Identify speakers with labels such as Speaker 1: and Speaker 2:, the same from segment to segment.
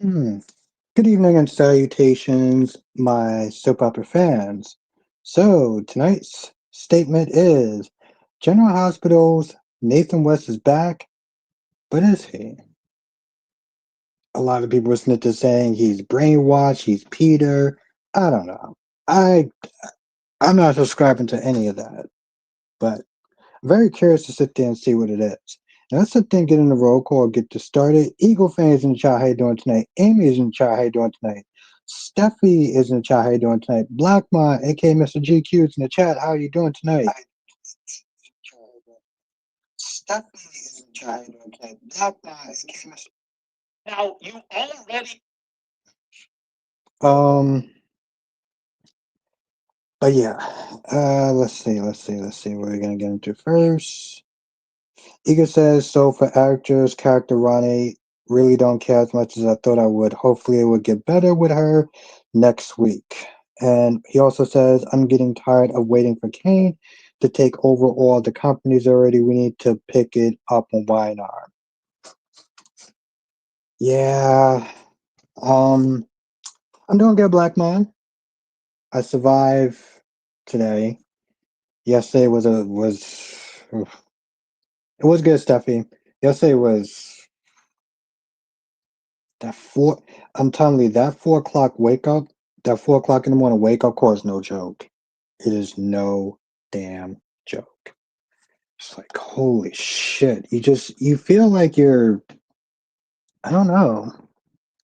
Speaker 1: Hmm. Good evening and salutations, my soap opera fans. So, tonight's statement is General Hospital's Nathan West is back, but is he? A lot of people are snitches saying he's brainwashed, he's Peter. I don't know. I I'm not subscribing to any of that, but I'm very curious to sit there and see what it is. Now let's sit there and get in the roll call, get this started. Eagle fans in the chat, how you doing tonight? Amy is in the chat, how you doing tonight? Steffi is in the chat, how you doing tonight? Blackmon, aka Mr. GQ, is in the chat, how you doing tonight? Steffi is in the chat, how you doing tonight? Blackmon, aka Mr. Now you already um but yeah. Let's see what we're gonna get into first. Ika says, so for actors, character Ronnie, really don't care as much as I thought I would. Hopefully it would get better with her next week. And he also says, I'm getting tired of waiting for Kane to take over all the companies already. We need to pick it up on Wynar. Yeah. Um, I'm doing good, Black Man. I survived today. Yesterday it was good, Steffi. Yesterday was That four, I'm telling you, that 4 o'clock wake up, that 4 o'clock in the morning wake up call is no joke. It is no damn joke. It's like, holy shit. You feel like I don't know.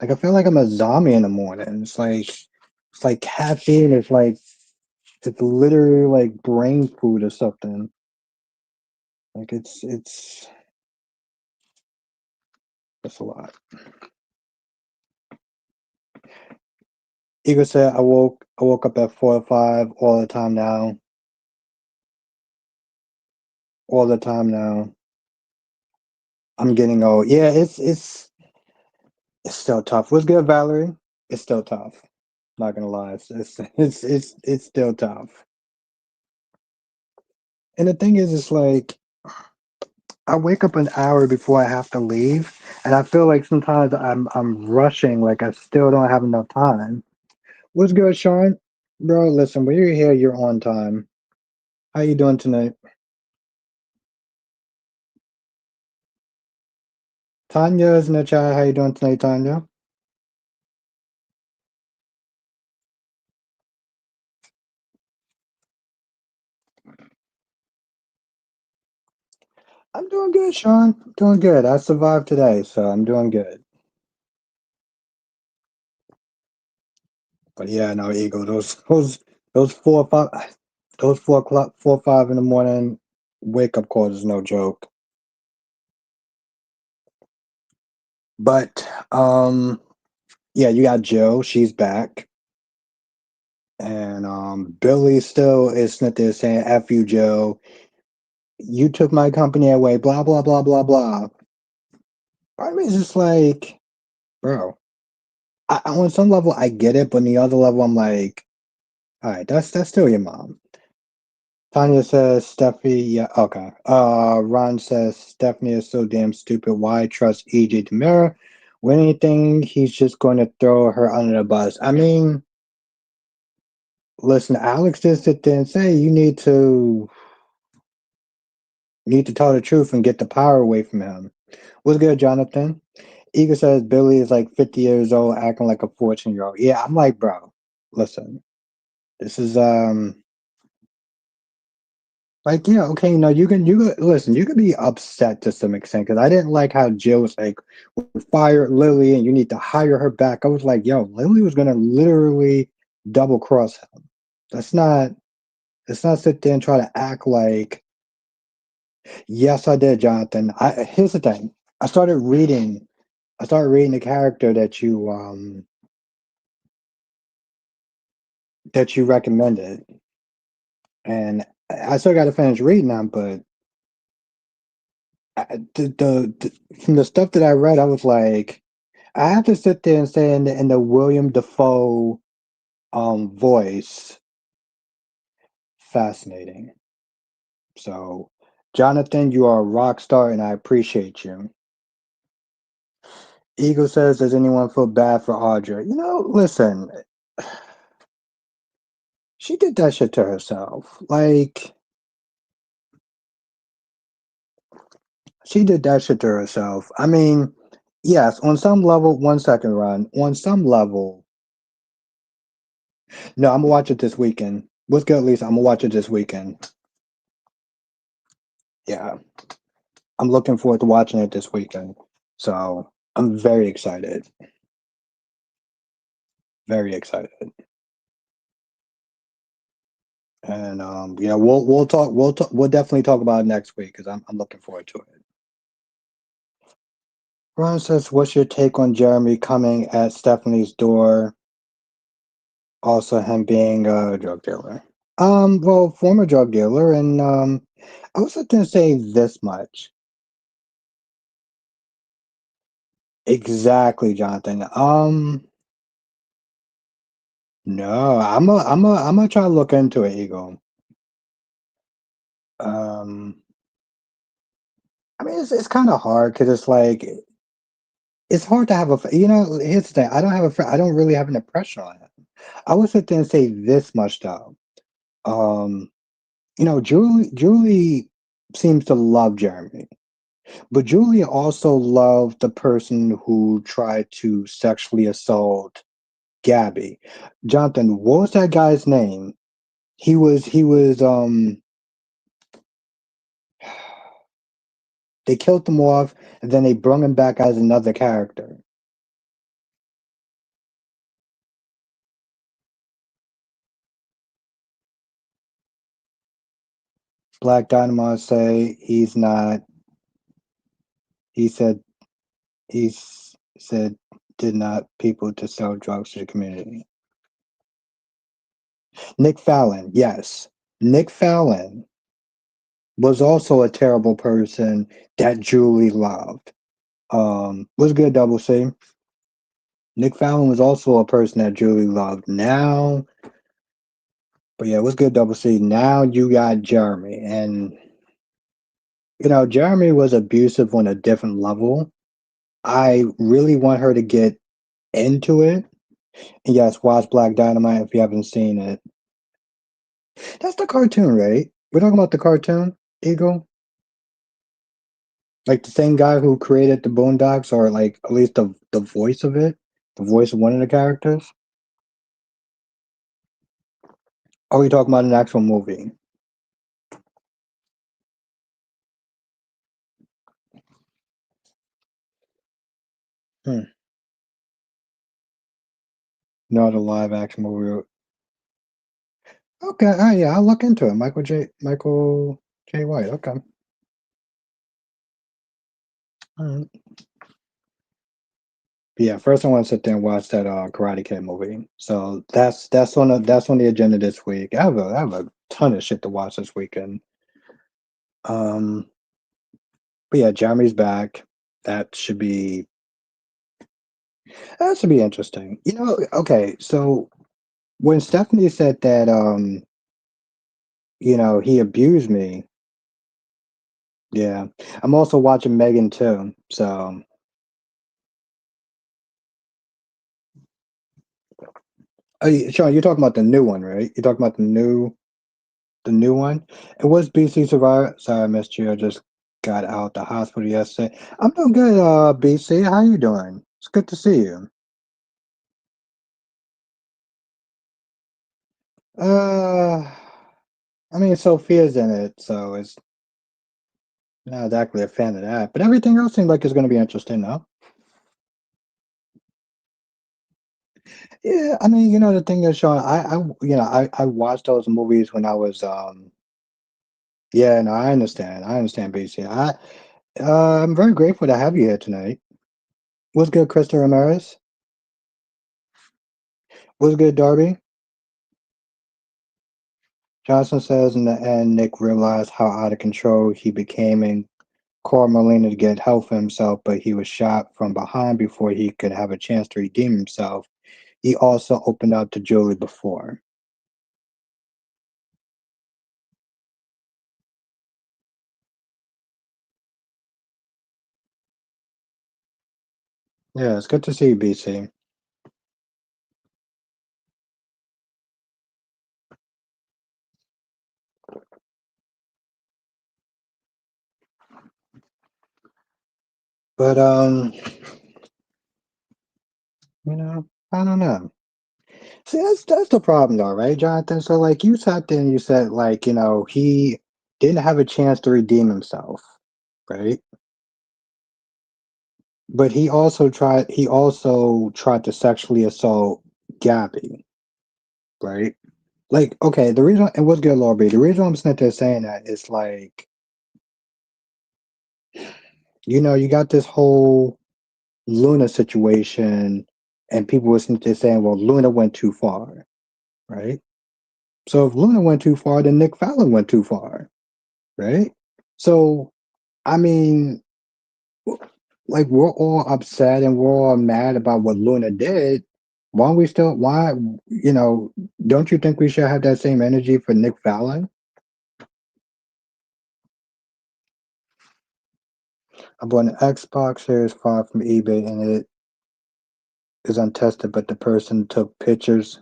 Speaker 1: Like, I feel like I'm a zombie in the morning. It's like caffeine. It's literally like brain food or something. Like, it's a lot. Eagle said, I woke up at 4 or 5 all the time now. All the time now. I'm getting old. Yeah, it's still tough. What's good, Valerie? It's still tough. Not gonna lie, it's still tough. And the thing is, it's like I wake up an hour before I have to leave, and I feel like sometimes I'm rushing, like I still don't have enough time. What's good, Sean? Bro, listen, when you're here, you're on time. How you doing tonight? Tanya is in the chat. How you doing tonight, Tanya? I'm doing good, Sean. Doing good. I survived today, so I'm doing good. But yeah, no, Eagle. Those 4 or 5, those 4 o'clock, 4 or 5 in the morning wake up calls is no joke. But yeah, you got Jill. She's back, and Billy still is sitting there saying, "F you, Jill. You took my company away." Blah blah blah blah blah. I mean, it's just like, bro. On some level, I get it, but on the other level, I'm like, all right, that's still your mom. Tanya says Stephanie, yeah, okay. Ron says Stephanie is so damn stupid. Why trust EJ Demira? When anything, he's just going to throw her under the bus. I mean, listen, Alex did sit there and say you need to tell the truth and get the power away from him. What's good, Jonathan? Eager says Billy is like 50 years old, acting like a 14-year-old. Yeah, I'm like, bro, listen, this is like, yeah, okay, no, you can listen, you can be upset to some extent because I didn't like how Jill was like, "We fired Lily and you need to hire her back." I was like, yo, Lily was gonna literally double cross him. Let's not let's not sit there and try to act like, yes, I did, Jonathan. Here's the thing. I started reading the character that you recommended, and I still gotta finish reading them, but from the stuff that I read, I was like, I have to sit there and say in the William Defoe voice, fascinating. So, Jonathan, you are a rock star, and I appreciate you. Eagle says, "Does anyone feel bad for Audra?" Listen, she did that shit to herself. Like, she did that shit to herself. I mean, yes, on some level, 1 second run. On some level, no, I'm gonna watch it this weekend. What's good, Lisa? I'm gonna watch it this weekend. Yeah, I'm looking forward to watching it this weekend. So I'm very excited. Very excited. And we'll definitely talk about it next week because I'm looking forward to it. Ron says, "What's your take on Jeremy coming at Stephanie's door? Also, him being a drug dealer." Well, former drug dealer, and I was just gonna say this much. Exactly, Jonathan. No, I'm gonna try to look into it, Eagle. Um, I mean, it's kind of hard because it's like it's hard to have here's the thing. I don't have a friend. I don't really have an impression on him. I would sit there and say this much though. Um, Julie seems to love Jeremy, but Julie also loved the person who tried to sexually assault Gabby. Jonathan, what was that guy's name? He was they killed him off and then they brung him back as another character. Black Dynamite say he's not he said said did not people to sell drugs to the community. Nick Fallon, yes. Nick Fallon was also a terrible person that Julie loved. Was good, Double C. Nick Fallon was also a person that Julie loved. Now, but yeah, what's good, Double C? Now you got Jeremy, and Jeremy was abusive on a different level. I really want her to get into it. And yes, watch Black Dynamite if you haven't seen it. That's the cartoon, right? We're talking about the cartoon, Eagle? Like the same guy who created the Boondocks, or like at least the voice of it, the voice of one of the characters. Are we talking about an actual movie? Hmm. Not a live action movie. Okay, yeah, I'll look into it. Michael J. White. Okay. All right. Yeah, first I want to sit there and watch that Karate Kid movie. So that's on the agenda this week. I have a ton of shit to watch this weekend. Um, but yeah, Jeremy's back. That should be that should be interesting. Okay, so when Stephanie said that he abused me, yeah. I'm also watching Megan too. So Sean, you're talking about the new one, right? You're talking about the new one. It was BC Survivor. Sorry, I missed you. I just got out the hospital yesterday. I'm doing good, BC. How you doing? It's good to see you. Uh, I mean, Sophia's in it, so it's not exactly a fan of that. But everything else seems like it's going to be interesting, though. Yeah, I mean, the thing is, Sean, I watched those movies when I was, yeah, no, I understand, BC. I'm very grateful to have you here tonight. What's good, Krista Ramirez? What's good, Darby? Johnson says in the end, Nick realized how out of control he became and called Molina to get help for himself, but he was shot from behind before he could have a chance to redeem himself. He also opened up to Julie before. Yeah, it's good to see you, BC. But I don't know. See, that's the problem though, right, Jonathan? So like you sat there and you said like, he didn't have a chance to redeem himself, right? But he also tried to sexually assault Gabby, right? Like, okay, the reason and what's good, Lord B, the reason I'm sitting there saying that is like, you got this whole Luna situation and people were sitting there saying, well, Luna went too far, right? So if Luna went too far, then Nick Fallon went too far, right? So I mean, like we're all upset and we're all mad about what Luna did. Why don't we still? Why you know? Don't you think we should have that same energy for Nick Fallon? I bought an Xbox Series 5 from eBay and it is untested, but the person took pictures.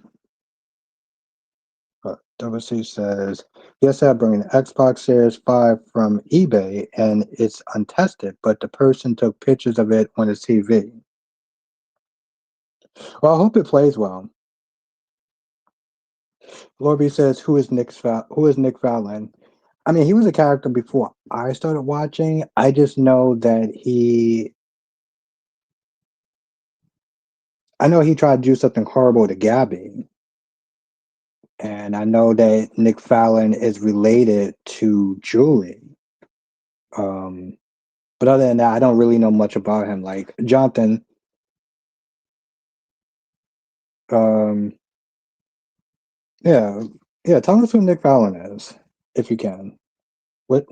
Speaker 1: WC says, yes, I bring an Xbox Series 5 from eBay and it's untested, but the person took pictures of it on his TV. Well, I hope it plays well. Lorby says, who is Nick Fallon? I mean, he was a character before I started watching. I just know that I know he tried to do something horrible to Gabby, and I know that Nick Fallon is related to Julie. Um, but other than that, I don't really know much about him. Like Jonathan, um, yeah, yeah. Tell us who Nick Fallon is, if you can. What?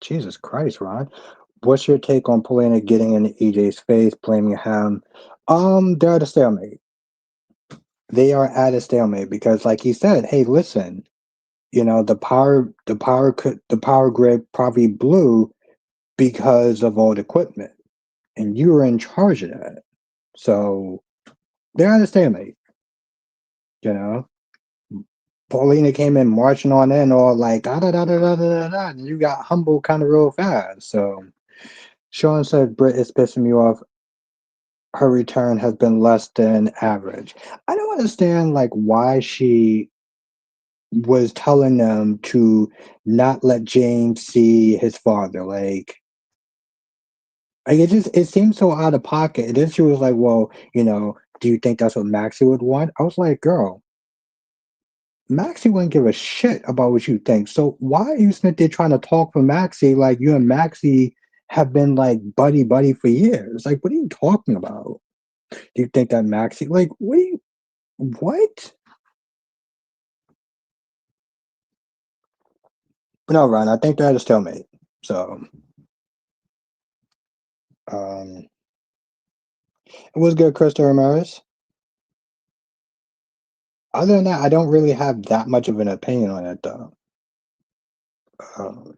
Speaker 1: Jesus Christ, Ron. What's your take on Polina getting in EJ's face, blaming him? They're at a stalemate. They are at a stalemate because, like he said, hey, listen, the power grid probably blew because of old equipment, and you were in charge of that. So they're at a stalemate. You know, Paulina came in marching on in, all like da da da da da da da, and you got humbled kind of real fast. So Sean said, Britt is pissing me off. Her return has been less than average. I don't understand like why she was telling them to not let James see his father. Like it seemed so out of pocket. And then she was like, well, do you think that's what Maxie would want? I was like, girl, Maxie wouldn't give a shit about what you think. So why are you sitting there trying to talk for Maxie like you and Maxie have been like buddy buddy for years? Like, what are you talking about? Do you think that Maxie like what? No, Ron, I think they're at a stalemate. So um it was good, Krista Ramirez. Other than that, I don't really have that much of an opinion on it though. Um,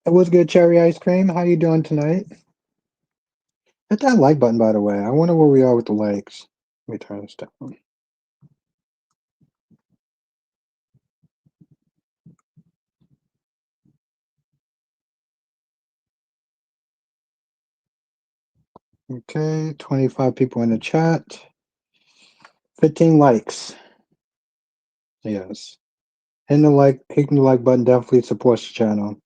Speaker 1: it was good, cherry ice cream. How you doing tonight? Hit that like button, by the way. I wonder where we are with the likes. Let me turn this down. Okay, 25 people in the chat. 15 likes. Yes. Hitting the like button definitely supports the channel.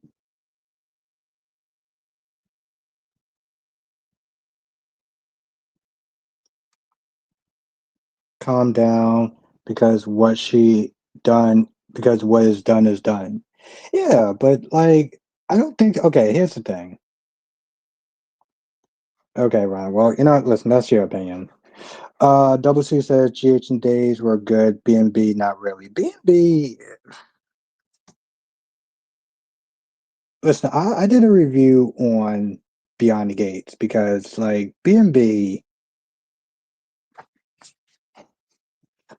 Speaker 1: Calm down because what is done is done. Yeah, but like I don't think okay, here's the thing. Okay, Ron. Well, listen, that's your opinion. Double C says GH and Days were good. B&B, not really. B&B, listen, I did a review on Beyond the Gates because like B&B,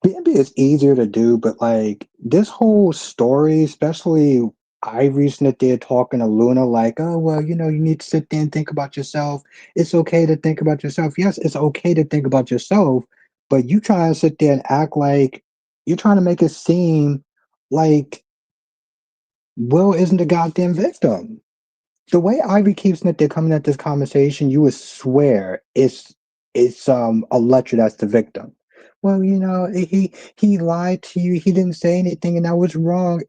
Speaker 1: B&B is easier to do, but like this whole story, especially Ivy sitting there talking to Luna, like, oh well, you need to sit there and think about yourself. It's okay to think about yourself. Yes, it's okay to think about yourself, but you try to sit there and act like you're trying to make it seem like Will isn't the goddamn victim. The way Ivy keeps it, they're coming at this conversation, you would swear it's Electra that's the victim. Well, he lied to you. He didn't say anything, and that was wrong.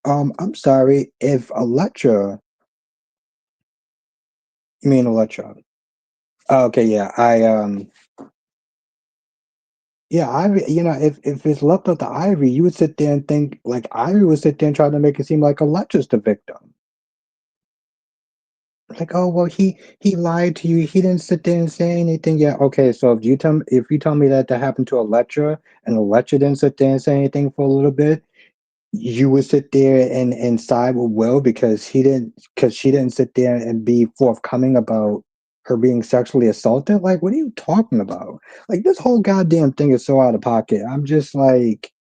Speaker 1: I'm sorry if Electra. You mean Electra? Oh, okay, yeah. Yeah, Ivy. If it's left up to Ivy, you would sit there and think like Ivy would sit there and try to make it seem like Electra's the victim. Like, oh well, he lied to you. He didn't sit there and say anything. Yeah, okay. So if you tell me that happened to Electra and Electra didn't sit there and say anything for a little bit, you would sit there and side with Will because she didn't sit there and be forthcoming about her being sexually assaulted. Like, what are you talking about? Like, this whole goddamn thing is so out of pocket. I'm just like,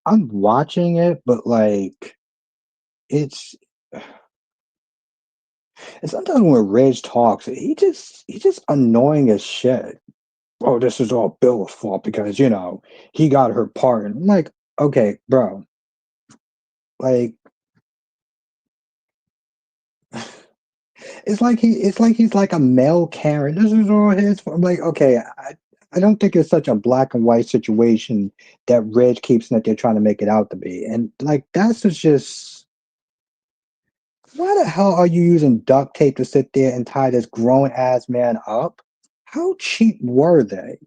Speaker 1: I'm watching it, but like, it's and sometimes when Reg talks, he just annoying as shit. Oh, this is all Bill's fault because he got her part. And I'm like, okay, bro, like it's like he's like a male Karen. This is all his fault. I'm like, okay, I don't think it's such a black and white situation that Reg keeps that they're trying to make it out to be. And like just why the hell are you using duct tape to sit there and tie this grown ass man up? How cheap were they?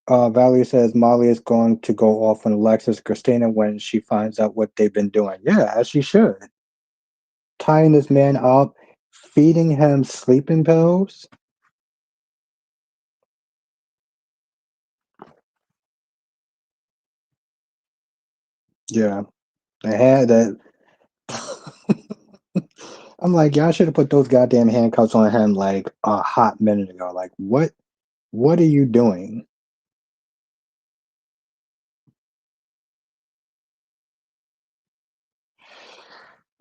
Speaker 1: Valerie says Molly is going to go off on Alexis Christina when she finds out what they've been doing. Yeah, as she should. Tying this man up, feeding him sleeping pills. Yeah, I had that. I'm like, y'all should have put those goddamn handcuffs on him like a hot minute ago. Like, what are you doing?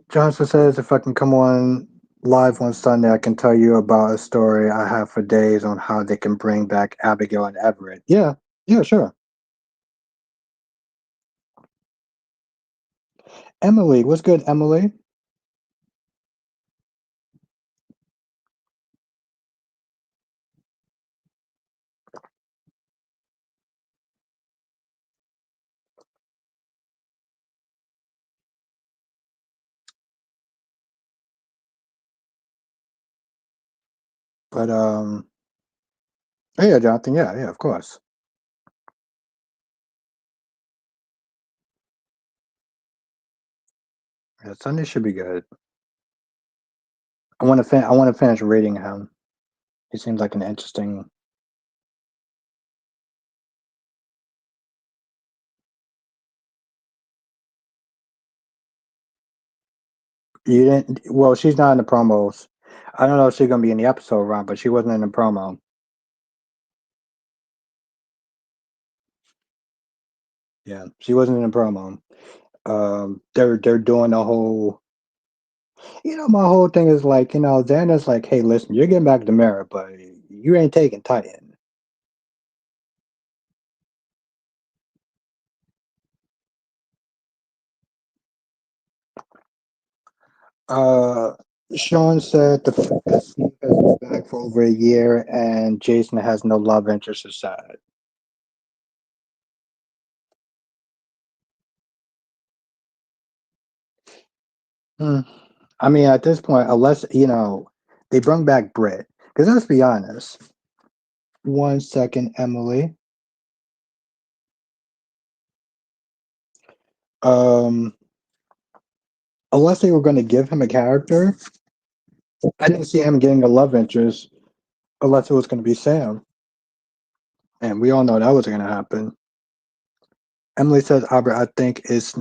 Speaker 1: Johnson says if I can come on live on Sunday, I can tell you about a story I have for days on how they can bring back Abigail and Everett. Yeah, yeah, sure. Emily, what's good, Emily? But oh, yeah, Jonathan, yeah, yeah, of course. Yeah, Sunday should be good. I want to finish reading him. He seems like an interesting. You didn't. Well, she's not in the promos. I don't know if she's gonna be in the episode run, but she wasn't in the promo. Yeah, she wasn't in the promo. They're doing the whole. My whole thing is like, Xander's like, hey, listen, you're getting back to Mara, but you ain't taking Titan. Uh, Sean said the fact that Steve has been back for over a year and Jason has no love interest is sad. Hmm. I mean, at this point, unless they bring back Britt, because let's be honest. One second, Emily. Um, unless they were going to give him a character, I didn't see him getting a love interest unless it was going to be Sam, and we all know that was going to happen. Emily says, Albert, I think it's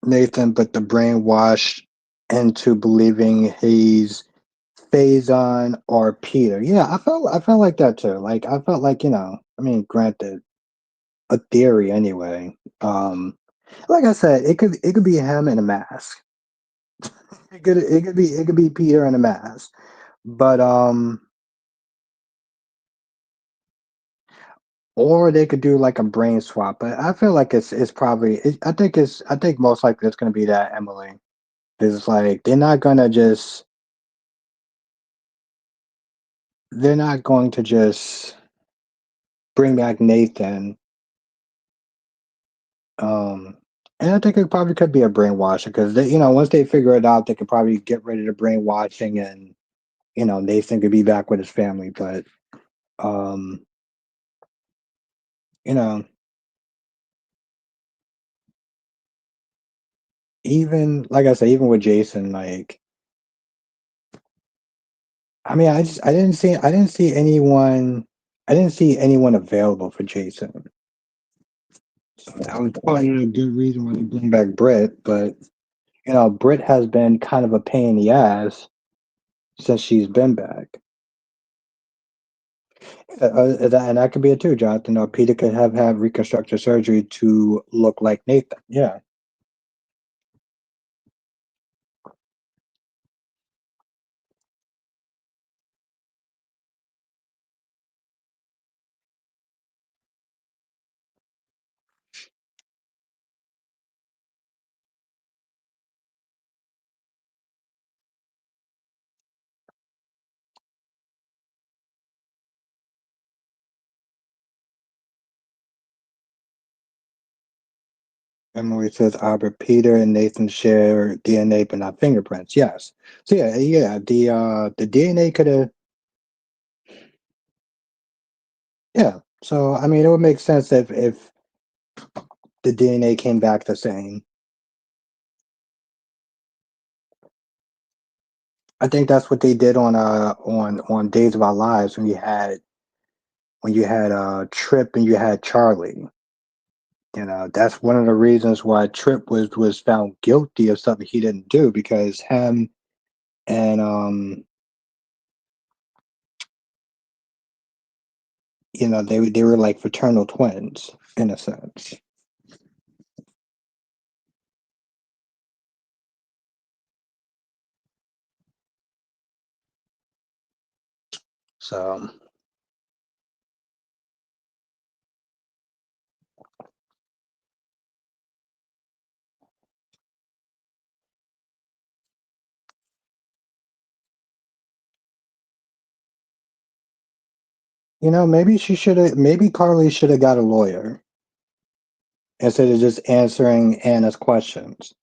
Speaker 1: Nathan, but the brainwashed into believing he's Faison or Peter. Yeah, I felt like that too. Like I felt like I mean, granted. a theory anyway. Like I said, it could be him in a mask. It could be Peter in a mask. But or they could do like a brain swap. But I feel like it's probably I think most likely it's gonna be that Emily. It's like they're not going to just bring back Nathan. Um, and I think it probably could be a brainwashing because once they figure it out, they could probably get rid of the brainwashing and Nathan could be back with his family. But um, you know, even like I said, even with Jason, like I mean, I didn't see anyone available for Jason. So that was probably a good reason why they bring back Britt. But Britt has been kind of a pain in the ass since she's been back. And that could be it too, Jonathan. Peter could have had reconstructive surgery to look like Nathan. Yeah. Emily says Albert, Peter, and Nathan share DNA, but not fingerprints. Yes. So yeah. The DNA could have. Yeah. So I mean, it would make sense if the DNA came back the same. I think that's what they did on Days of Our Lives when you had Trip and you had Charlie. That's one of the reasons why Trip was found guilty of something he didn't do because him and they were like fraternal twins in a sense. So maybe Carly should have got a lawyer instead of just answering Anna's questions.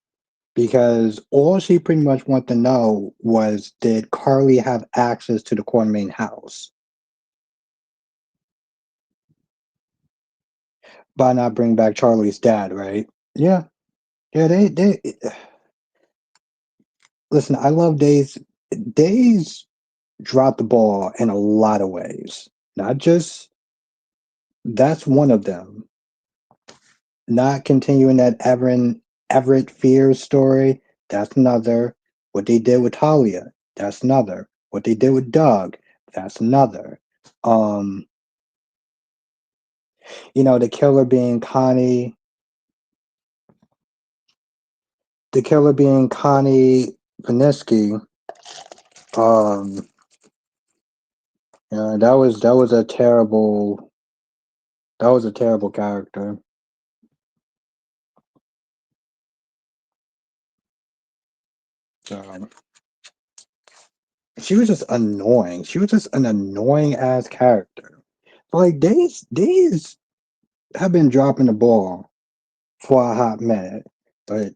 Speaker 1: Because all she pretty much wanted to know was did Carly have access to the Quartermain house by not bringing back Charlie's dad, right? Yeah, yeah. They listen. I love Days. Days dropped the ball in a lot of ways. Not just that's one of them. Not continuing that Everett Fears story. That's another. What they did with Talia. That's another. What they did with Doug. That's another. Um, the killer being Connie Panisky. Um, that was a terrible character. Um, she was just annoying. She was just an annoying ass character. Like days have been dropping the ball for a hot minute, but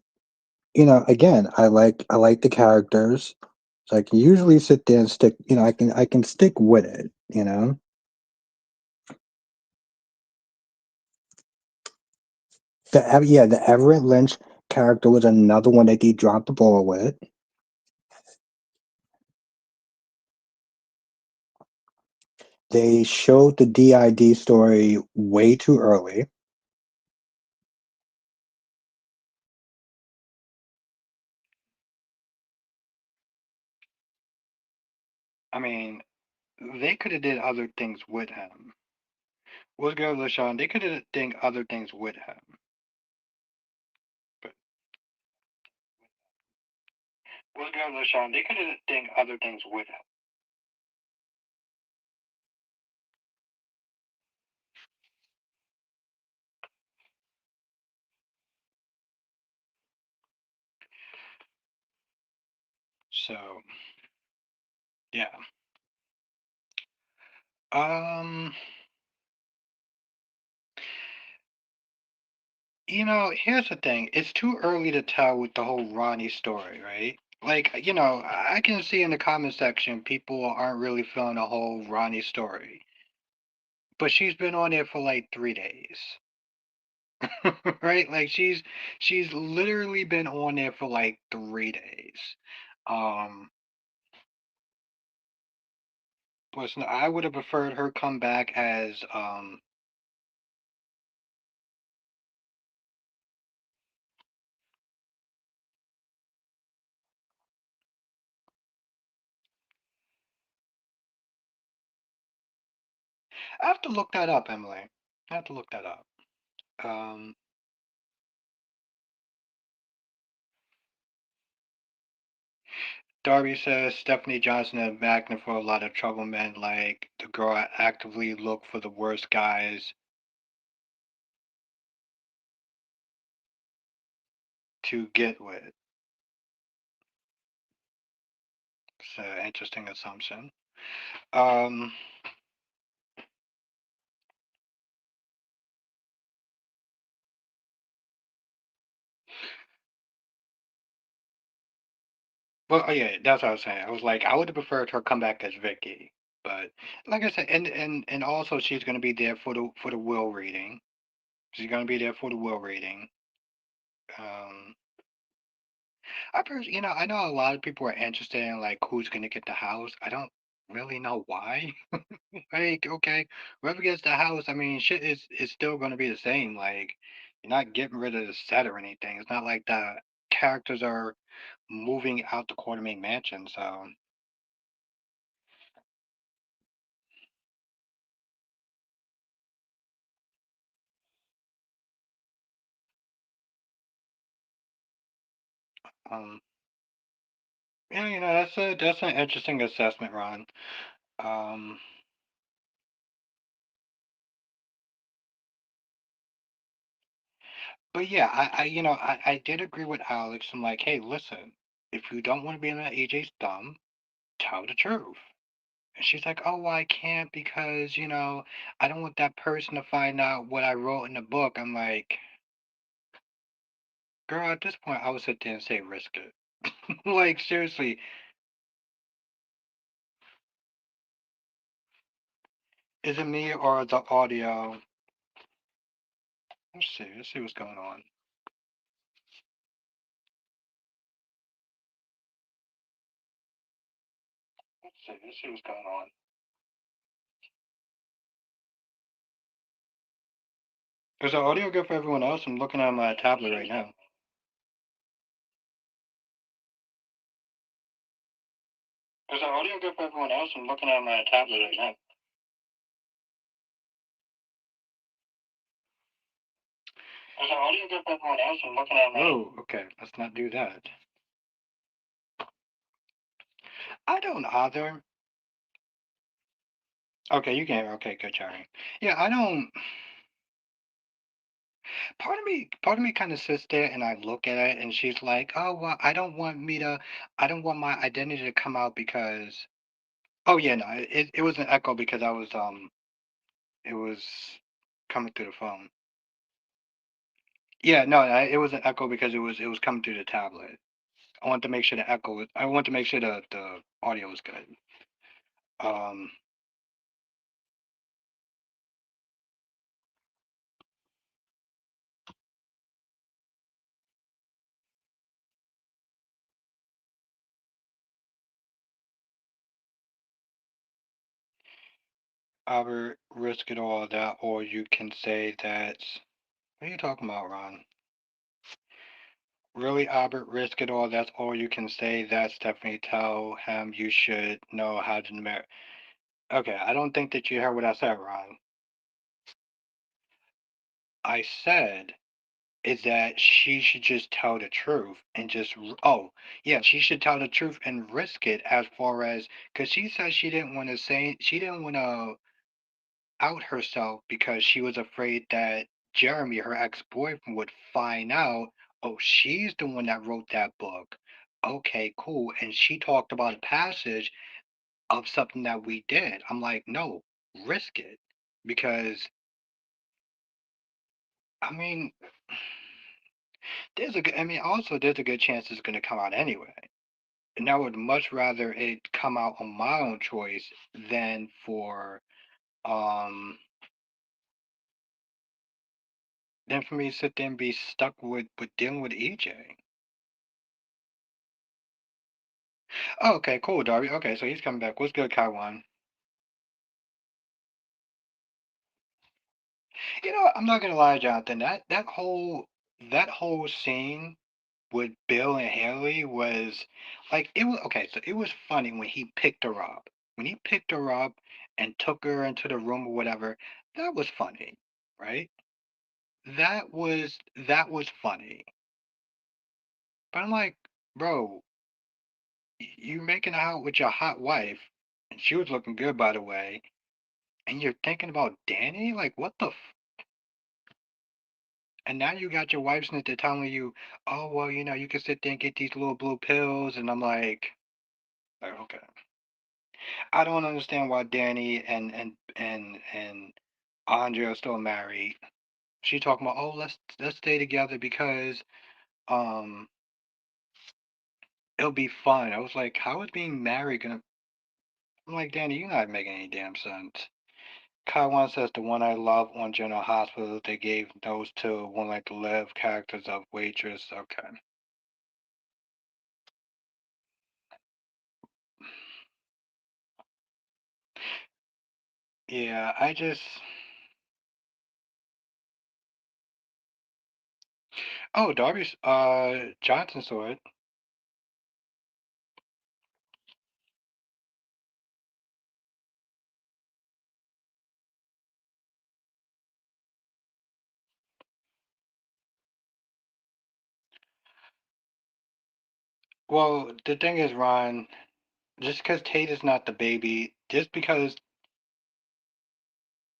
Speaker 1: again, I like the characters, so I can usually sit there and stick. I can stick with it. The Everett Lynch character was another one that they dropped the ball with. They showed the DID story way too early. I mean, they could have did other things with him. What's good, LaShawn? They could have done other things with him, but what's good, LaShawn? They could have done other things with him. So yeah. Um, here's the thing. It's too early to tell with the whole Ronnie story, right? Like, I can see in the comment section people aren't really feeling the whole Ronnie story. But she's been on there for like 3 days. Right? Like she's literally been on there for like 3 days. Um, listen, I would have preferred her come back as I have to look that up, Emily. I have to look that up. Um, Darby says Stephanie Johnson and magnet for a lot of trouble men. Like the girl actively look for the worst guys to get with. It's an interesting assumption. Um, well, oh yeah, that's what I was saying. I was like, I would have preferred her come back as Vicky, but like I said, and also she's gonna be there for the will reading. She's gonna be there for the will reading. Um, I know a lot of people are interested in like who's gonna get the house. I don't really know why. Like, okay, whoever gets the house, I mean, shit is still gonna be the same. Like, you're not getting rid of the set or anything. It's not like the characters are moving out the Quartermain mansion. So, um, yeah, that's an interesting assessment, Ron. Um, but yeah, I did agree with Alex. I'm like, hey, listen, if you don't want to be in that AJ's thumb, tell the truth. And she's like, oh, well, I can't because, I don't want that person to find out what I wrote in the book. I'm like, girl, at this point, I would sit there and say, risk it. Like, seriously, is it me or the audio? Let's see what's going on. Let's see what's going on. Is the audio good for everyone else? I'm looking at my tablet right now. Is the audio good for everyone else? I'm looking at my tablet right now. Is the audio good for everyone else? I'm looking at my. Oh, okay. Let's not do that. I don't either. Okay, you can. Okay, good, Jerry. Yeah, I don't. Part of me kind of sits there and I look at it, and she's like, "Oh well, I don't want my identity to come out because." Oh yeah, no, it was an echo because it was coming through the phone. Yeah, no, it was an echo because it was coming through the tablet. I want to make sure the audio was good. Um, Albert, risk it all that, or you can say that. What are you talking about, Ron? Really, Albert, risk it all. That's all you can say. That Stephanie, tell him you should know how to marry. Okay, I don't think that you heard what I said, Ron. I said is that she should just tell the truth and oh, yeah, she should tell the truth and risk it as far as because she said she didn't want to out herself because she was afraid that Jeremy, her ex-boyfriend, would find out, oh, she's the one that wrote that book. Okay, cool. And she talked about a passage of something that we did. I'm like, no, risk it. Because, I mean, also there's a good chance it's going to come out anyway. And I would much rather it come out on my own choice than um, me to sit there and be stuck with dealing with EJ. Oh, okay, cool, Darby. Okay, so he's coming back. What's good, Kaiwan? I'm not gonna lie, Jonathan. That whole scene with Bill and Haley was like it was okay. So it was funny when he picked her up. When he picked her up and took her into the room or whatever, that was funny, right? That was funny. But I'm like, bro, you making out with your hot wife, and she was looking good, by the way, and you're thinking about Danny? Like, what the And now you got your wife sitting there telling you, "Oh, well, you can sit there and get these little blue pills." And I'm like, okay. I don't understand why Danny and Andre are still married. She talking about, "Oh, let's stay together because um it'll be fun." I was like, "How is being married gonna?" I'm like, Danny, you're not making any damn sense. Kaiwan says the one I love on General Hospital, they gave those to one like the live characters of waitress. Okay. Yeah, Oh, Darby's Johnson saw it. Well, the thing is, Ron, just because Tate is not the baby, just because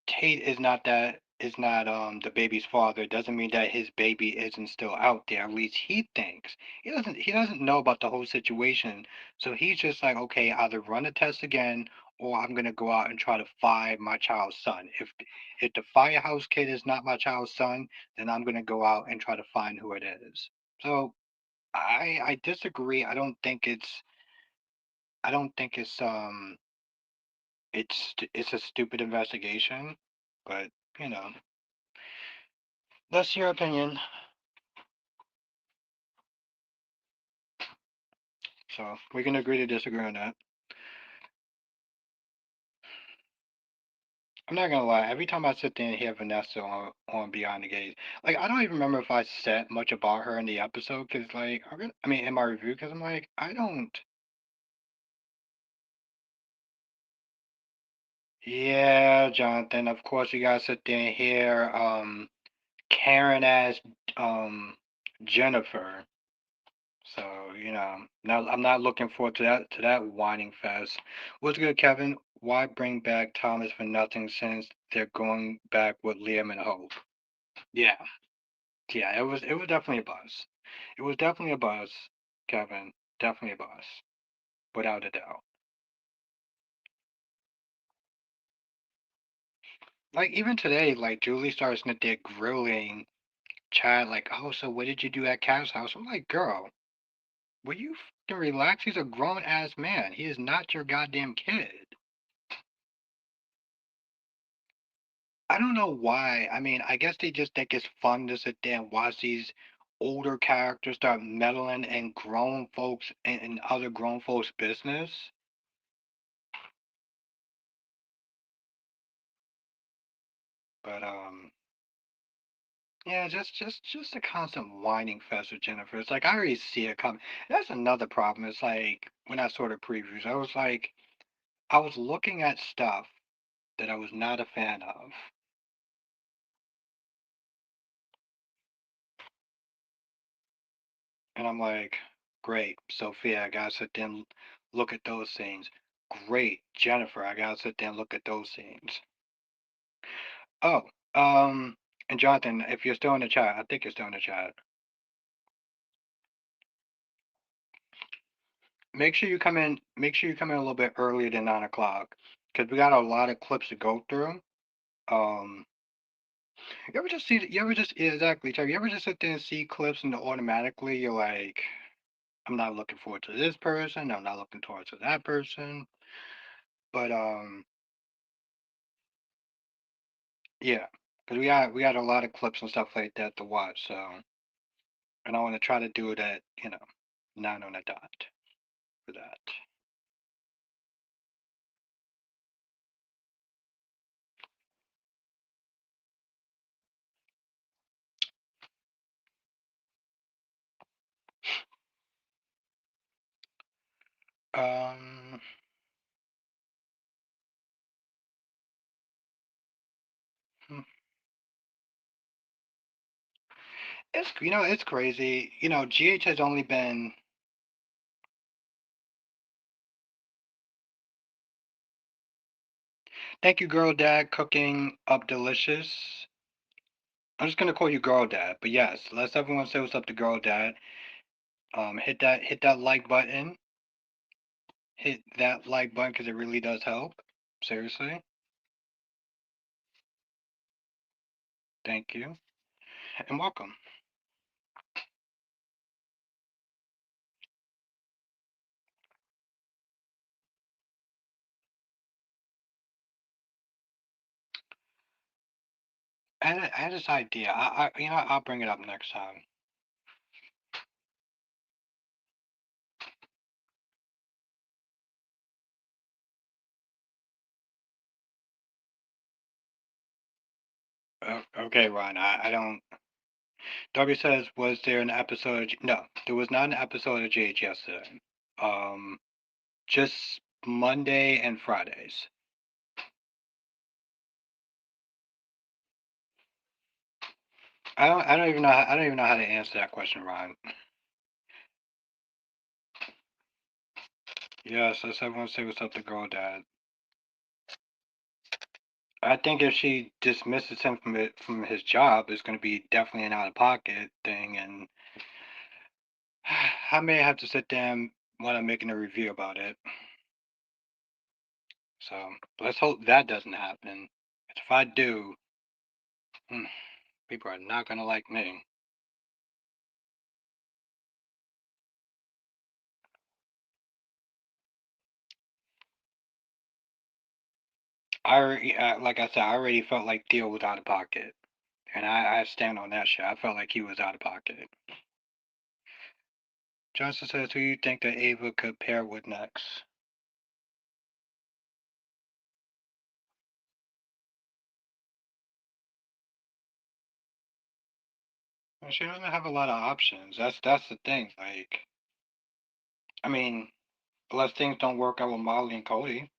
Speaker 1: Tate is not the baby's father doesn't mean that his baby isn't still out there. At least he thinks. He doesn't know about the whole situation. So he's just like, okay, either run the test again or I'm gonna go out and try to find my child's son. If the firehouse kid is not my child's son, then I'm gonna go out and try to find who it is. So I disagree. I don't think it's a stupid investigation, but you know, that's your opinion. So we can agree to disagree on that. I'm not gonna lie, every time I sit there and hear Vanessa on Beyond the Gates, like I don't even remember if I said much about her in the episode, cause like I mean in my review, cause I'm like I don't. Yeah, Jonathan. Of course, you gotta sit there and hear Karen as um Jennifer. So, now I'm not looking forward to that whining fest. What's good, Kevin? Why bring back Thomas for nothing since they're going back with Liam and Hope? Yeah, yeah, it was definitely a buzz. It was definitely a buzz, Kevin. Definitely a buzz, without a doubt. Like even today, like Julie starts in there grilling Chad, like, oh, so what did you do at Cat's house? I'm like, girl, will you fucking relax? He's a grown ass man. He is not your goddamn kid. I don't know why. I mean, I guess they just think it's fun to sit there and watch these older characters start meddling in grown folks and other grown folks' business. But yeah, just a constant whining fest with Jennifer. It's like I already see it coming. That's another problem. It's like when I saw the previews, I was looking at stuff that I was not a fan of. And I'm like, great, Sophia, I gotta sit there and look at those scenes. Great, Jennifer, I gotta sit there and look at those scenes. Oh, um, and Jonathan, if you're still in the chat, I think you're still in the chat. Make sure you come in. Make sure you come in a little bit earlier than 9 o'clock, because we got a lot of clips to go through. Um, you ever just see? You ever just yeah, exactly, Terry? You ever just sit there and see clips and automatically you're like, I'm not looking forward to this person. I'm not looking forward to that person. But yeah, because we got a lot of clips and stuff like that to watch. So, and I want to try to do it at 9 on the dot for that. Um, hmm, it's crazy. GH has only been. Thank you, Girl Dad, cooking up delicious. I'm just gonna call you Girl Dad, but yes, let's everyone say what's up to Girl Dad. Hit that like button. Hit that like button because it really does help. Seriously, thank you and welcome. I had this idea. I'll bring it up next time. Okay, Ron. I don't. W says, was there an episode? No, there was not an episode of GH yesterday. Um, just Monday and Fridays. I don't even know. I don't even know how to answer that question, Ron. Yes, let's everyone say what's up to Girl Dad. I think if she dismisses him from his job, it's going to be definitely an out of pocket thing, and I may have to sit down when I'm making a review about it. So let's hope that doesn't happen. If I do, hmm, people are not going to like me. Like I said, I already felt like Theo was out of pocket, and I stand on that shit. I felt like he was out of pocket. Johnson says, "Who you think that Ava could pair with next?" Well, she doesn't have a lot of options. That's the thing. Like, I mean, unless things don't work out with Molly and Cody,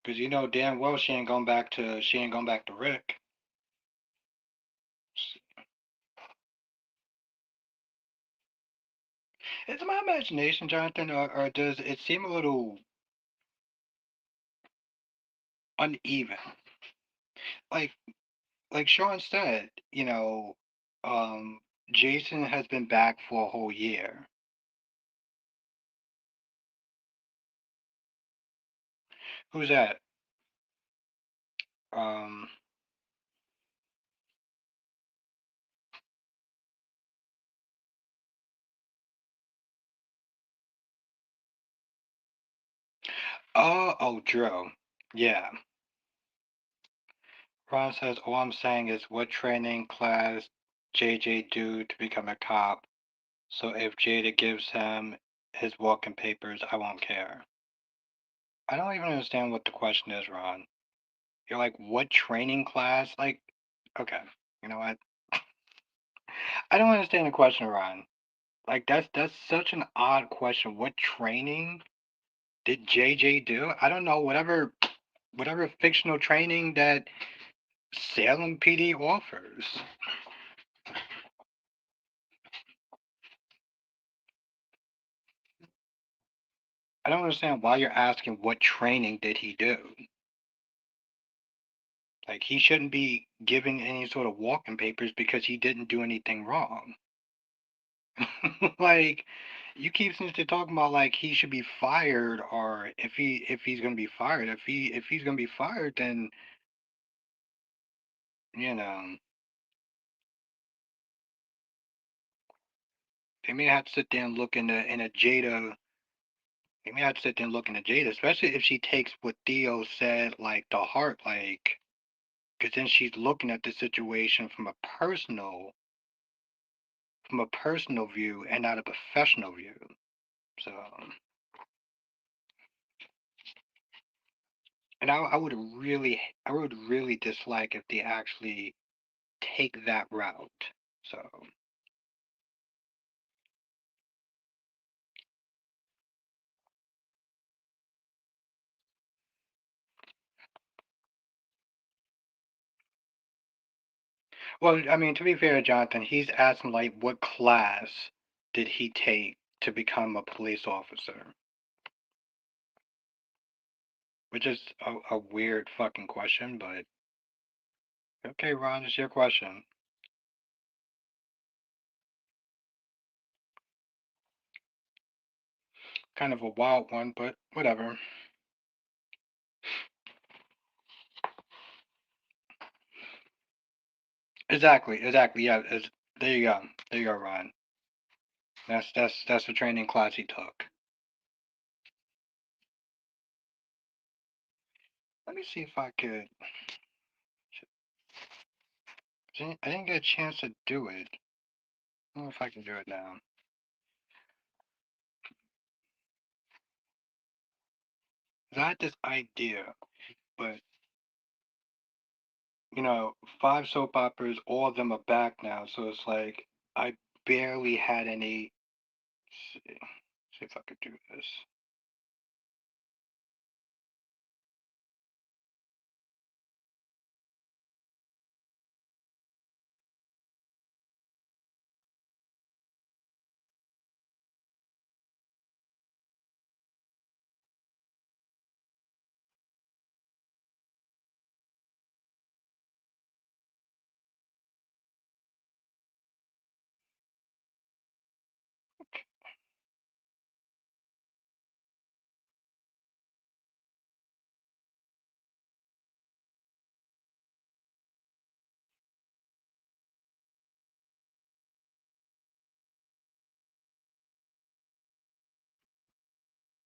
Speaker 1: because you know damn well she ain't going back to Rick. Is it my imagination, Jonathan, or does it seem a little uneven? Like like Sean said, um, Jason has been back for a whole year. Who's that? Um, oh, Drew. Yeah. Ron says, all I'm saying is what training class JJ do to become a cop? So if Jada gives him his walking papers, I won't care. I don't even understand what the question is, Ron. You're like, what training class? Like, okay, you know what? I don't understand the question, Ron. Like, that's such an odd question. What training did JJ do? I don't know. Whatever fictional training that Salem PD offers. I don't understand why you're asking what training did he do. Like, he shouldn't be giving any sort of walking papers because he didn't do anything wrong. Like, you keep since to talking about like he should be fired, or if he's gonna be fired. If he's gonna be fired, then you know they may have to sit there and look in a Jada. They may have to sit there and look into Jada, especially if she takes what Theo said like to heart, like because then she's looking at the situation from a personal view and not a professional view. So, and I would really dislike if they actually take that route. So, well, I mean, to be fair, Jonathan, he's asking like, what class did he take to become a police officer? Which is a weird fucking question, but okay, Ron, it's your question. Kind of a wild one, but whatever. Exactly, exactly. Yeah, there you go. There you go, Ron. That's the training class he took. Let me see if I could. I didn't get a chance to do it. I don't know if I can do it now. I had this idea, but five soap operas, all of them are back now, so it's like I barely had any. See if I could do this.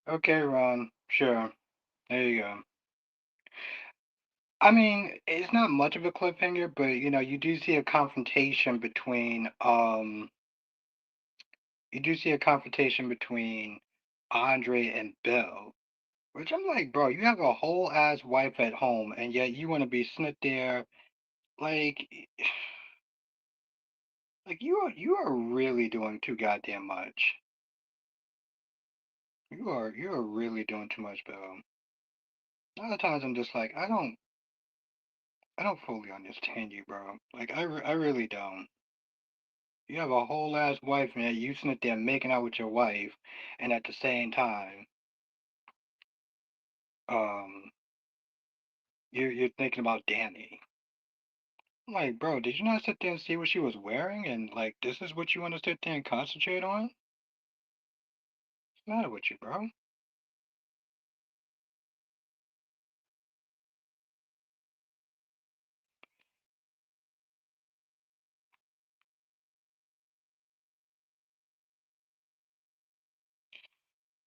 Speaker 1: Okay, Ron. Sure. There you go. I mean, it's not much of a cliffhanger, but you do see a confrontation between Andre and Bill, which I'm like, bro, you have a whole ass wife at home, and yet you want to be sitting there like, like you are really doing too goddamn much. You are really doing too much, Bill. A lot of times I'm just like, I don't fully understand you, bro. Like I really don't. You have a whole ass wife, and you sitting there making out with your wife, and at the same time, um, you're thinking about Danny. I'm like, bro, did you not sit there and see what she was wearing, and like this is what you want to sit there and concentrate on? What's the matter with you, bro?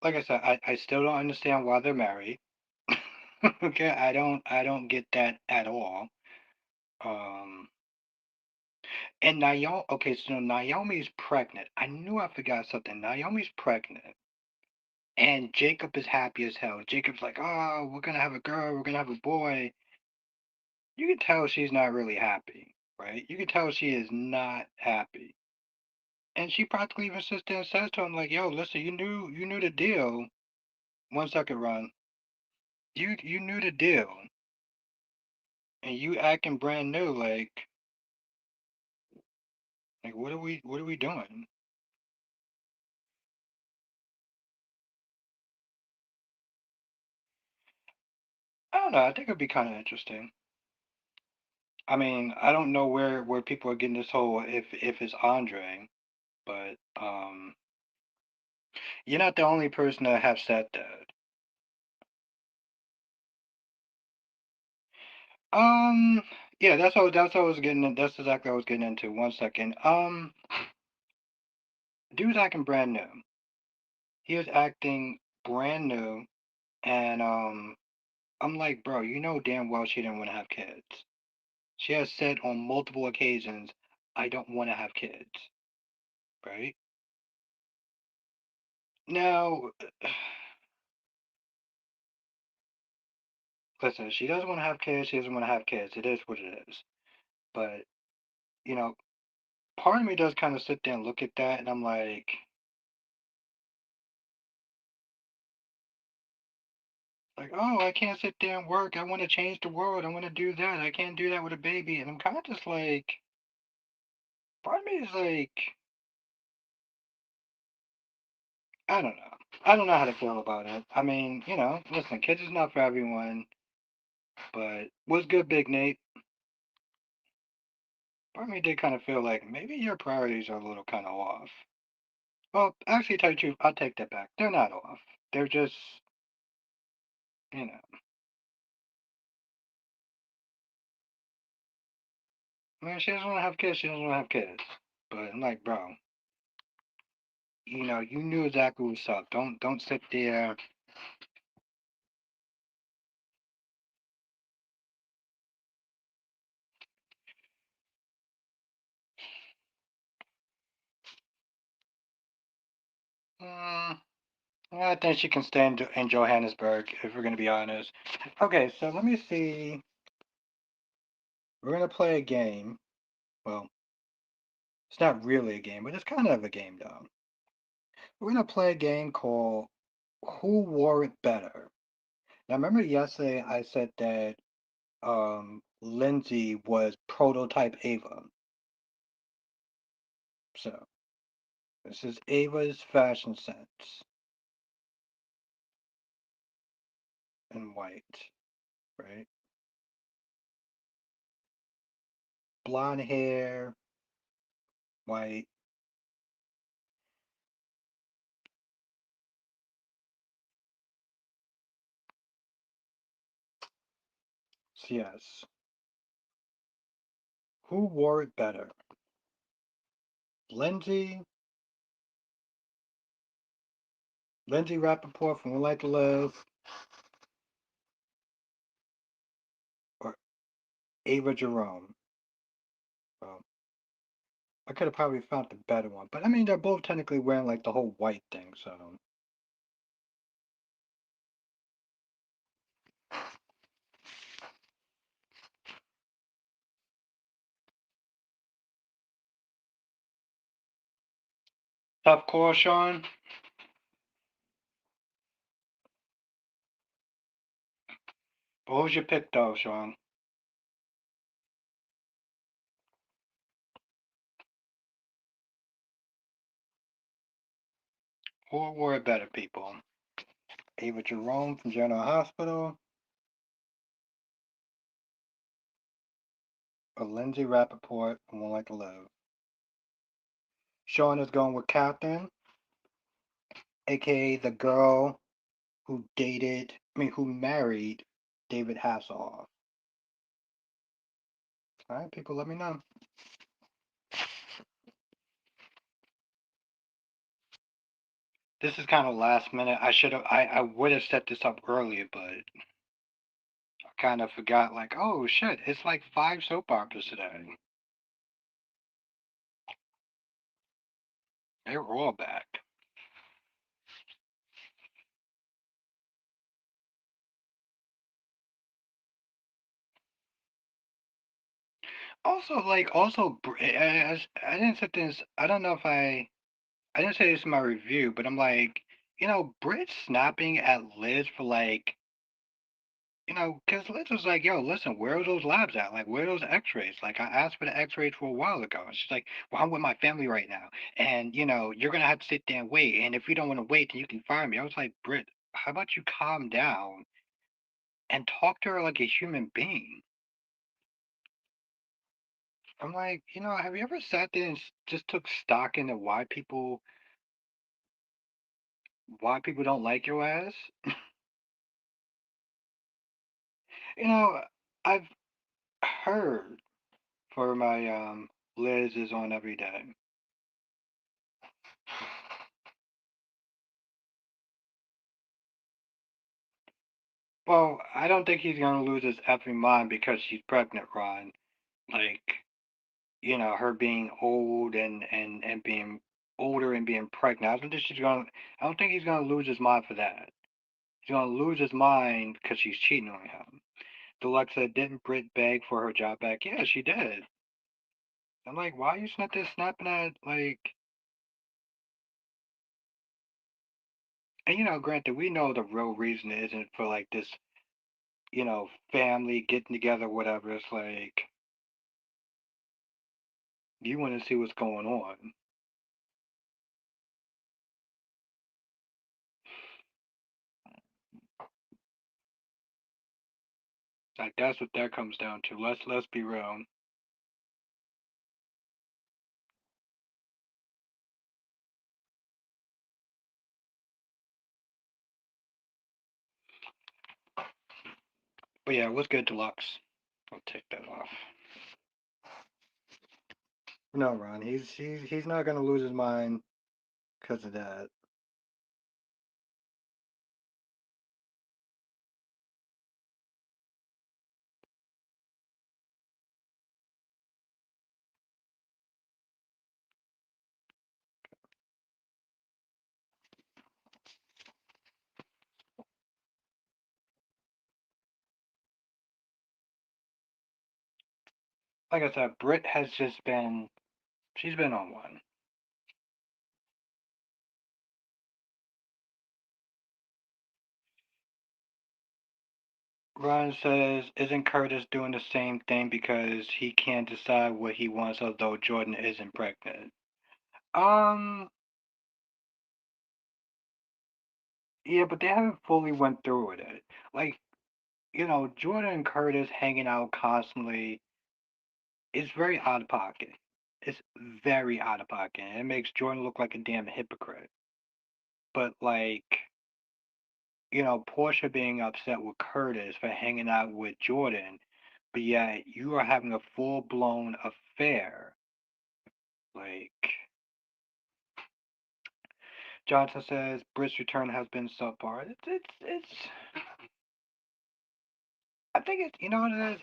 Speaker 1: Like I said, I still don't understand why they're married. Okay, I don't get that at all. Um, and Naomi, okay, so Naomi's pregnant. I knew I forgot something. Naomi's pregnant. And Jacob is happy as hell. Jacob's like, oh, we're gonna have a girl, we're gonna have a boy. You can tell she's not really happy, right? You can tell she is not happy. And she practically even sits there and says to him, like, yo, listen, you knew the deal. 1 second, Ron. You knew the deal. and you acting brand new. Like what are we doing? I don't know. I think it'd be kind of interesting. I mean, I don't know where people are getting this whole if it's Andre, but you're not the only person that have said that. Um, yeah, that's what I was getting. That's exactly what I was getting into. One second. Dude's acting brand new. He was acting brand new, and I'm like, bro, you know damn well she didn't want to have kids. She has said on multiple occasions, I don't want to have kids, right? Now, listen, she doesn't want to have kids. She doesn't want to have kids. It is what it is. But you know, part of me does kind of sit there and look at that, and I'm like, oh, I can't sit there and work. I want to change the world. I want to do that. I can't do that with a baby. And I'm kind of just like, part of me is like, I don't know. I don't know how to feel about it. I mean, listen, kids is not for everyone, but what's good, Big Nate? Part of me did kind of feel like maybe your priorities are a little kind of off. Well, actually, tell you the truth, I'll take that back. They're not off. They're just, you know, man, she doesn't want to have kids. She doesn't want to have kids. But I'm like, bro, you knew exactly what's up. Don't sit there. Mm, I think she can stay in Johannesburg, if we're gonna be honest. Okay, so let me see. We're gonna play a game. Well, it's not really a game, but it's kind of a game though. We're gonna play a game called Who Wore It Better? Now, remember yesterday I said that Lindsay was prototype Ava. So this is Ava's fashion sense in white, right? Blonde hair, white. So yes. Who wore it better? Lindsay, Lindsay Rappaport from One Life to Live, or Ava Jerome? Well, I could have probably found the better one, but I mean they're both technically wearing like the whole white thing, so tough call, Sean. What was your pick though, Sean? Who wore it better, people? Ava Jerome from General Hospital, or Lindsay Rappaport from One Life to Live? Sean is going with Catherine, aka the girl who married David Hasselhoff. All right, people, let me know. This is kind of last minute. I would have set this up earlier, but I kind of forgot. Like, oh shit, it's like five soap operas today. They're all back. I didn't set this. I don't know if I didn't say this in my review, but I'm like, Brit snapping at Liz for like
Speaker 2: because Liz was like, "Yo, listen, where are those labs at? Like, where are those X-rays? Like, I asked for the X-rays for a while ago." And she's like, "Well, I'm with my family right now, and you're gonna have to sit there and wait. And if you don't want to wait, then you can fire me." I was like, "Britt, how about you calm down and talk to her like a human being?" I'm like, have you ever sat there and just took stock into why people don't like your ass? You know, I've heard for my Liz is on every day. Well, I don't think he's gonna lose his effing mind because she's pregnant, Ron. Like, her being old and being older and being pregnant. I don't think he's gonna lose his mind for that. He's gonna lose his mind because she's cheating on him. Deluxa, didn't Britt beg for her job back? Yeah, she did. I'm like, why are you not there snapping at like? And granted, we know the real reason isn't for like this, family getting together, whatever. It's like you want to see what's going on. Like that's what that comes down to. Let's be real. But yeah, what's good, Deluxe? I'll take that off. No, Ron, he's not gonna lose his mind because of that. Like I said, Britt has just been she's been on one. Ron says, isn't Curtis doing the same thing because he can't decide what he wants, although Jordan isn't pregnant? Um, yeah, but they haven't fully went through with it. Like, Jordan and Curtis hanging out constantly is very out of pocket. It's very out of pocket. And it makes Jordan look like a damn hypocrite. But like, Portia being upset with Curtis for hanging out with Jordan, but yet you are having a full blown affair. Like, Johnson says, Britt's return has been subpar. It's. I think it's. You know what it is.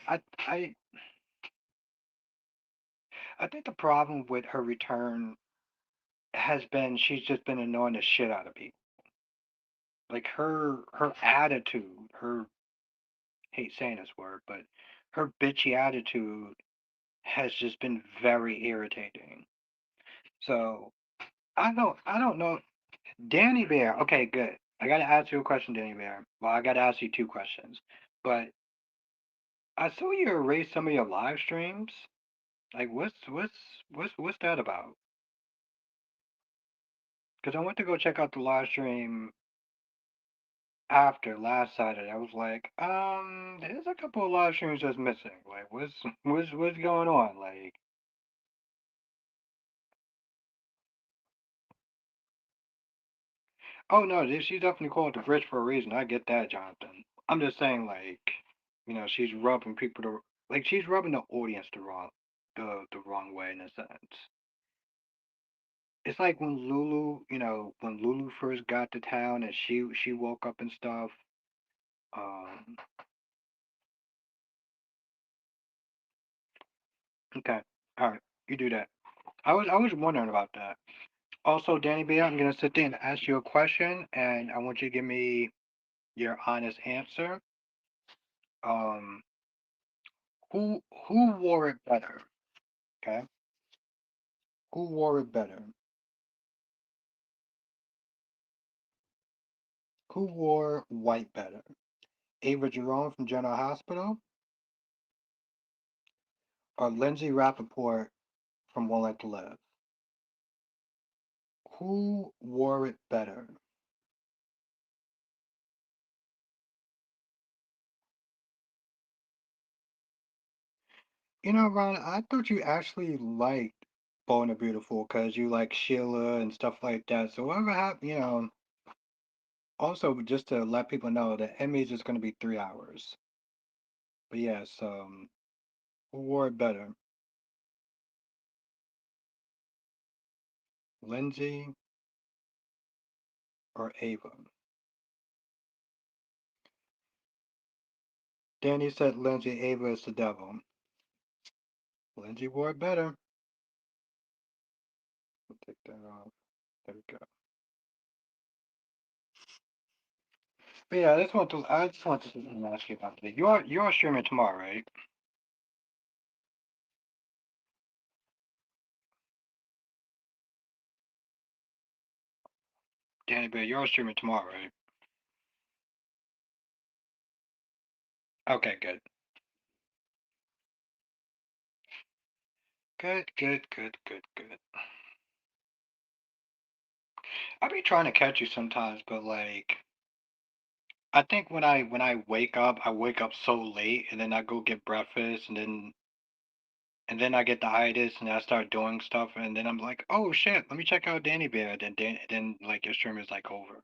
Speaker 2: I think the problem with her return has been she's just been annoying the shit out of people. Like her attitude, her hate saying this word, but her bitchy attitude has just been very irritating. So I don't know. Danny Bear. Okay, good. I gotta ask you a question, Danny Bear. Well, I gotta ask you two questions. But I saw you erase some of your live streams. Like, what's that about? Because I went to go check out the live stream after last Saturday. I was like, there's a couple of live streams that's missing. Like, what's going on? Like, oh no, she's definitely called the bridge for a reason. I get that, Jonathan. I'm just saying, like, she's rubbing people like she's rubbing the audience the wrong way in a sense. It's like when Lulu first got to town and she woke up and stuff. Um, okay, all right, you do that. I was wondering about that. Also, Danny B, I'm gonna sit there and ask you a question, and I want you to give me your honest answer. Um, who wore it better? Okay, who wore it better? Who wore white better? Ava Jerome from General Hospital, or Lindsay Rappaport from One Life to Live? Who wore it better? Ron, I thought you actually liked Bold and the Beautiful because you like Sheila and stuff like that. So whatever happened, also just to let people know that Emmys is going to be 3 hours. But yes, who wore it better? Lindsay or Ava? Danny said Lindsay, Ava is the devil. Lindsay wore it better. We'll take that off. There we go. But yeah, I just want to ask you about today. You're streaming tomorrow, right? Danny Bear, you're streaming tomorrow, right? Okay, good. Good, good, good, good, good. I be trying to catch you sometimes, but like I think when I wake up so late and then I go get breakfast and then I get the itis and I start doing stuff and then I'm like, oh shit, let me check out Danny Bear. Then like your stream is like over.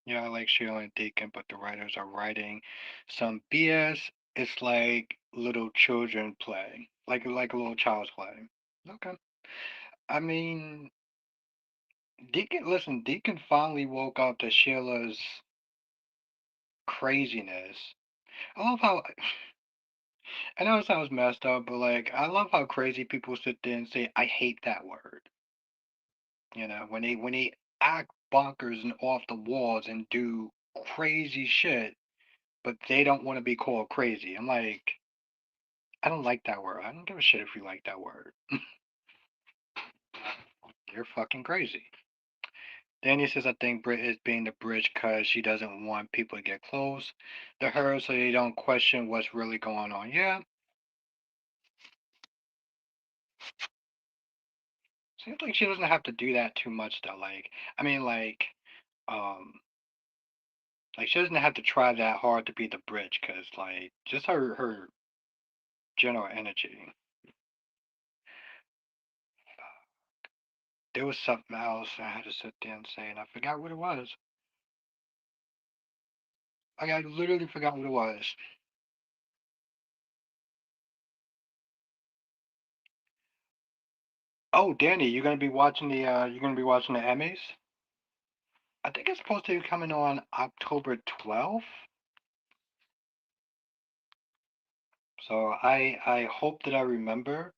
Speaker 2: Yeah, I like Sheila and Deacon, but the writers are writing some BS. It's like little children play, like a little child's play. Okay. I mean, Deacon finally woke up to Sheila's craziness. I love how I know it sounds messed up, but like I love how crazy people sit there and say, I hate that word. When they act bonkers and off the walls and do crazy shit, but they don't want to be called crazy. I'm like, I don't like that word. I don't give a shit if you like that word. You're fucking crazy. Danny says, I think Brit is being the bridge because she doesn't want people to get close to her so they don't question what's really going on. Yeah, seems like she doesn't have to do that too much though. I mean, um, like she doesn't have to try that hard to be the bridge because, like, just her general energy. There was something else I had to sit there and say, and I forgot what it was. I literally forgot what it was. Oh, Danny, you're gonna be watching the Emmys? I think it's supposed to be coming on October 12th. So I hope that I remember.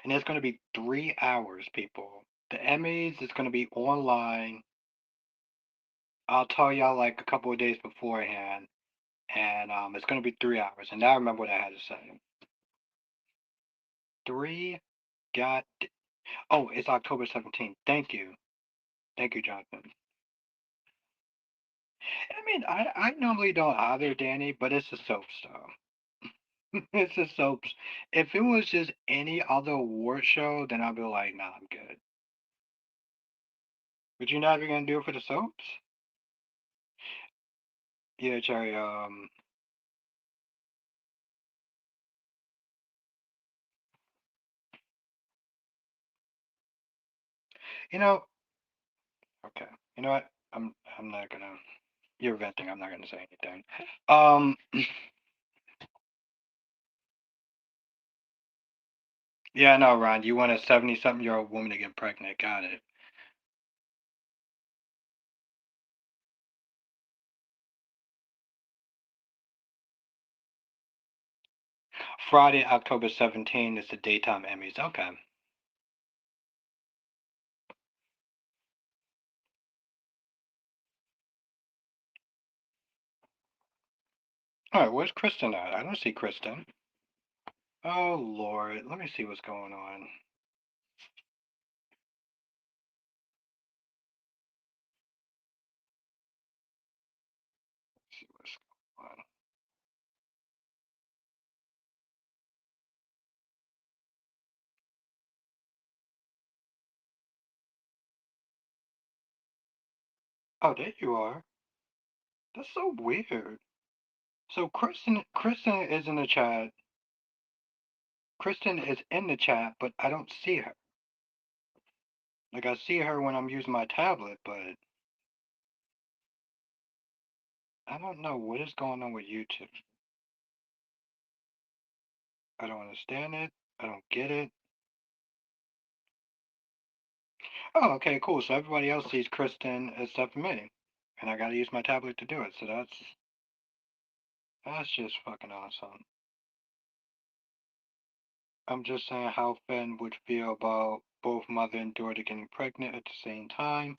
Speaker 2: And it's gonna be 3 hours, people. The Emmys is gonna be online. I'll tell y'all like a couple of days beforehand, and it's gonna be 3 hours. And now I remember what I had to say. Three got. Oh, it's October 17th. Thank you, Jonathan. I mean, I normally don't either, Danny, but it's a soap stuff. It's a soaps. If it was just any other award show, then I'd be like, nah, I'm good. But you're not even gonna do it for the soaps? Yeah, Cherry. You know, okay. You know what? I'm not gonna. You're venting. I'm not gonna say anything. Um, yeah, no, Ron. You want a 70-something-year-old woman to get pregnant? Got it. Friday, October 17th is the daytime Emmys. Okay. All right. Where's Kristen at? I don't see Kristen. Oh Lord. Let me see what's going on. see what's going on. Oh, there you are. That's so weird. So Kristen is in the chat. Kristen is in the chat, but I don't see her. Like I see her when I'm using my tablet, but I don't know what is going on with YouTube. I don't understand it. I don't get it. Oh, okay, cool. So everybody else sees Kristen except for me, and I gotta use my tablet to do it. So that's just fucking awesome. I'm just saying how Finn would feel about both mother and daughter getting pregnant at the same time.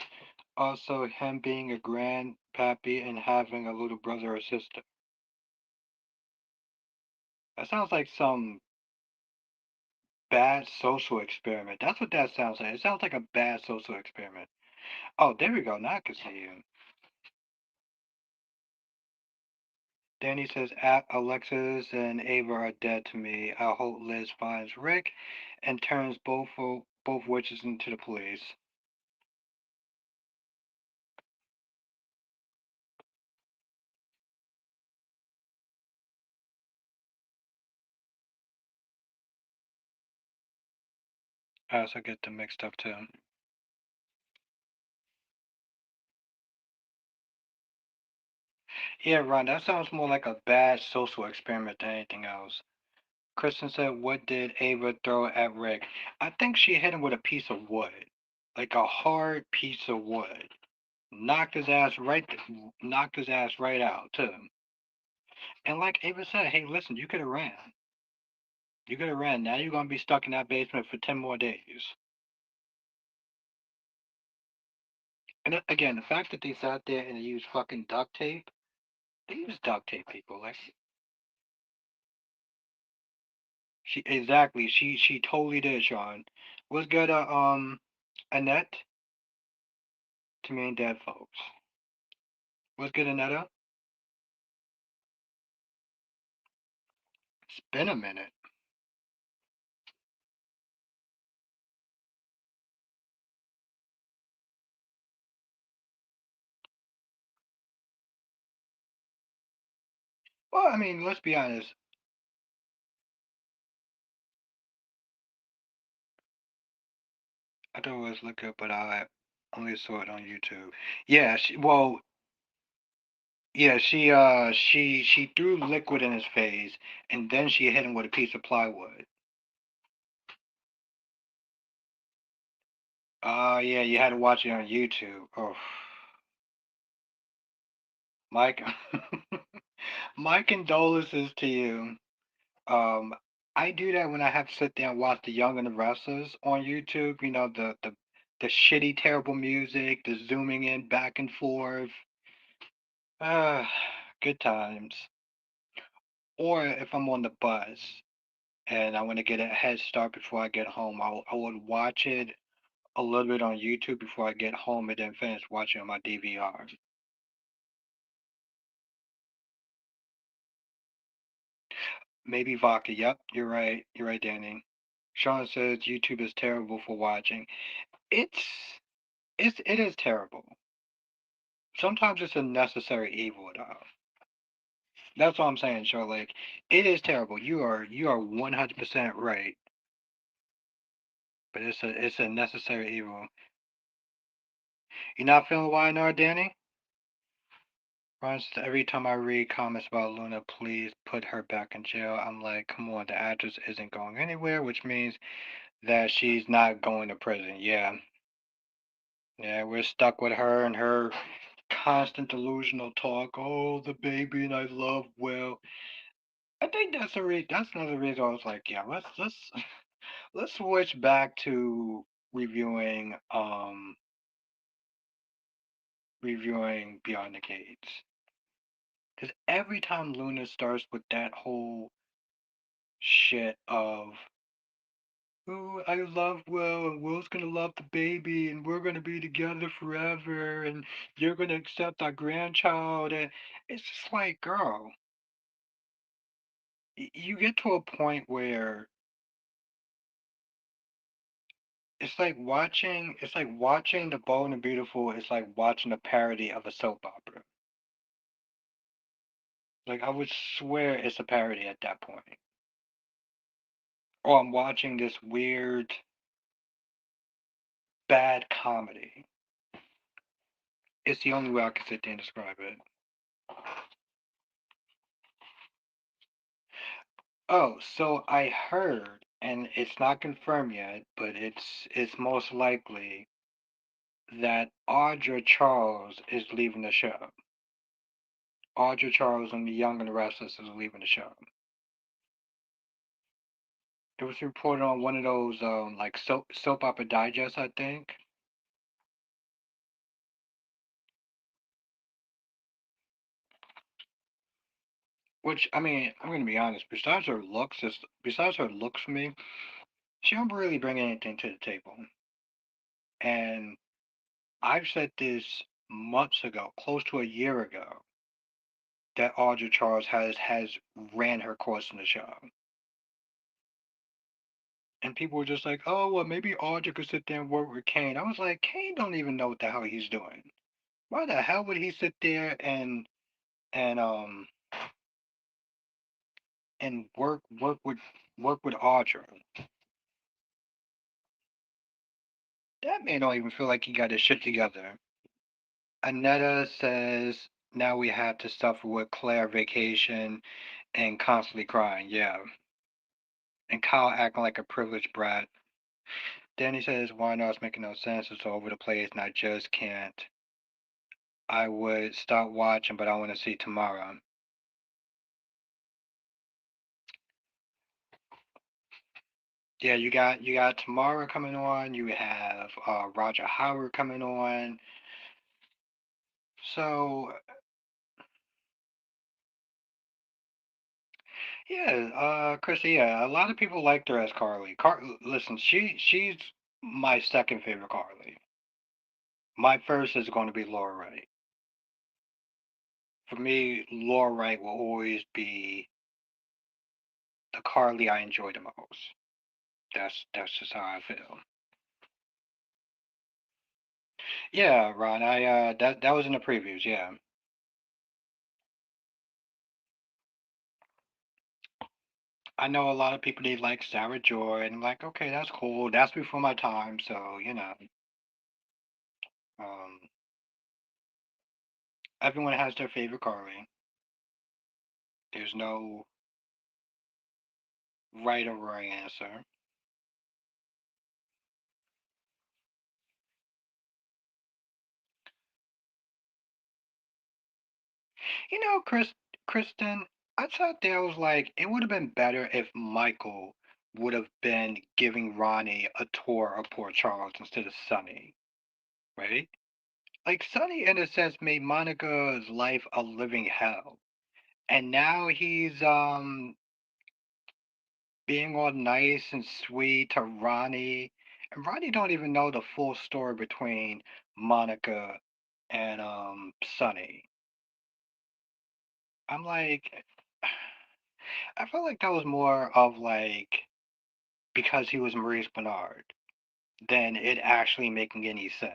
Speaker 2: Also, him being a grandpappy and having a little brother or sister. That sounds like some bad social experiment. That's what that sounds like. It sounds like a bad social experiment. Oh, there we go. Now I can see you. Danny says, Alexis and Ava are dead to me. I hope Liz finds Rick and turns both witches into the police. I also get them mixed up too. Yeah, Ron, that sounds more like a bad social experiment than anything else. Kristen said, what did Ava throw at Rick? I think she hit him with a piece of wood. Like a hard piece of wood. Knocked his ass right out too. And like Ava said, hey, listen, you could have ran. You could have ran. Now you're gonna be stuck in that basement for 10 more days. And again, the fact that they sat there and they used fucking duct tape, they use duct tape, people. Like she totally did, Sean. Was good, Annette to me and dead folks. Was good, Annetta. It's been a minute. Well, I mean, let's be honest. I thought it was look good, but I only saw it on YouTube. Yeah, she threw liquid in his face and then she hit him with a piece of plywood. Yeah, you had to watch it on YouTube. Oh, Mike, my condolences to you. Um, I do that when I have to sit there and watch The Young and the Restless on YouTube. You know, the shitty, terrible music, the zooming in back and forth. Ah, good times. Or if I'm on the bus and I want to get a head start before I get home, I would watch it a little bit on YouTube before I get home and then finish watching on my DVR. Maybe vodka. Yep, you're right. You're right, Danny. Sean says YouTube is terrible for watching. It's it is terrible. Sometimes it's a necessary evil, though. That's what I'm saying, Sean. Like it is terrible. You are 100% right. But it's a necessary evil. You not feeling YNR, Danny? Ron says, every time I read comments about Luna, please put her back in jail. I'm like, come on, the actress isn't going anywhere, which means that she's not going to prison. Yeah. Yeah, we're stuck with her and her constant delusional talk. Oh, the baby and I love Will. I think that's another reason I was like, yeah, let's switch back to reviewing reviewing Beyond the Gates. Because every time Luna starts with that whole shit of oh, I love Will, and Will's gonna love the baby, and we're gonna be together forever, and you're gonna accept our grandchild, and it's just like, girl, you get to a point where it's like watching The Bold and the Beautiful. It's like watching a parody of a soap opera. Like I would swear it's a parody at that point. Or I'm watching this weird bad comedy. It's the only way I can sit there and describe it. Oh, so I heard, and it's not confirmed yet, but it's most likely that Audra Charles is leaving the show. Audra Charles and the Young and the Restless is leaving the show. It was reported on one of those like soap opera digests, I think. Which I mean, I'm gonna be honest. Besides her looks for me, she don't really bring anything to the table. And I've said this months ago, close to a year ago, that Audra Charles has ran her course in the show. And people were just like, oh well, maybe Audra could sit there and work with Kane. I was like, Kane don't even know what the hell he's doing. Why the hell would he sit there and and work with Audra? That man don't even feel like he got his shit together. Anetta says now we have to suffer with Claire vacation and constantly crying. Yeah. And Kyle acting like a privileged brat. Danny says why not? It's making no sense. It's all over the place and I just can't. I would stop watching, but I want to see tomorrow. Yeah, you got Tamara coming on. You have Roger Howard coming on. So yeah, Chrissy. Yeah, a lot of people liked her as Carly. Listen, she's my second favorite Carly. My first is going to be Laura Wright. For me, Laura Wright will always be the Carly I enjoy the most. That's just how I feel. Yeah, Ron. I that was in the previews. Yeah, I know a lot of people they like Sarah Joy, and I'm like, okay, that's cool. That's before my time, so um, everyone has their favorite Carly. There's no right or wrong answer. Kristen, I thought there was like it would have been better if Michael would have been giving Ronnie a tour of Port Charles instead of Sonny, right? Like Sonny, in a sense, made Monica's life a living hell, and now he's being all nice and sweet to Ronnie, and Ronnie don't even know the full story between Monica and Sonny. I'm like, I felt like that was more of like because he was Maurice Bernard than it actually making any sense.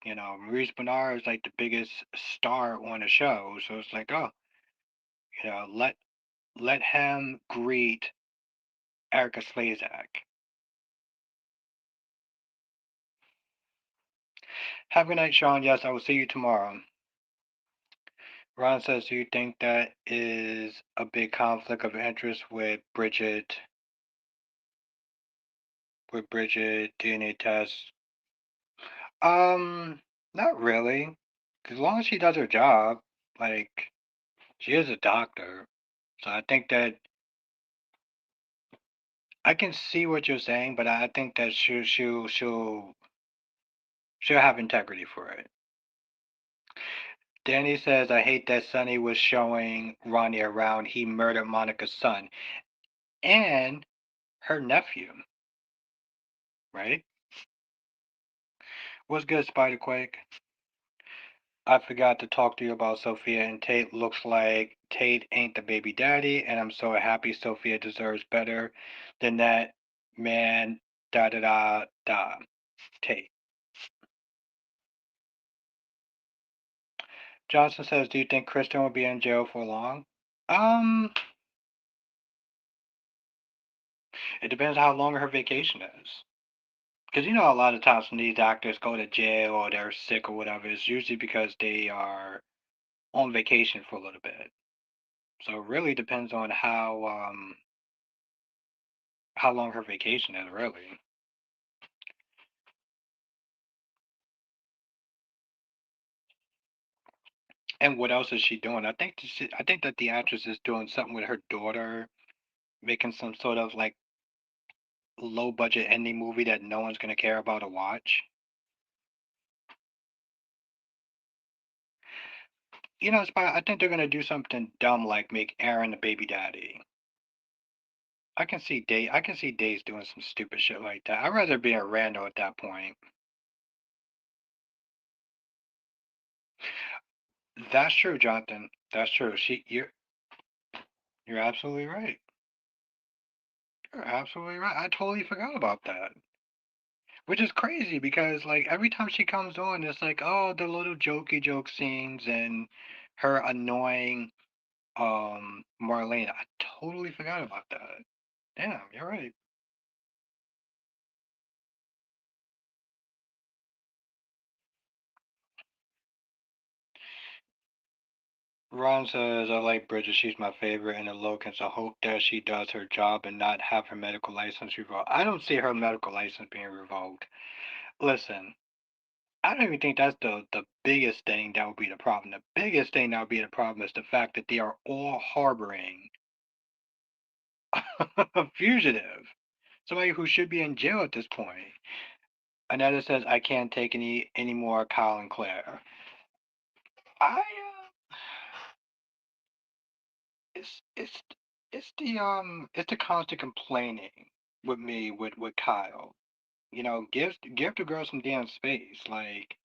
Speaker 2: Maurice Bernard is like the biggest star on the show, so it's like, oh, let him greet Erica Slezak. Have a good night, Sean. Yes, I will see you tomorrow. Ron says, do you think that is a big conflict of interest with Bridget DNA test? Um, Not really. 'Cause as long as she does her job, like she is a doctor, so I think that I can see what you're saying, but I think that she'll have integrity for it. Danny says, I hate that Sonny was showing Ronnie around. He murdered Monica's son. And her nephew, right? What's good, Spiderquake? I forgot to talk to you about Sophia and Tate. Looks like Tate ain't the baby daddy, and I'm so happy Sophia deserves better than that man. Da da da da. Tate. Johnson says, "Do you think Kristen will be in jail for long?" Um, it depends how long her vacation is. Because you know, a lot of times when these actors go to jail or they're sick or whatever, it's usually because they are on vacation for a little bit. So it really depends on how long her vacation is, really. And what else is she doing? I think that the actress is doing something with her daughter, making some sort of like low budget indie movie that no one's gonna care about to watch. You know, I think they're gonna do something dumb like make Aaron the baby daddy. I can see Days doing some stupid shit like that. I'd rather be a rando at that point. That's true, Jonathan. That's true. You're absolutely right. You're absolutely right. I totally forgot about that. Which is crazy because like every time she comes on, it's like, oh, the little jokey joke scenes and her annoying Marlene. I totally forgot about that. Damn, you're right. Ron says, I like Bridget. She's my favorite. And the Locans, I hope that she does her job and not have her medical license revoked. I don't see her medical license being revoked. Listen, I don't even think that's the biggest thing that would be the problem. The biggest thing that would be the problem is the fact that they are all harboring a fugitive, somebody who should be in jail at this point. Another says, I can't take any more Kyle and Claire. It's it's it's the constant complaining with me with Kyle. You know, give the girl some damn space. Like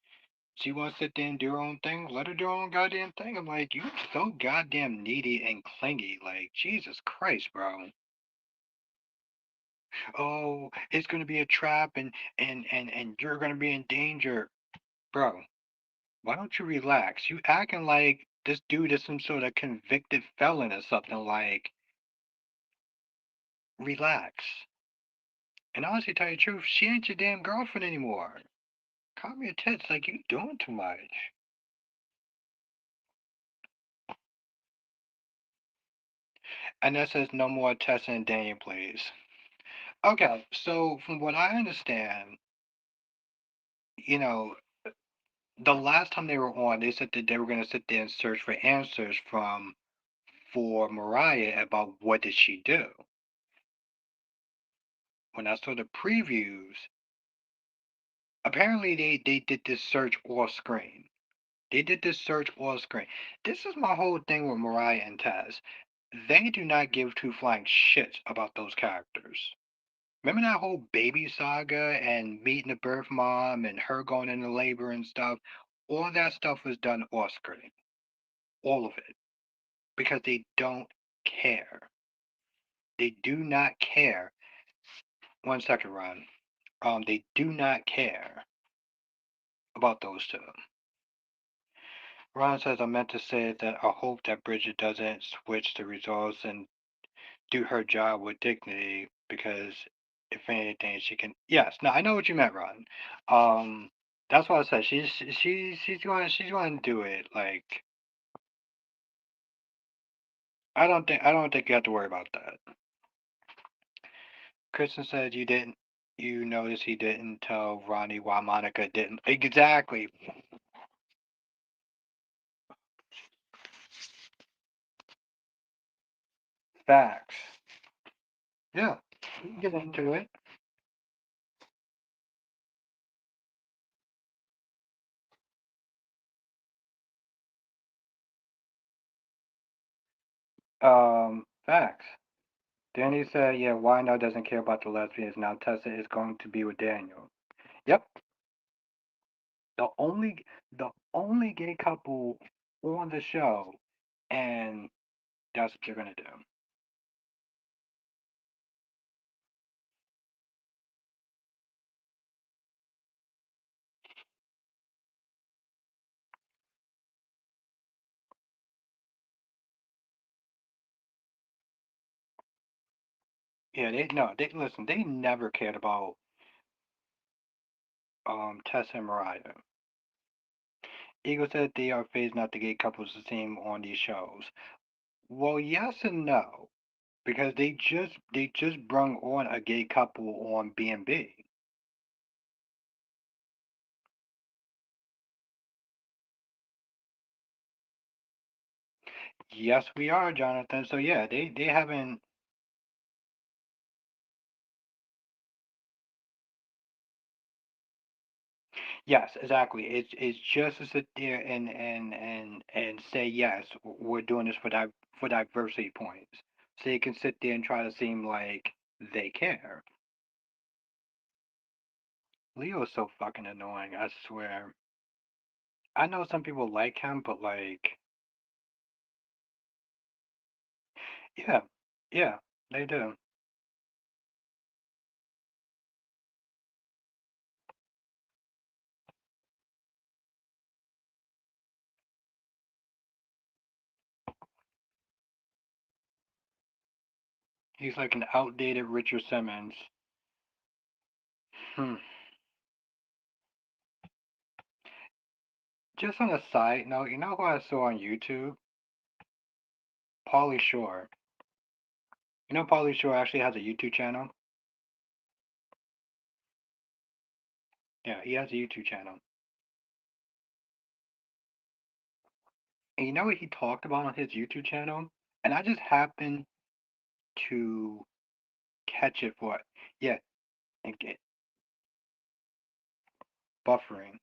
Speaker 2: she wants to sit there and do her own thing. Let her do her own goddamn thing. I'm like, you so goddamn needy and clingy. Like Jesus Christ, bro. Oh, it's gonna be a trap and you're gonna be in danger, bro. Why don't you relax? You acting like this dude is some sort of convicted felon or something. Like relax. And honestly, tell you the truth, she ain't your damn girlfriend anymore. Calm your tits, like you doing too much. And that says no more Tessa and Daniel, please. Okay, so from what I understand, you know, the last time they were on, they said that they were going to sit there and search for answers for Mariah about what did she do. When I saw the previews, apparently they did this search off screen. They did this search off screen. This is my whole thing with Mariah and Taz. They do not give two flying shits about those characters. Remember that whole baby saga and meeting the birth mom and her going into labor and stuff? All that stuff was done off screen. All of it. Because they don't care. They do not care. 1 second, Ron. They do not care about those two. Ron says, I meant to say that I hope that Bridget doesn't switch the results and do her job with dignity because if anything she can, yes, no, I know what you meant, Ron. um that's what I said. She's going to do it. Like I don't think you have to worry about that. Kristen said you noticed he didn't tell Ronnie why Monica didn't exactly. Facts. Yeah, we can get into it. Facts. Then he said, yeah, why now doesn't care about the lesbians. Now Tessa is going to be with Daniel. Yep. The only the only gay couple on the show, and that's what you're gonna do. Yeah, they no, they listen. They never cared about Tessa and Mariah. Eagle said they are phasing out the gay couples the same on these shows. Well, yes and no, because they just brung on a gay couple on B&B. Yes, we are, Jonathan. So yeah, they haven't. Yes, exactly. It's just to sit there and say yes, we're doing this for diversity points. So you can sit there and try to seem like they care. Leo is so fucking annoying, I swear. I know some people like him, but like, yeah, yeah, they do. He's like an outdated Richard Simmons. Hmm. Just on a side note, you know who I saw on YouTube? Pauly Shore. You know Pauly Shore actually has a YouTube channel? Yeah, he has a YouTube channel. And you know what he talked about on his YouTube channel? And I just happened to catch it for it. Yeah, and get buffering.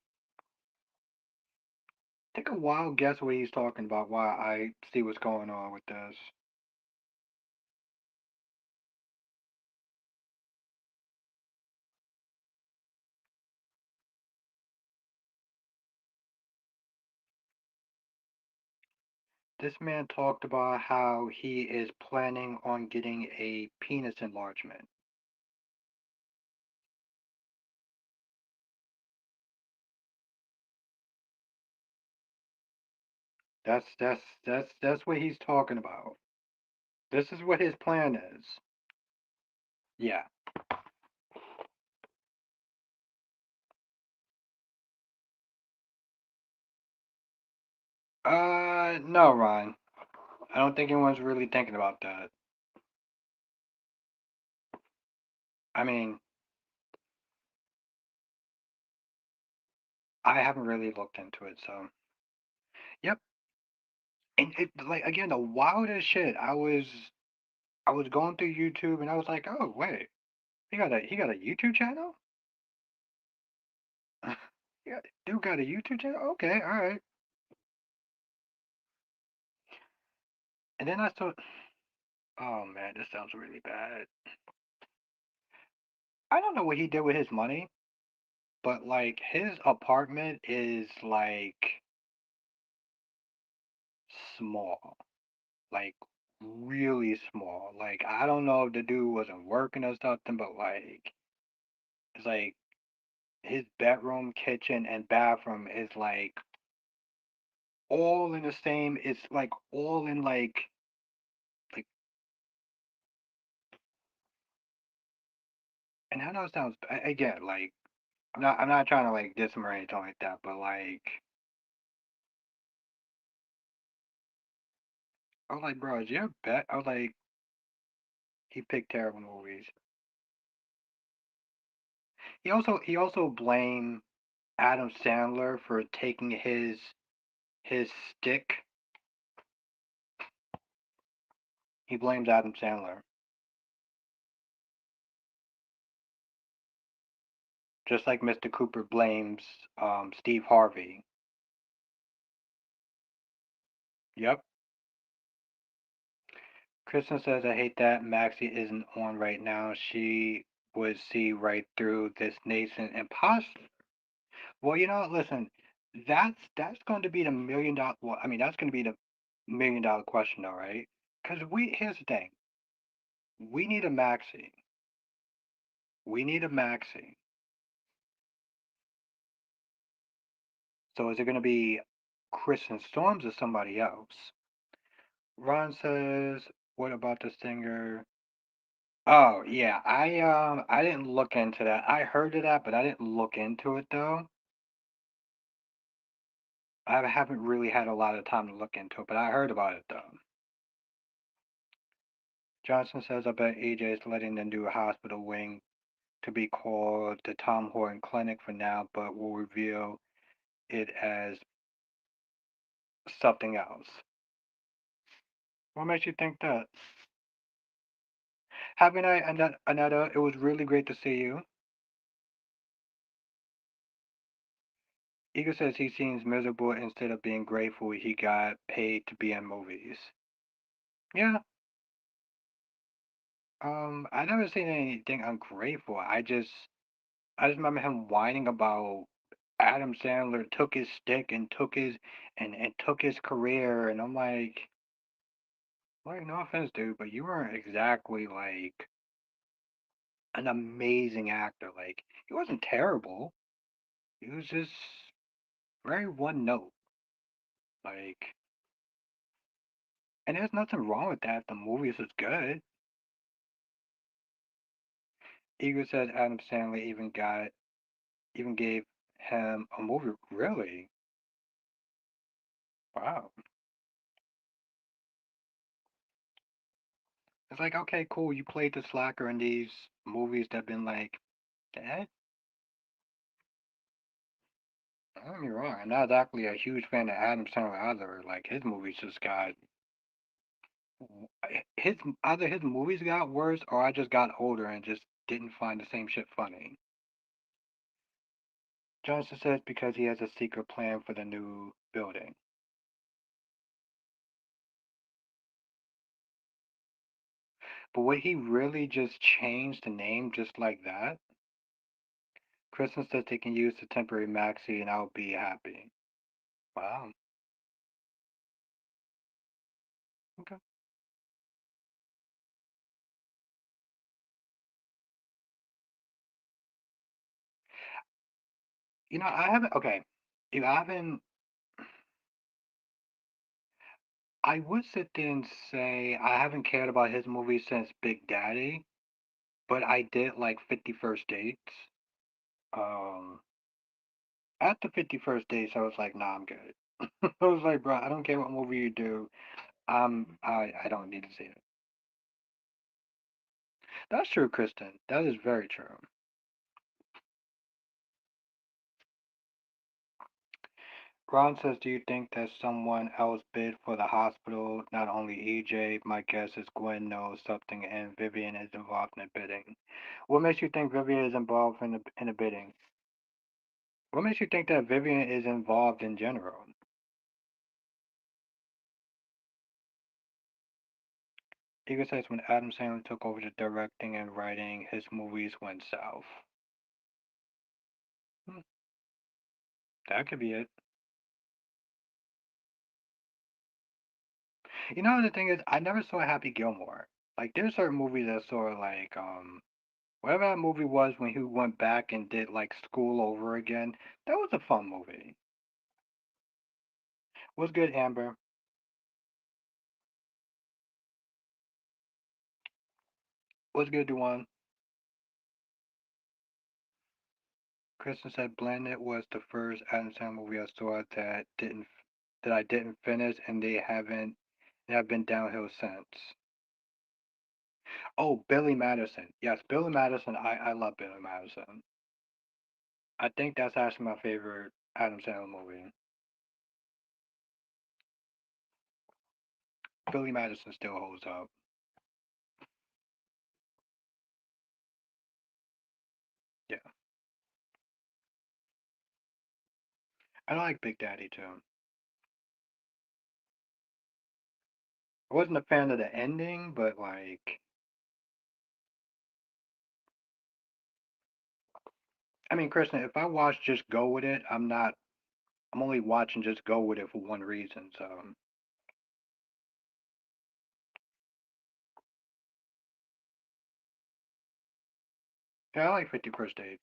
Speaker 2: Take a wild guess what he's talking about while I see what's going on with this. This man talked about how he is planning on getting a penis enlargement. That's what he's talking about. This is what his plan is. Yeah. No, Ryan. I don't think anyone's really thinking about that. I mean, I haven't really looked into it, so yep. And it like again the wildest shit. I was going through YouTube and I was like, oh wait, he got a YouTube channel? Yeah, dude got a YouTube channel? Okay, all right. And then I thought, oh man, this sounds really bad. I don't know what he did with his money, but like his apartment is like small, like really small. Like I don't know if the dude wasn't working or something, but like it's like his bedroom, kitchen, and bathroom is like all in the same. It's like all in like. And I know it sounds again like I'm not trying to like diss him or anything like that, but like I was like, bro, is your bet? I was like, he picked terrible movies. He also blamed Adam Sandler for taking his stick. He blames Adam Sandler, just like Mr. Cooper blames Steve Harvey. Yep. Kristen says, I hate that Maxie isn't on right now. She would see right through this nascent imposter. Well, listen, that's going to be the $1 million. Well, I mean, that's going to be the $1 million question, though, right? Because here's the thing: we need a Maxie. We need a Maxie. So is it going to be Kristen Storms or somebody else? Ron says, "What about the singer?" Oh yeah, I didn't look into that. I heard of that, but I didn't look into it though. I haven't really had a lot of time to look into it, but I heard about it though. Johnson says, I bet AJ is letting them do a hospital wing to be called the Tom Horton Clinic for now, but will reveal it as something else. What makes you think that? Having Anetta, it was really great to see you. Ego says he seems miserable instead of being grateful he got paid to be in movies. Yeah, I never seen anything ungrateful. I just remember him whining about Adam Sandler took his stick and took his career, and I'm like, no offense, dude, but you weren't exactly like an amazing actor. Like, he wasn't terrible. He was just very one note. Like, and there's nothing wrong with that if the movie is good. Eagle said Adam Sandler even gave him a movie. Really? Wow. It's like, okay, cool. You played the slacker in these movies that have been like, eh? Don't get me wrong. I'm not exactly a huge fan of Adam Sandler either. Like his movies just got his either his movies got worse or I just got older and just didn't find the same shit funny. Johnson says because he has a secret plan for the new building. But would he really just change the name just like that? Kristen says they can use the temporary maxi and I'll be happy. Wow. Okay. I haven't. Okay. If I haven't, I would sit there and say I haven't cared about his movies since Big Daddy, but I did like 51st Dates. Um, after 51st Dates, I was like, nah, I'm good. I was like, bro, I don't care what movie you do. I don't need to see it. That's true, Kristen. That is very true. Ron says, do you think that someone else bid for the hospital? Not only EJ, my guess is Gwen knows something and Vivian is involved in the bidding. What makes you think Vivian is involved in the bidding? What makes you think that Vivian is involved in general? Eagle says when Adam Sandler took over the directing and writing, his movies went south. Hmm, that could be it. The thing is, I never saw Happy Gilmore. Like, there's certain movies that sort of like, whatever that movie was when he went back and did like school over again. That was a fun movie. Was good, Amber. Was good, Duane. Kristen said Blended was the first Adam Sandler movie I saw that I didn't finish, and they have been downhill since. Oh, Billy Madison. Yes, Billy Madison. I love Billy Madison. I think that's actually my favorite Adam Sandler movie. Billy Madison still holds up. Yeah, I like Big Daddy too. I wasn't a fan of the ending, but like, I mean, Kristen, if I watch Just Go With It, I'm not. I'm only watching Just Go With It for one reason. So yeah, I like 50 First Dates.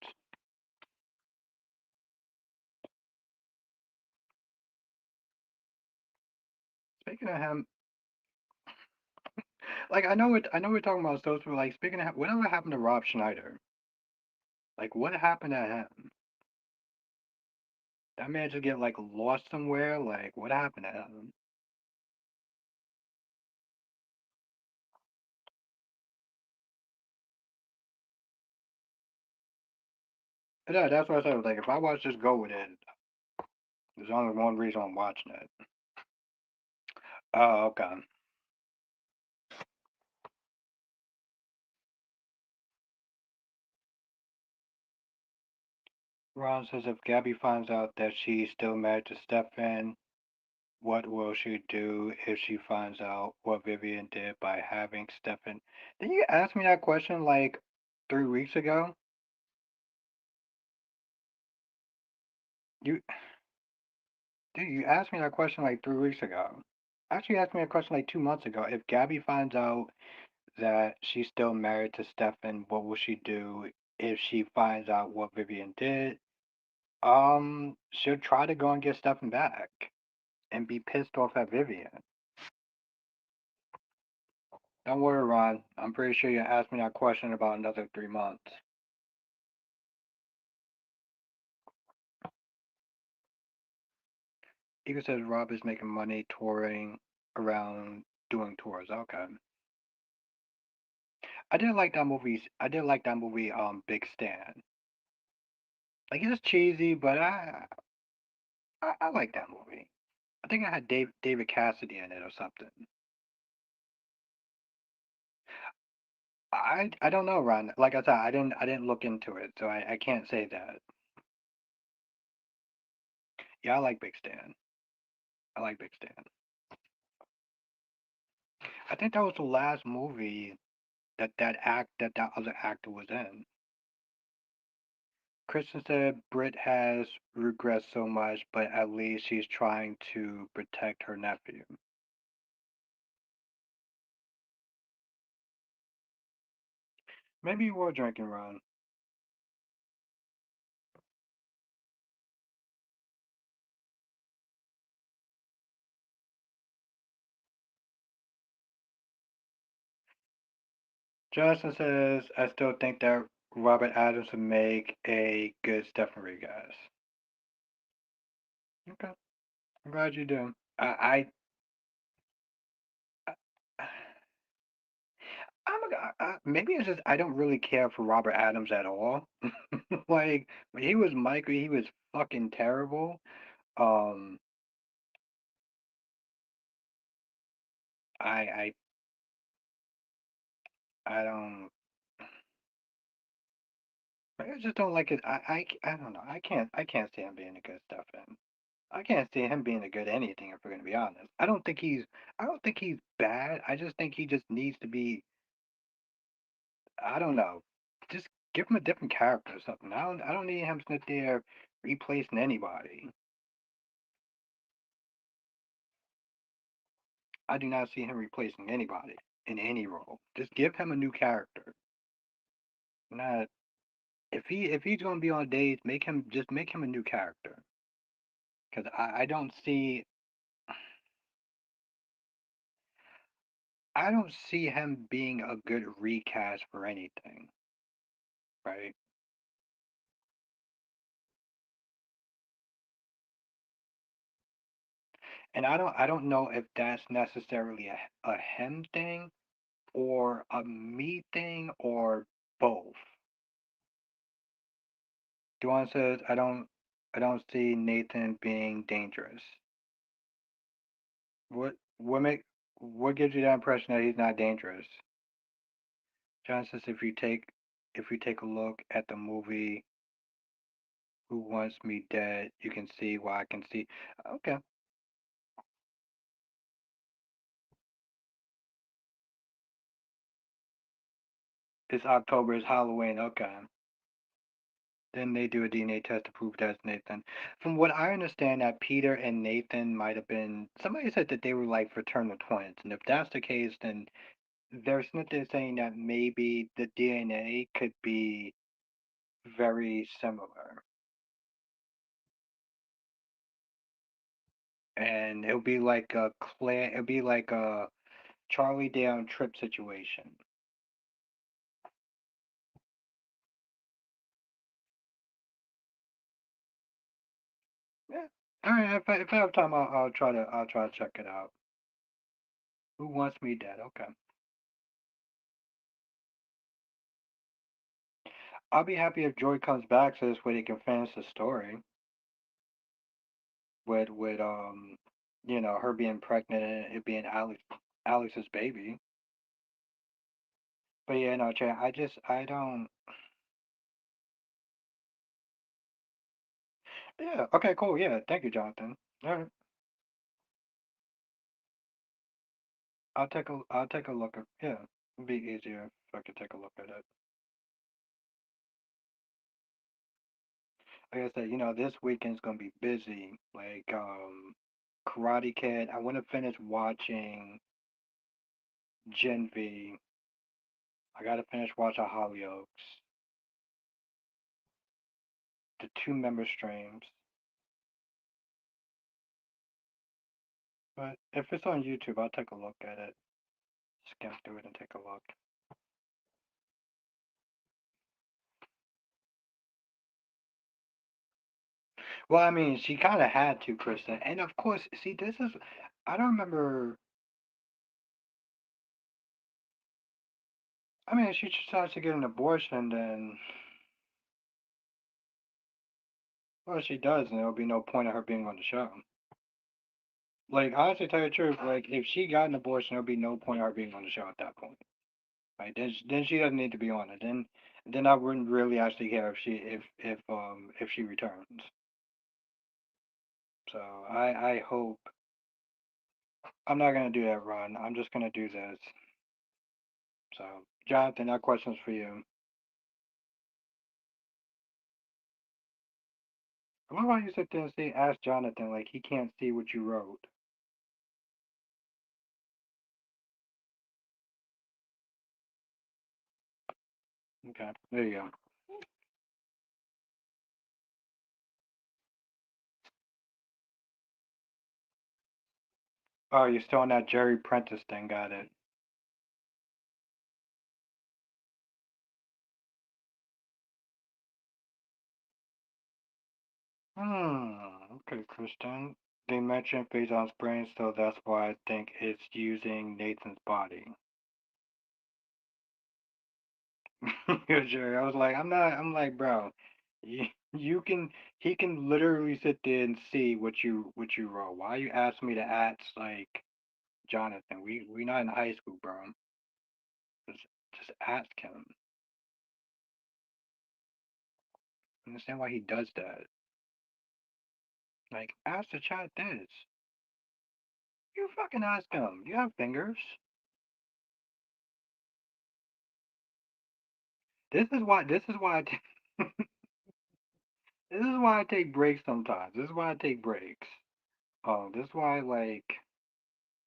Speaker 2: Speaking of him, like I know we're talking about social. Like speaking of him, whatever happened to Rob Schneider? Like what happened to him? That man just get like lost somewhere. Like what happened to him? Yeah, that's what I said. Like if I watch Just Go With It, there's only one reason I'm watching it. Oh, okay. Ron says if Gabby finds out that she's still married to Stefan, what will she do if she finds out what Vivian did by having Stefan? Didn't you ask me that question like 3 weeks ago? You, dude, you asked me that question like 3 weeks ago. Actually, you asked me a question like 2 months ago. If Gabby finds out that she's still married to Stefan, what will she do if she finds out what Vivian did? She'll try to go and get Stefan back and be pissed off at Vivian. Don't worry, Ron. I'm pretty sure you asked me that question in about another 3 months. Ego says Rob is making money touring around doing tours. Okay. I did like that movie. I did like that movie, Big Stan. Like it's cheesy, but I like that movie. I think I had David Cassidy in it or something. I don't know, Ron. Like I said, I didn't look into it, so I can't say that. Yeah, I like Big Stan. I like Big Stan. I think that was the last movie that other actor was in. Kristen said Britt has regressed so much, but at least she's trying to protect her nephew. Maybe you were drinking, Ron. Justin says, I still think that Robert Adams would make a good Stephen Rodriguez. Okay, I'm glad you do. I maybe it's just I don't really care for Robert Adams at all. Like when he was Michael, he was fucking terrible. Um, I I don't. I just don't like it. I don't know. I can't see him being a good Stefan. I can't see him being a good anything if we're gonna be honest. I don't think he's bad. I just think he just needs to be. I don't know. Just give him a different character or something. I don't need him sitting there replacing anybody. I do not see him replacing anybody in any role. Just give him a new character. Not if he's gonna be on days, make him a new character. Because I don't see him being a good recast for anything, right? And I don't know if that's necessarily a him thing or a me thing or both. Duan says I don't see Nathan being dangerous. What gives you that impression that he's not dangerous? John says if you take a look at the movie Who Wants Me Dead, you can see why I can see. Okay. It's October. It's Halloween. Okay. Then they do a DNA test to prove that's Nathan. From what I understand, that Peter and Nathan might have been. Somebody said that they were like fraternal twins, and if that's the case, then there's nothing saying that maybe the DNA could be very similar, and it'll be like a clan. It'll be like a Charlie Down trip situation. Yeah. All right. If I have time, I'll try to check it out. Who wants me dead? Okay. I'll be happy if Joy comes back so this way they can finish the story with her being pregnant and it being Alex's baby. But yeah, no, Chad, I don't. Yeah. Okay. Cool. Yeah. Thank you, Jonathan. All right. I'll take a look at. Yeah. It'd be easier if I could take a look at it. Like I said, this weekend's gonna be busy. Like Karate Kid. I want to finish watching Gen V. I gotta finish watching Hollyoaks. The two member streams. But if it's on YouTube, I'll take a look at it. Skim through it and take a look. Well, I mean, she kind of had to, Kristen. And of course, see, this is. I don't remember. I mean, if she decides to get an abortion, then. Well, she does, and there'll be no point of her being on the show. Like, honestly, tell you the truth, like, if she got an abortion, there'll be no point of her being on the show at that point. Like, then she doesn't need to be on it. Then I wouldn't really actually care if she returns. So I hope I'm not gonna do that run. I'm just gonna do this. So, Jonathan, that question's for you. I love how you sit there and say, ask Jonathan, like he can't see what you wrote. Okay, there you go. Oh, you're still on that Jerry Prentice thing. Got it. Okay, Kristen. They mentioned Faison's brain, so that's why I think it's using Nathan's body. Jerry, I was like, I'm like, bro, you, you can, he can literally sit there and see what you wrote. Why you ask me to ask like Jonathan? We not in high school, bro. Just, just ask him. Understand why he does that. Like, ask the chat this. You fucking ask him. You have fingers. This is why this is why I take breaks sometimes. This is why I take breaks. This is why like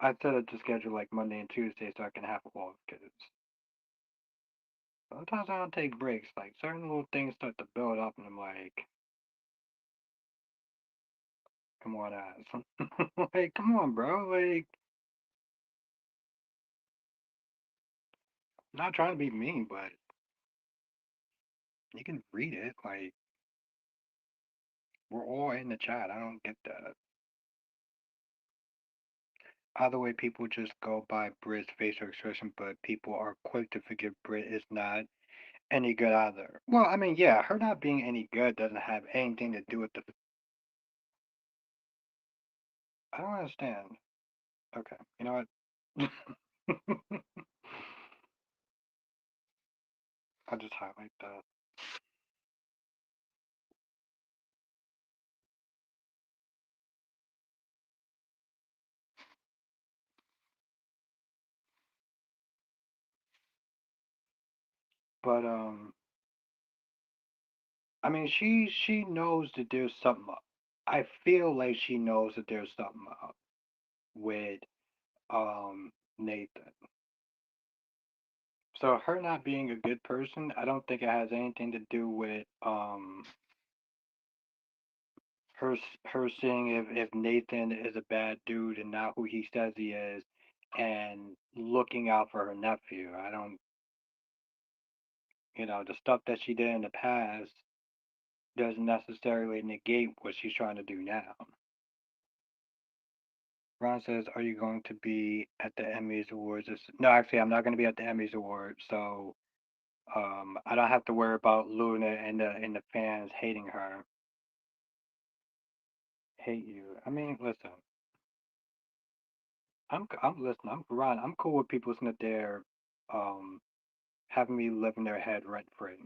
Speaker 2: I set up to schedule like Monday and Tuesday so I can have off because sometimes I don't take breaks. Like certain little things start to build up and I'm like, come on ass. Like, come on, bro. Like, not trying to be mean, but you can read it. Like, we're all in the chat. I don't get that. Either way, people just go by Brit's facial expression, but people are quick to forgive Brit is not any good either. Well, I mean, yeah, her not being any good doesn't have anything to do with the. I don't understand. Okay, you know what? I'll just highlight that. But I mean, she knows that there's something up. I feel like she knows that there's something up with Nathan. So her not being a good person, I don't think it has anything to do with her seeing if Nathan is a bad dude and not who he says he is, and looking out for her nephew. I don't, the stuff that she did in the past doesn't necessarily negate what she's trying to do now. Ron says, "Are you going to be at the Emmys Awards?" No, actually, I'm not going to be at the Emmys Awards, so I don't have to worry about Luna and the fans hating her. Hate you. I mean, listen, I'm listen. I'm Ron. I'm cool with people sitting there, um, having me live in their head rent free.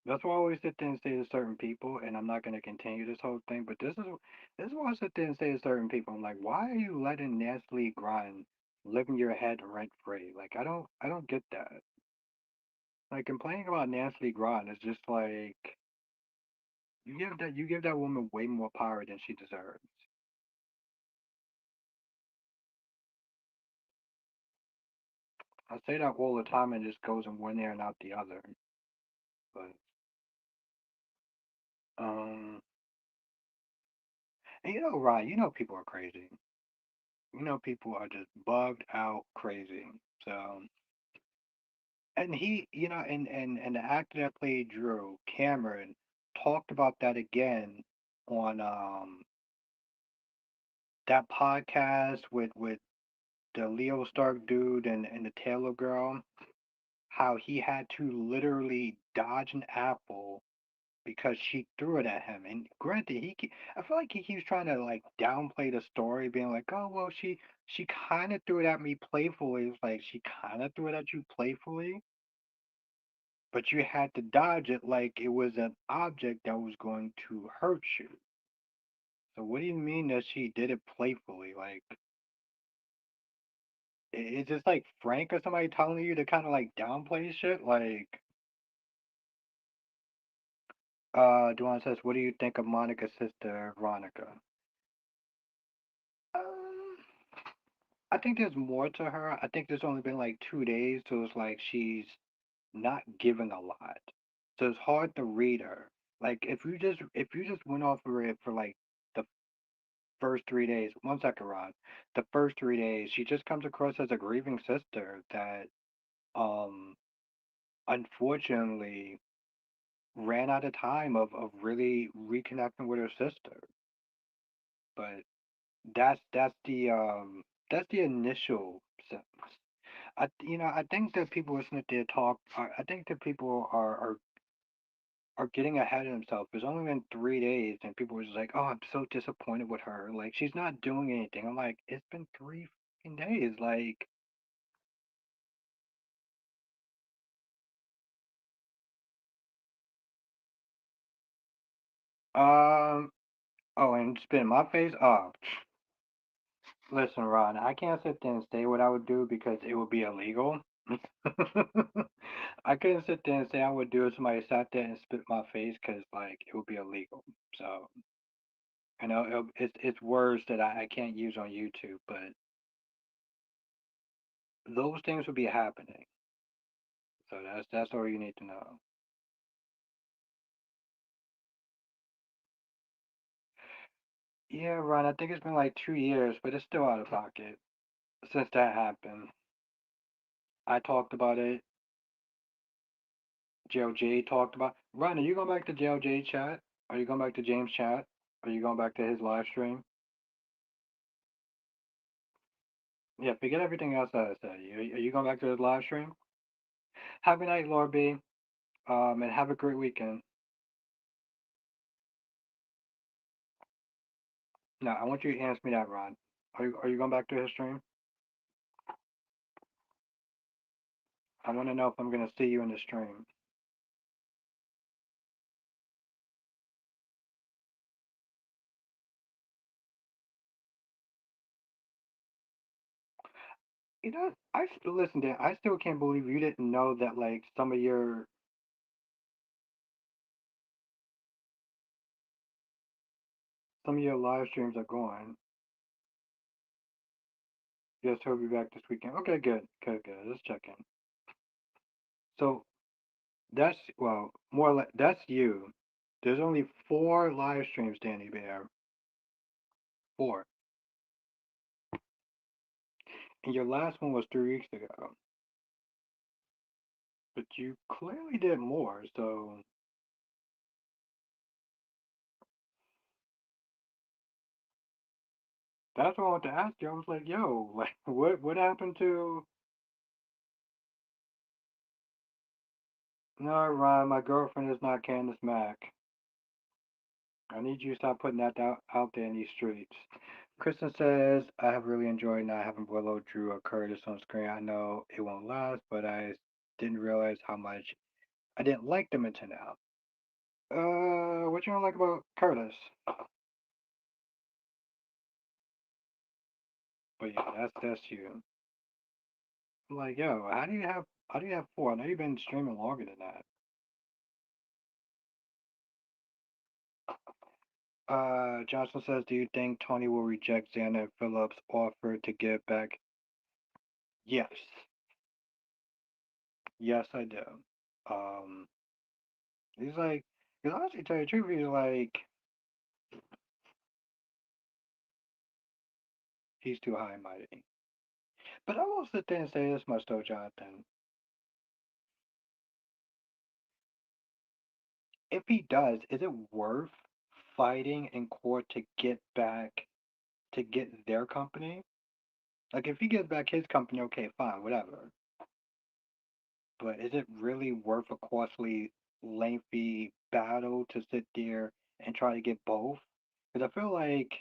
Speaker 2: That's why I always sit there and say to certain people, and I'm not going to continue this whole thing, but this is why I sit there and say to certain people, I'm like, why are you letting Nancy Lee Grind live in your head rent free? Like, I don't get that. Like complaining about Nancy Lee Grind is just like you give that woman way more power than she deserves. I say that all the time and it just goes in one ear and out the other. But um, and Ryan, people are crazy. People are just bugged out crazy. So, and and the actor that played Drew, Cameron, talked about that again on that podcast with the Leo Stark dude and the Taylor girl. How he had to literally dodge an apple because she threw it at him. And granted, I feel like he keeps trying to like downplay the story, being like, "Oh well, she kind of threw it at me playfully." It's like she kind of threw it at you playfully, but you had to dodge it like it was an object that was going to hurt you. So what do you mean that she did it playfully? Like it's just like Frank or somebody telling you to kind of like downplay shit. Like, Duan says, "What do you think of Monica's sister, Veronica?" Um, I think there's more to her. I think there's only been like 2 days, so it's like she's not giving a lot. So it's hard to read her. Like if you just went off of it for like the first 3 days, 1 second, Rod. The first 3 days, she just comes across as a grieving sister that um unfortunately ran out of time of really reconnecting with her sister. But that's the initial sense. I think that people listening to talk. I think that people are getting ahead of themselves. It's only been 3 days, and people were just like, "Oh, I'm so disappointed with her. Like she's not doing anything." I'm like, "It's been 3 fucking days." Like, um, oh, and spit in my face. Oh, listen, Ron, I can't sit there and say what I would do because it would be illegal. I couldn't sit there and say I would do it if somebody sat there and spit in my face because like it would be illegal. So I know it's words that I can't use on YouTube, but those things would be happening. So that's all you need to know. Yeah, Ron, I think it's been like 2 years, but it's still out of pocket since that happened. I talked about it. JLJ talked about. Ron, are you going back to JLJ chat? Are you going back to James chat? Are you going back to his live stream? Yeah, forget everything else that I said. Are you going back to his live stream? Have a night, Lord B. And have a great weekend. Now, I want you to answer me that, Ron. Are you going back to his stream? I want to know if I'm going to see you in the stream. I still listen to. I still can't believe you didn't know that like some of your live streams are going. Yes, he'll be back this weekend. Okay, good, good, good. Let's check in. So that's more or less that's you. There's only four live streams, Danny Bear. Four, and your last one was 3 weeks ago. But you clearly did more. So that's what I wanted to ask you. I was like, yo, like what happened to? No, Ron, my girlfriend is not Candace Mack. I need you to stop putting that out there in these streets. Kristen says, I have really enjoyed not having Willow, Drew, or Curtis on screen. I know it won't last, but I didn't realize how much I didn't like them until now. What you don't like about Curtis? But yeah, that's you. I'm like, yo, how do you have four? I know you've been streaming longer than that. Johnson says, do you think Tony will reject Xander Phillips' offer to give back? Yes. Yes, I do. Um, he's like, because honestly, tell you the truth, he's too high and mighty. But I will sit there and say this much though, Jonathan. If he does, is it worth fighting in court to get back, to get their company? Like, if he gets back his company, okay, fine, whatever. But is it really worth a costly, lengthy battle to sit there and try to get both? Because I feel like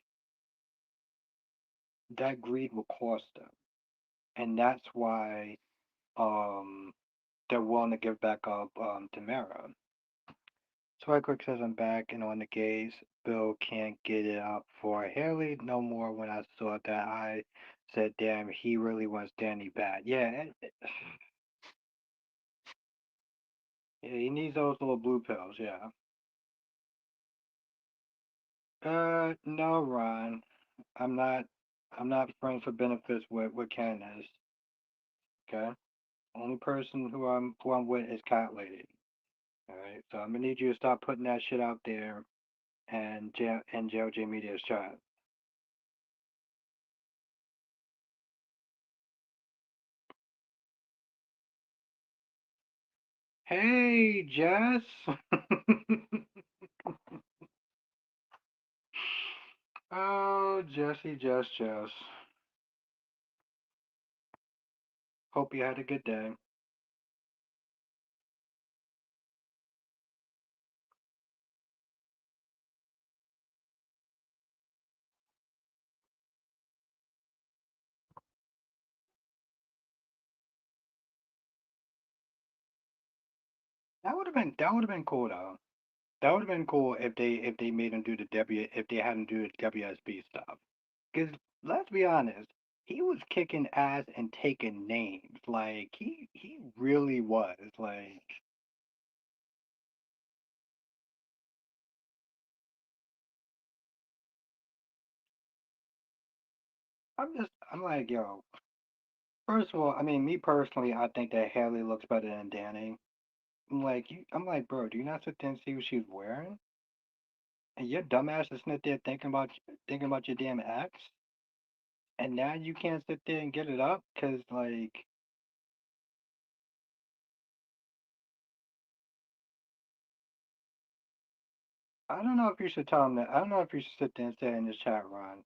Speaker 2: that greed will cost them, and that's why um they're willing to give back up Tamara. So right quick says I'm back and on the gaze. Bill can't get it out for Haley no more. When I saw that, I said, "Damn, he really wants Danny bad." Yeah, yeah, he needs those little blue pills. Yeah. No, Ron. I'm not. I'm not friends for benefits with Candace. Okay. Only person who I'm with is Cat Lady. All right. So I'm gonna need you to stop putting that shit out there and JLJ Media's chat. Hey, Jess. Oh, Jesse, Jess. Hope you had a good day. That would have been cool though. That would have been cool if they made him do the if they had him do the WSB stuff. Because let's be honest, he was kicking ass and taking names. Like he really was. Like I'm like, yo. First of all, I mean, me personally, I think that Haley looks better than Danny. I'm like, bro, do you not sit there and see what she's wearing? And your dumbass is sitting there thinking about your damn ex, and now you can't sit there and get it up because like I don't know if you should tell him that. I don't know if you should sit there and say in the chat, Ron,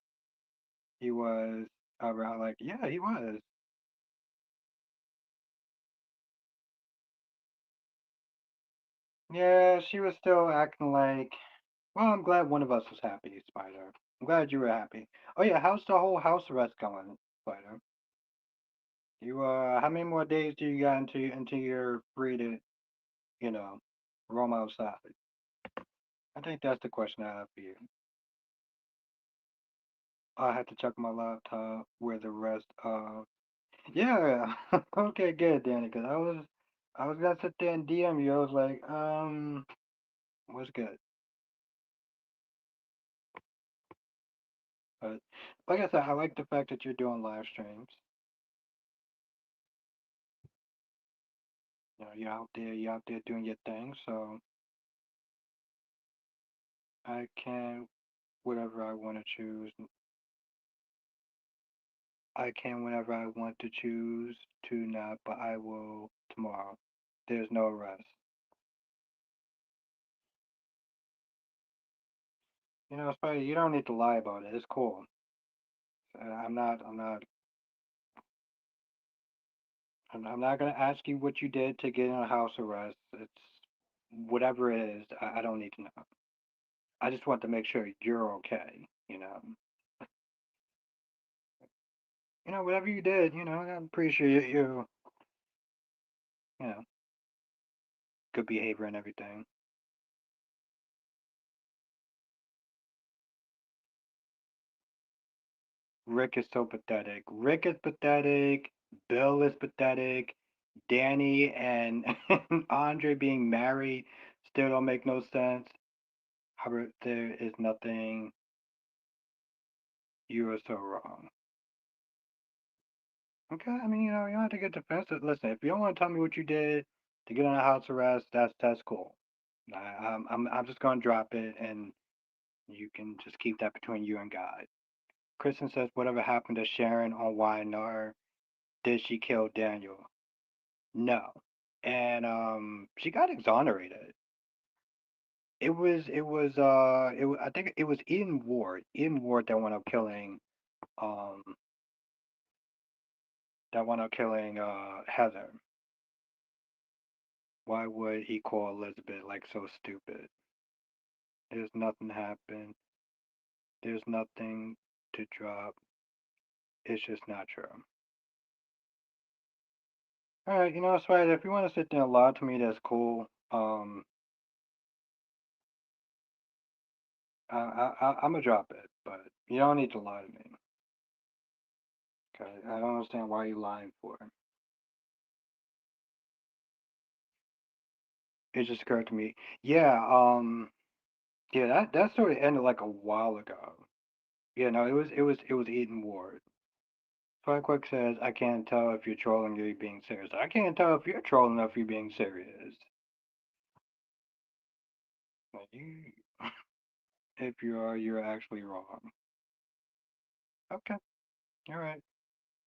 Speaker 2: he was around. Like, yeah, he was. Yeah, she was still acting like. Well, I'm glad one of us was happy, Spider. I'm glad you were happy. Oh yeah, how's the whole house arrest going, Spider? How many more days do you got until you're free to, you know, roam outside? I think that's the question I have for you. I had to check my laptop where the rest of Yeah. Okay, good, Danny. Because I was gonna sit there and DM you. I was like, what's good? But like I said, I like the fact that you're doing live streams. You know, you're out there doing your thing. So I can whatever I want to choose. I can whenever I want to choose to not, but I will tomorrow. There's no rest. You know, it's probably you don't need to lie about it. It's cool. I'm not. I'm not gonna ask you what you did to get in a house arrest. It's whatever it is. I don't need to know. I just want to make sure you're okay. Whatever you did. I'm pretty sure you know, good behavior and everything. Rick is so pathetic. Rick is pathetic. Bill is pathetic. Danny and Andre being married still don't make no sense. However, there is nothing. You are so wrong. Okay, I mean, you don't have to get defensive. Listen, if you don't want to tell me what you did to get on a house arrest, that's cool. I'm just gonna drop it, and you can just keep that between you and God. Kristen says, whatever happened to Sharon on YNR? Did she kill Daniel? No. And she got exonerated. I think it was Eden Ward. Eden Ward um that wound up killing Heather. Why would he call Elizabeth like so stupid? There's nothing happened. There's nothing to drop. It's just not true. All right, it's right. If you want to sit there and lie to me, that's cool. I'm gonna drop it, but you don't need to lie to me. Okay, I don't understand why you lying for. It just occurred to me. Yeah, yeah, that story ended like a while ago. Yeah, no, it was Eden Ward. Fly Quick says, I can't tell if you're trolling or you're being serious. I can't tell if you're trolling or if you're being serious. Like, if you are, you're actually wrong. Okay, all right.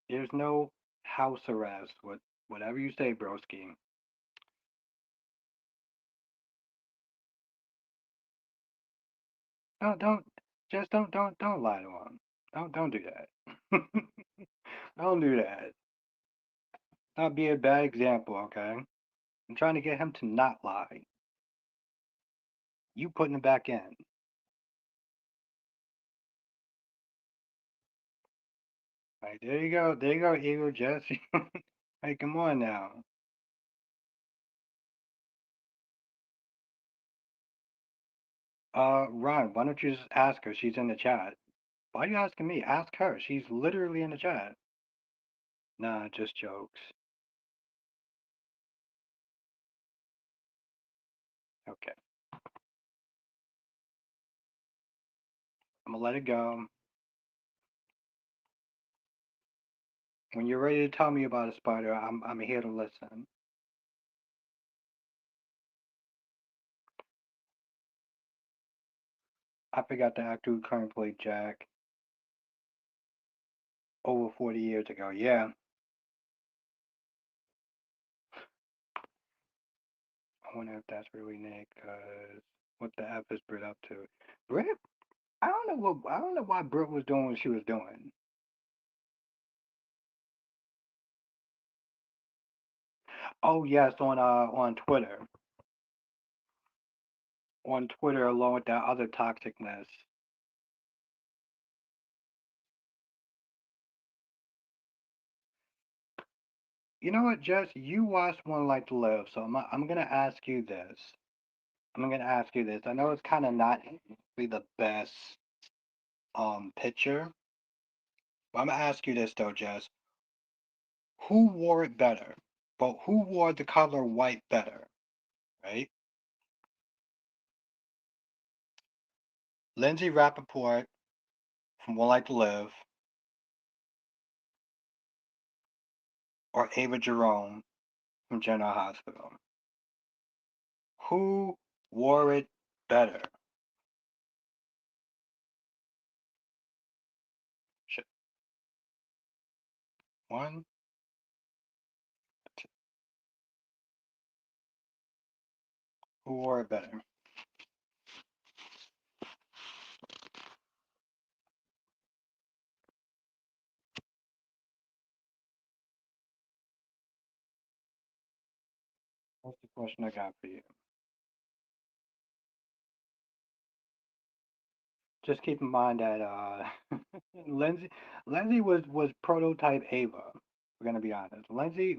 Speaker 2: There's no house arrest. Whatever you say, broski. Don't, just don't lie to him. Don't do that. Don't do that. That'll be a bad example, okay? I'm trying to get him to not lie. You putting it back in. Right, there you go. There you go, Eagle Jesse. Hey, come on now. Ron, why don't you just ask her? She's in the chat. Why are you asking me? Ask her. She's literally in the chat. Nah, just jokes. Okay, I'm gonna let it go. When you're ready to tell me about a spider, I'm here to listen. I forgot the actor who currently played Jack over 40 years ago. Yeah, I wonder if that's really Nick. Cause what the F is Brit up to? Brit? I don't know why Brit was doing what she was doing. Oh yes, on Twitter, along with that other toxicness. You know what, Jess? You watched One Life to Live, so I'm gonna ask you this. I'm gonna ask you this. I know it's kind of not be the best picture, but I'm gonna ask you this though, Jess. who wore it better? But who wore the color white better, right? Lindsay Rappaport from One Life to Live or Ava Jerome from General Hospital? Who wore it better? One, two, who wore it better? What's the question I got for you? Just keep in mind that Lindsay Lindsay was prototype Ava. We're gonna be honest. Lindsay.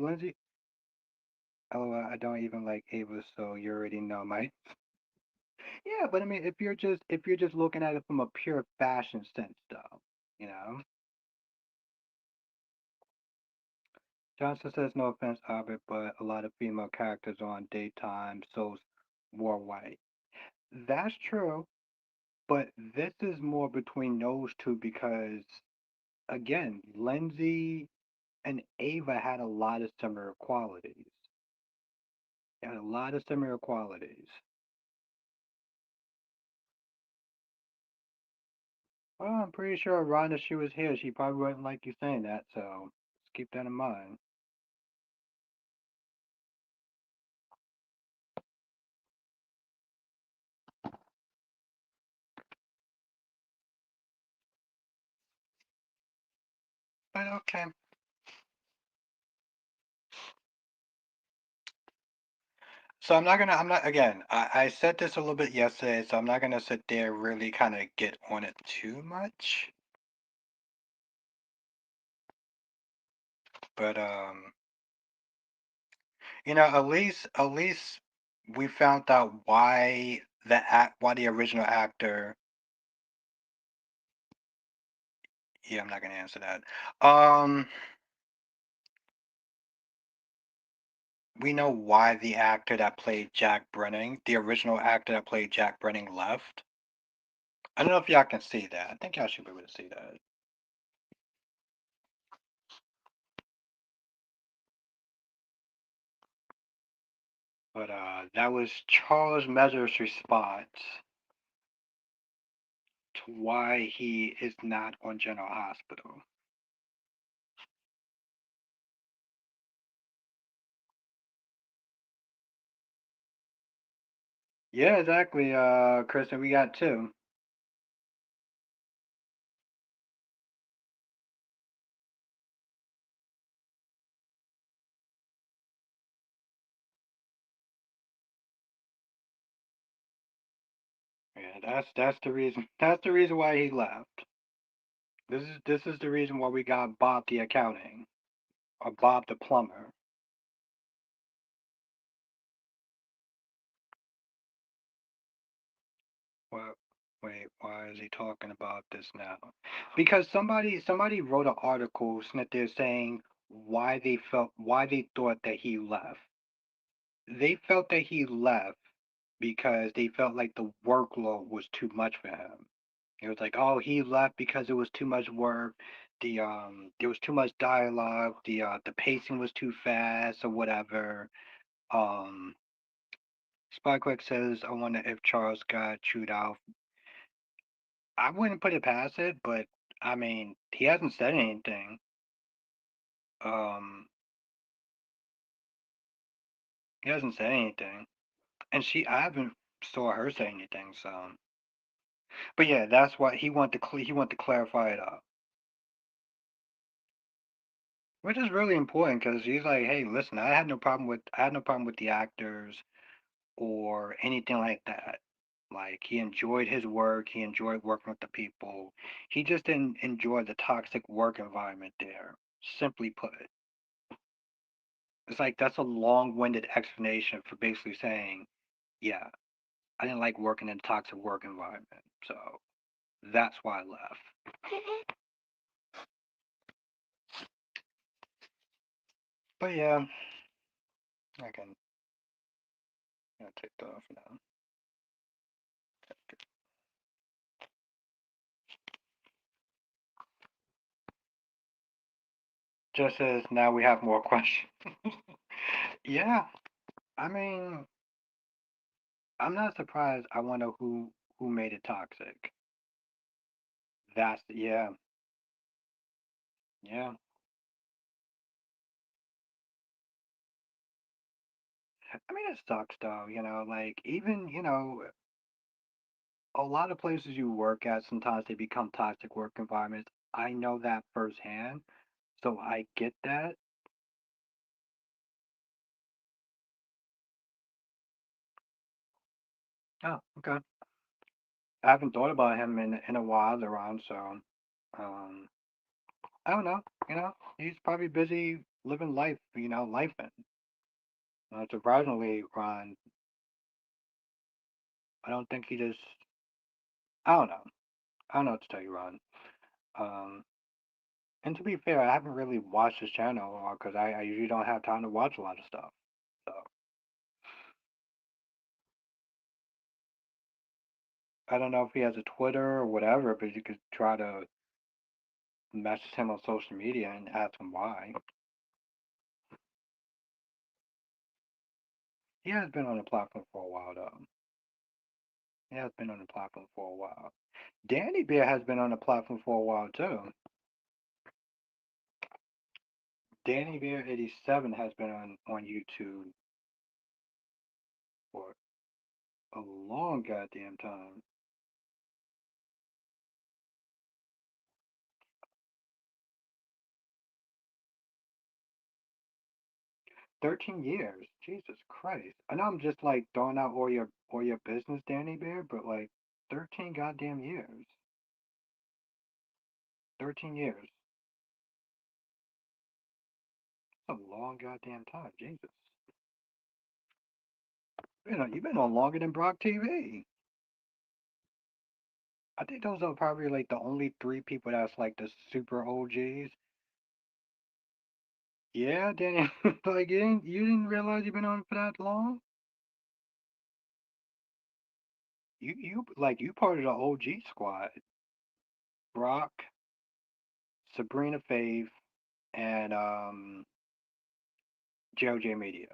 Speaker 2: Oh, I don't even like Ava, so you already know my. Yeah, but I mean, if you're just looking at it from a pure fashion sense, though, you know. Johnson says no offense, Albert, but a lot of female characters on daytime soaps wore white. That's true, but this is more between those two because again, Lindsay and Ava had a lot of similar qualities. They had a lot of similar qualities. Well, I'm pretty sure Rhonda, if she was here, she probably wouldn't like you saying that, so just keep that in mind. But okay. So I'm not, again, I said this a little bit yesterday, so I'm not gonna sit there really kind of get on it too much. But, at least we found out why the original actor, yeah, I'm not gonna answer that. Um, we know why the actor that played Jack Brennan, the original actor that played Jack Brennan left. I don't know if y'all can see that. I think y'all should be able to see that. But that was Charles Measures' response to why he is not on General Hospital. Yeah, exactly, Kristen. We got two. Yeah, that's the reason. That's the reason why he left. This is the reason why we got Bob the accounting or Bob the plumber. Well, wait, why is he talking about this now? Because somebody wrote an article that they're saying why they thought that he left. They felt that he left because they felt like the workload was too much for him. It was like, oh, he left because it was too much work. There was too much dialogue. The pacing was too fast or whatever. Um, Spyquick says, I wonder if Charles got chewed out. I wouldn't put it past it, but I mean, he hasn't said anything. Um, he hasn't said anything, and I haven't saw her say anything. So, but yeah, that's why he wanted to clarify it up, which is really important because he's like, hey, listen, I had no problem with the actors or anything like that. Like he enjoyed his work, he enjoyed working with the people. He just didn't enjoy the toxic work environment there. Simply put, it's like that's a long-winded explanation for basically saying, yeah, I didn't like working in a toxic work environment, so that's why I left. But yeah, I can take that off now. Just as now we have more questions. Yeah, I mean, I'm not surprised. I wonder who made it toxic. That's yeah, yeah. I mean, it sucks though. Like even a lot of places you work at sometimes they become toxic work environments. I know that firsthand, so I get that. Oh, okay. I haven't thought about him in a while around, so um, I don't know. He's probably busy living life. Life. Surprisingly, Ron, I don't think he just. I don't know. I don't know what to tell you, Ron. Um, and to be fair, I haven't really watched his channel because I usually don't have time to watch a lot of stuff. So I don't know if he has a Twitter or whatever, but you could try to message him on social media and ask him why. He has been on the platform for a while, though. He has been on the platform for a while. Danny Bear has been on the platform for a while, too. Danny Bear 87 has been on YouTube for a long goddamn time. 13 years. Jesus Christ. I know I'm just like throwing out all your business, Danny Bear, but like 13 goddamn years. 13 years. That's a long goddamn time. Jesus. You've been on longer than Brock TV. I think those are probably like the only three people that's like the super OGs. Yeah, Danny. Like you didn't realize you've been on for that long? You part of the OG squad. Brock, Sabrina Faith, and JoJ Media.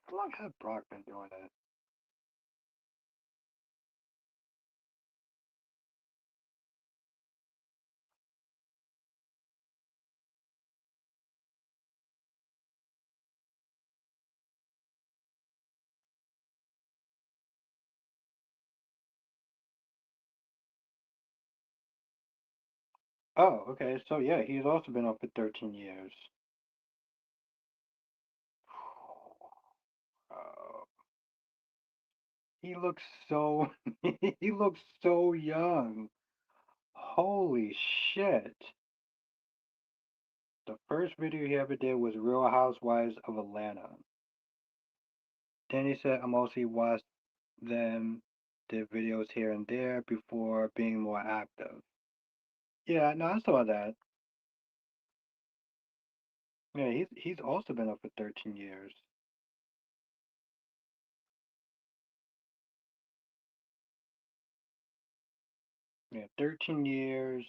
Speaker 2: How long has Brock been doing that? Oh, okay. So yeah, he's also been up for 13 years. Uh, he looks so he looks so young. Holy shit. The first video he ever did was Real Housewives of Atlanta. Then he said I mostly watched them, did videos here and there before being more active. Yeah, no, I saw that. Yeah, he's also been up for 13 years. Yeah, 13 years.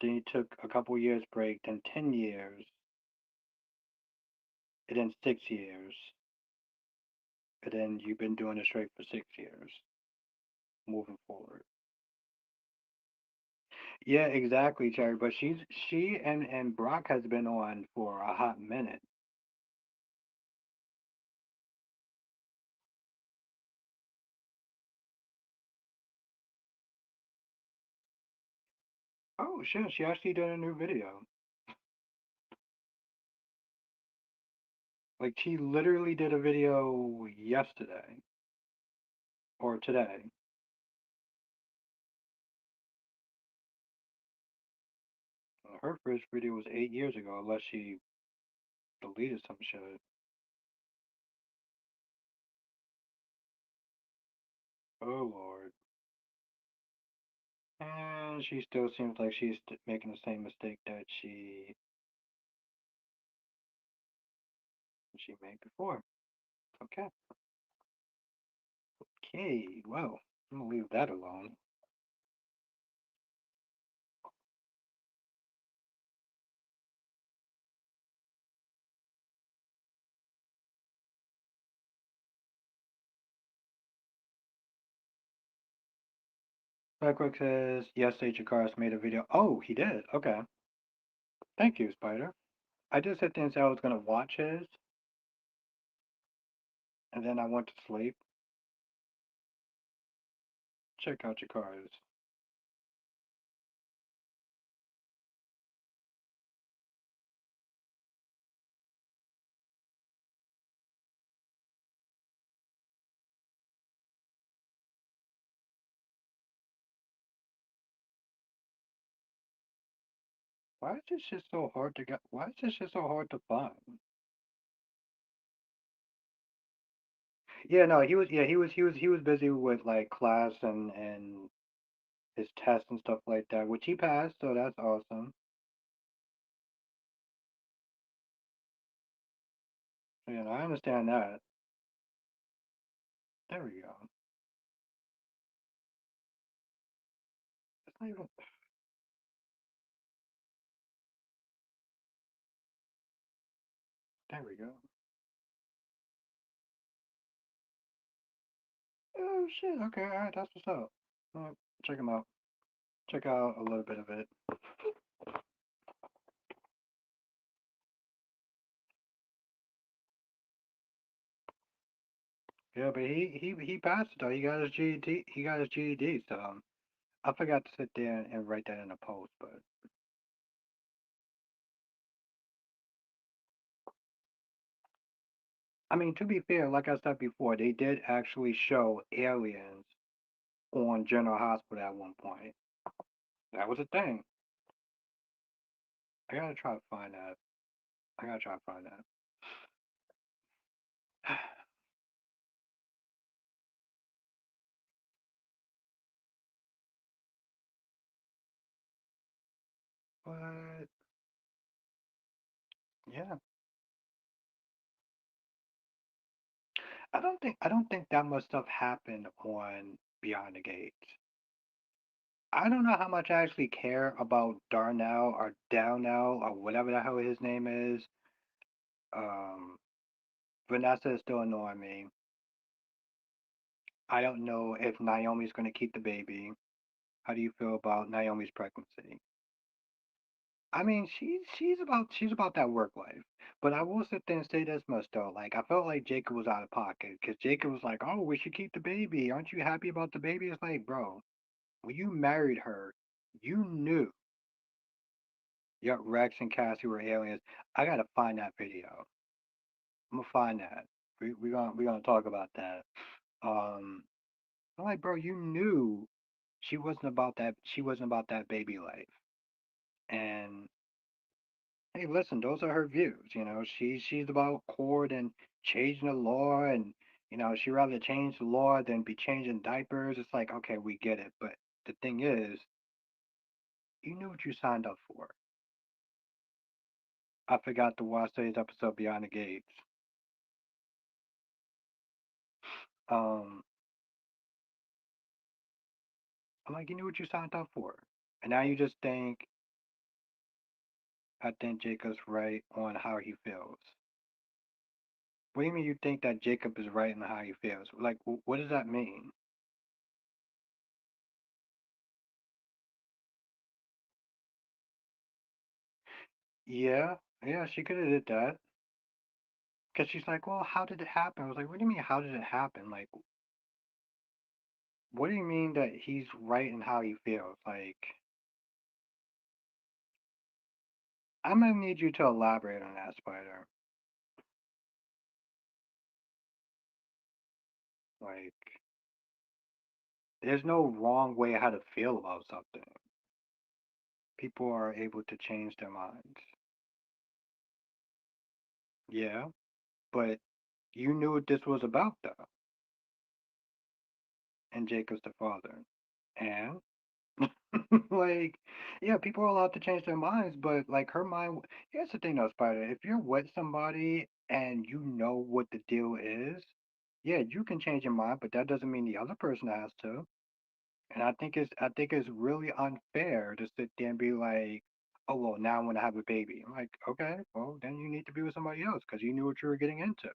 Speaker 2: Then he took a couple years break, then 10 years, and then 6 years. And then you've been doing it straight for 6 years, moving forward. Yeah, exactly, Cherry. But she and Brock has been on for a hot minute. Oh shit, she actually did a new video. Like she literally did a video yesterday or today. Her first video was 8 years ago, unless she deleted some shit. Oh lord. And she still seems like she's making the same mistake that she made before. Okay. Okay. Well, I'm gonna leave that alone. Backwork says yesterday Jakaris made a video. Oh, he did. Okay. Thank you, Spider. I just said things I was gonna watch his, and then I went to sleep. Check out Jakaris. Why is this shit so hard to get? Why is this shit so hard to find? Yeah, no, he was. Yeah, he was busy with like class and his tests and stuff like that, which he passed, so that's awesome. Yeah, I understand that. There we go. It's not even. There we go. Oh shit. Okay, all right, that's what's up. Check him out. Check out a little bit of it. Yeah, but he passed it though. He got his GED. He got his GED. So I forgot to sit there and write that in a post, but I mean to be fair, like I said before, they did actually show aliens on General Hospital at one point. That was a thing. I gotta try to find that. I gotta try to find that. But yeah, I don't think that much stuff happened on Beyond the Gates. I don't know how much I actually care about Darnell or Downell or whatever the hell his name is. Um, Vanessa is still annoying me. I don't know if Naomi's going to keep the baby. How do you feel about Naomi's pregnancy? I mean, she's about that work life. But I will sit there and say this much though. Like I felt like Jacob was out of pocket because Jacob was like, "Oh, we should keep the baby. Aren't you happy about the baby?" It's like, bro, when you married her, you knew your Rex and Cassie were aliens. I gotta find that video. I'm gonna find that. We gonna talk about that. Um, I'm like, bro, you knew she wasn't about that. She wasn't about that baby life. And hey, listen, those are her views. She's about court and changing the law, and she rather change the law than be changing diapers. It's like, okay, we get it, but the thing is, you knew what you signed up for. I forgot to watch today's episode Beyond the Gates. Um, I'm like, you knew what you signed up for, and now you just think. I think Jacob's right on how he feels. What do you mean you think that Jacob is right on how he feels? Like, what does that mean? Yeah, yeah, she could have did that. Because she's like, well, how did it happen? I was like, what do you mean, how did it happen? Like, what do you mean that he's right in how he feels? Like, I'm gonna need you to elaborate on that, Spider. Like, there's no wrong way how to feel about something. People are able to change their minds. Yeah, but you knew what this was about, though, and Jacob's the father. And? Like, yeah, people are allowed to change their minds, but like her mind. Here's the thing, though, Spider. If you're with somebody and you know what the deal is, yeah, you can change your mind, but that doesn't mean the other person has to. And I think it's really unfair to sit there and be like, oh well, now I want to have a baby. I'm like, okay, well then you need to be with somebody else because you knew what you were getting into.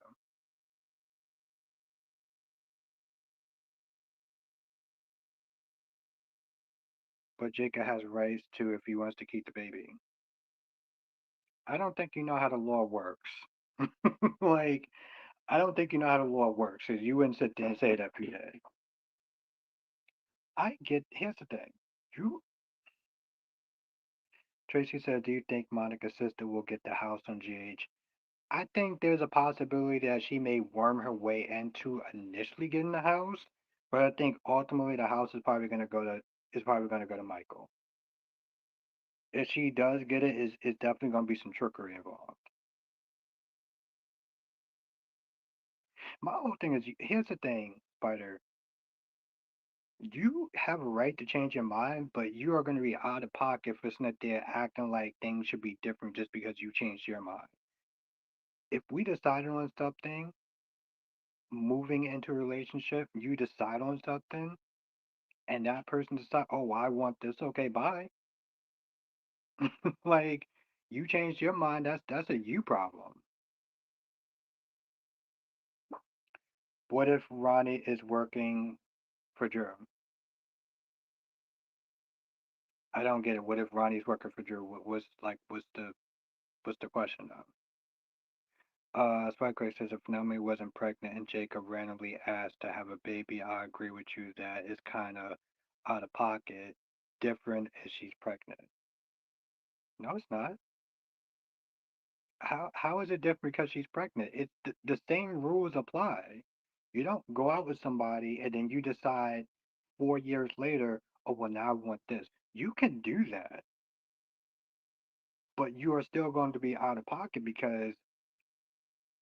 Speaker 2: But Jacob has rights to if he wants to keep the baby. I don't think you know how the law works. Like, I don't think you know how the law works because you wouldn't sit there and say that if you did. I get. Here's the thing. You Tracy said, do you think Monica's sister will get the house on GH? I think there's a possibility that she may worm her way into initially getting the house, but I think ultimately the house is probably gonna go to Michael. If she does get it, is definitely gonna be some trickery involved. My whole thing is, here's the thing, Spider. You have a right to change your mind, but you are going to be out of pocket for sitting there acting like things should be different just because you changed your mind. If we decided on something, moving into a relationship, you decide on something, and that person decide, oh, I want this. Okay, bye. Like you changed your mind. That's a you problem. What if Ronnie is working for Drew? I don't get it. What if Ronnie's working for Drew? What's the question though? Spike Grace says if Naomi wasn't pregnant and Jacob randomly asked to have a baby, I agree with you that it's kind of out of pocket. Different if she's pregnant. No, it's not. How is it different because she's pregnant? The same rules apply. You don't go out with somebody and then you decide 4 years later, oh well, now I want this. You can do that, but you are still going to be out of pocket because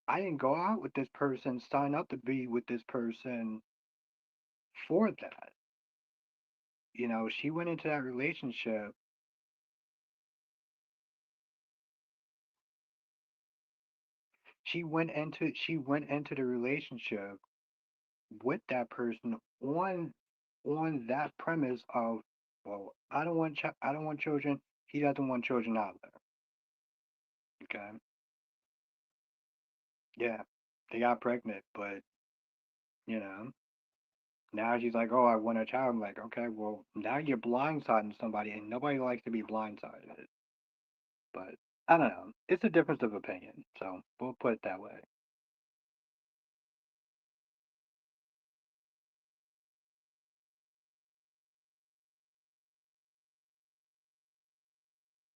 Speaker 2: I didn't go out with this person, sign up to be with this person for that. She went into that relationship. She went into the relationship with that person on that premise of, well, I don't want children. He doesn't want children either. Okay, yeah, they got pregnant, but you know now she's like, oh, I want a child. I'm like, okay, well, now you're blindsiding somebody, and nobody likes to be blindsided. But I don't know. It's a difference of opinion, so we'll put it that way.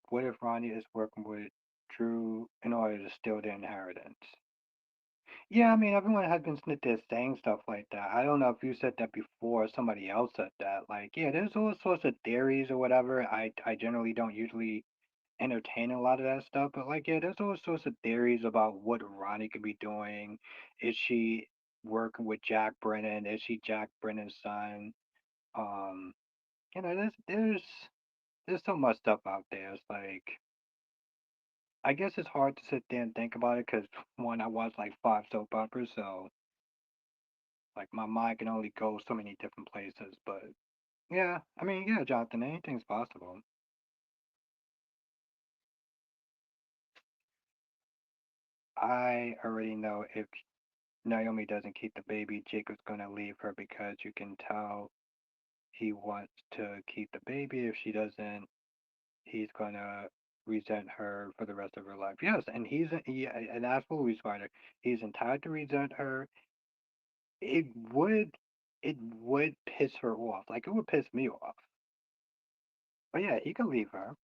Speaker 2: What if Ronnie is working with Drew in order to steal the inheritance? Yeah, I mean, everyone has been sitting there saying stuff like that. I don't know if you said that before or somebody else said that. Like, yeah, there's all sorts of theories or whatever. I generally don't usually entertain a lot of that stuff, but like, yeah, there's all sorts of theories about what Ronnie could be doing. Is she working with Jack Brennan? Is she Jack Brennan's son? Um, there's so much stuff out there. It's like I guess it's hard to sit there and think about it because one, I watch like five soap operas, so like my mind can only go so many different places. But yeah, I mean, yeah, Jonathan, anything's possible. I already know if Naomi doesn't keep the baby, Jacob's gonna leave her because you can tell he wants to keep the baby. If she doesn't, he's gonna resent her for the rest of her life. Yes, and and that's what we spider. He's entitled to resent her. It would it would piss her off. Like it would piss me off. But yeah, he can leave her.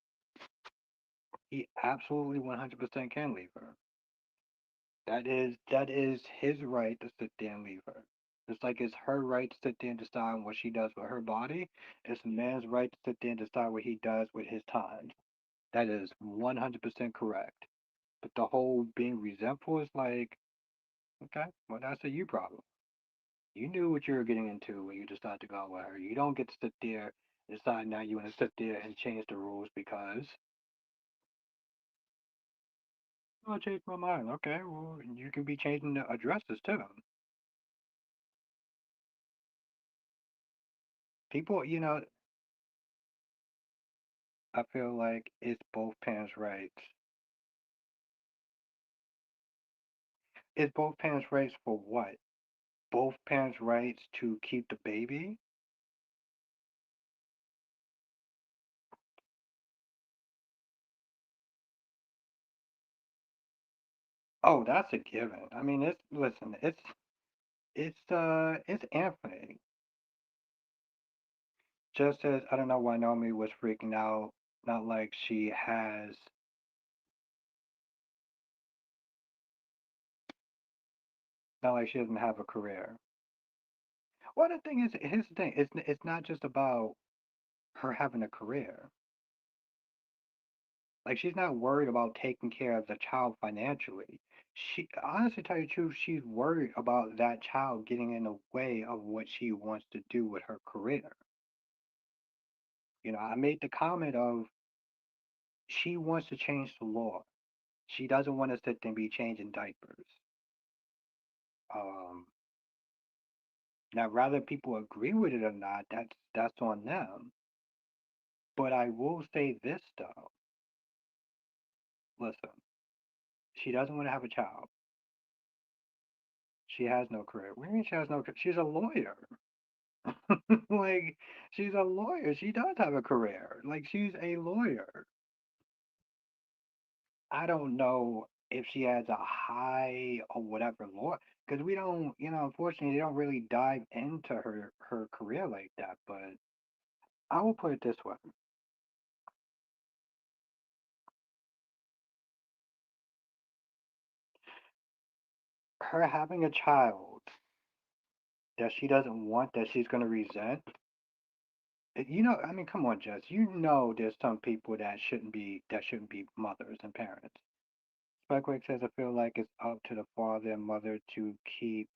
Speaker 2: He absolutely 100% can leave her. That is his right to sit there and leave her. It's like it's her right to sit there and decide what she does with her body. It's a man's right to sit there and decide what he does with his time. That is 100% correct. But the whole being resentful is like, okay, well that's a you problem. You knew what you were getting into when you decided to go out with her. You don't get to sit there decide now you want to sit there and change the rules because "Oh, I changed my mind. Okay, well, you can be changing the addresses too. People, I feel like it's both parents' rights. It's both parents' rights for what? Both parents' rights to keep the baby? Oh, that's a given. I mean, it's listen, it's Anthony. Just as I don't know why Naomi was freaking out, not like she has, not like she doesn't have a career. Well, the thing is, here's the thing. It's not just about her having a career. Like she's not worried about taking care of the child financially. She honestly tell you the truth, she's worried about that child getting in the way of what she wants to do with her career. I made the comment of she wants to change the law. She doesn't want to sit there and be changing diapers. Um, Now, whether people agree with it or not, that's on them. But I will say this though. Listen, she doesn't want to have a child. She has no career. What do you mean she has no career? She's a lawyer. Like, she's a lawyer. She does have a career. Like, she's a lawyer. I don't know if she has a high or whatever law, because we don't, unfortunately, they don't really dive into her career like that. But I will put it this way: her having a child that she doesn't want, that she's going to resent. I mean, come on, Jess. There's some people that shouldn't be mothers and parents. Spikewick says, I feel like it's up to the father and mother to keep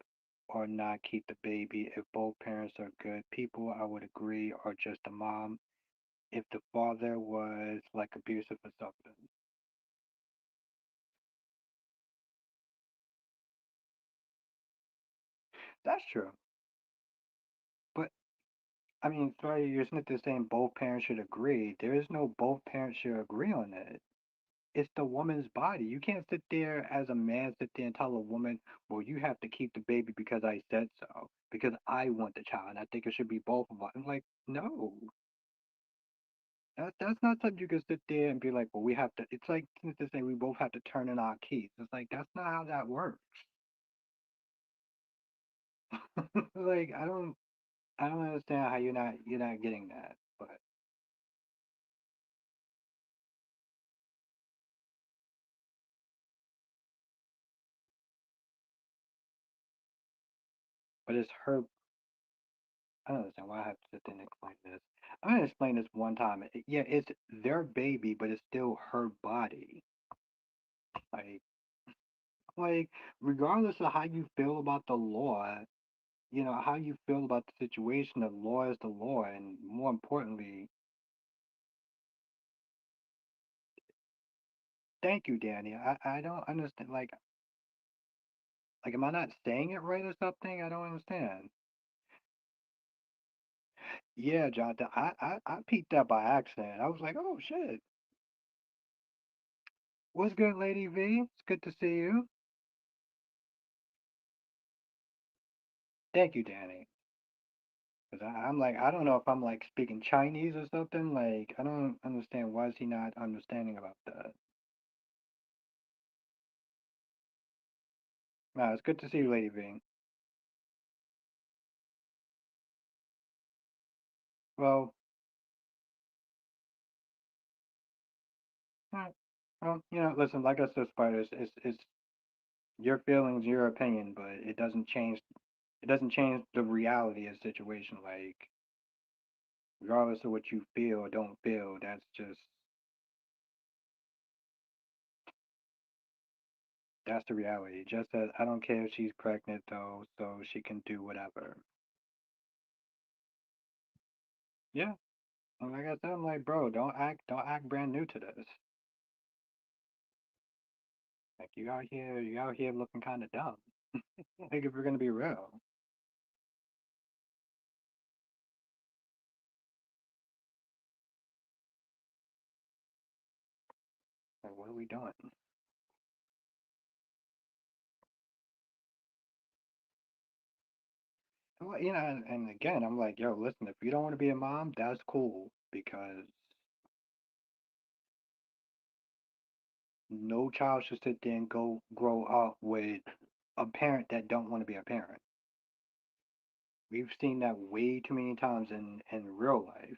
Speaker 2: or not keep the baby. If both parents are good people, I would agree, or just the mom. If the father was like abusive or something. That's true. But, I mean, sorry, you're not just saying both parents should agree. There is no both parents should agree on it. It's the woman's body. You can't sit there as a man, sit there and tell a woman, well, you have to keep the baby because I said so, because I want the child, and I think it should be both of us. I'm like, no, that's not something you can sit there and be like, well, we have to. It's like to say we both have to turn in our keys. It's like that's not how that works. Like I don't understand how you're not getting that. But it's her. I don't understand why I have to sit there and explain this. I'm gonna explain this one time. Yeah, it's their baby, but it's still her body. Like, like, regardless of how you feel about the law, how you feel about the situation, the law is the law, and more importantly, thank you, Danny. I don't understand. Like, am I not saying it right or something? I don't understand. Yeah, Jonathan, I peeped that by accident. I was like, oh shit, what's good, Lady V? It's good to see you. Thank you, Danny. Cause I'm like, I don't know if I'm like speaking Chinese or something. Like, I don't understand why is he not understanding about that. No, it's good to see you, Lady V. Well, uh, well, listen, like I said, Spider, it's your feelings, your opinion, but it doesn't change the reality of the situation. Like, regardless of what you feel or don't feel, that's the reality. Just that I don't care if she's pregnant though, so she can do whatever. Yeah, And like I said, I'm like, bro, don't act brand new to this. Like you out here looking kind of dumb. Like if we're gonna be real, like what are we doing? Well, and again, I'm like, yo, listen, if you don't want to be a mom, that's cool because no child should sit there and go grow up with a parent that don't want to be a parent. We've seen that way too many times in real life.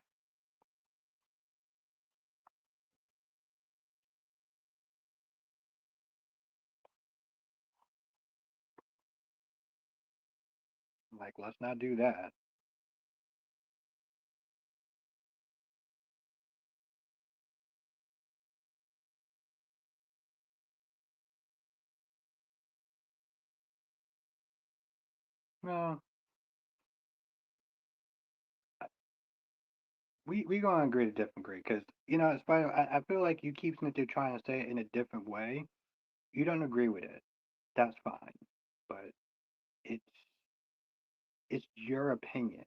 Speaker 2: Like, let's not do that. No, we gonna agree to disagree because it's funny. I feel like you keep sitting there trying to say it in a different way. You don't agree with it. That's fine, but it's it's your opinion.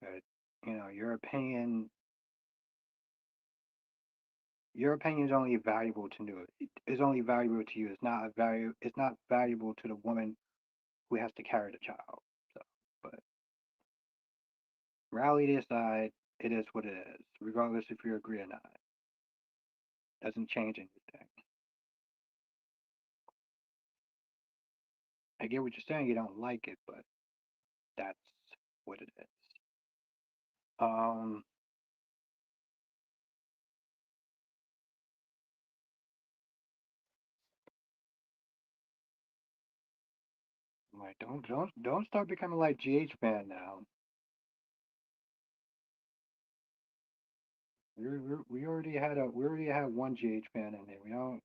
Speaker 2: But your opinion is only valuable to you. It's only valuable to you. It's not a value. It's not valuable to the woman who has to carry the child. So, but reality aside, it is what it is, regardless if you agree or not. Doesn't change anything. I get what you're saying. You don't like it, but that's what it is. Um, like don't start becoming like GH fan now. We already had one GH fan in there. We don't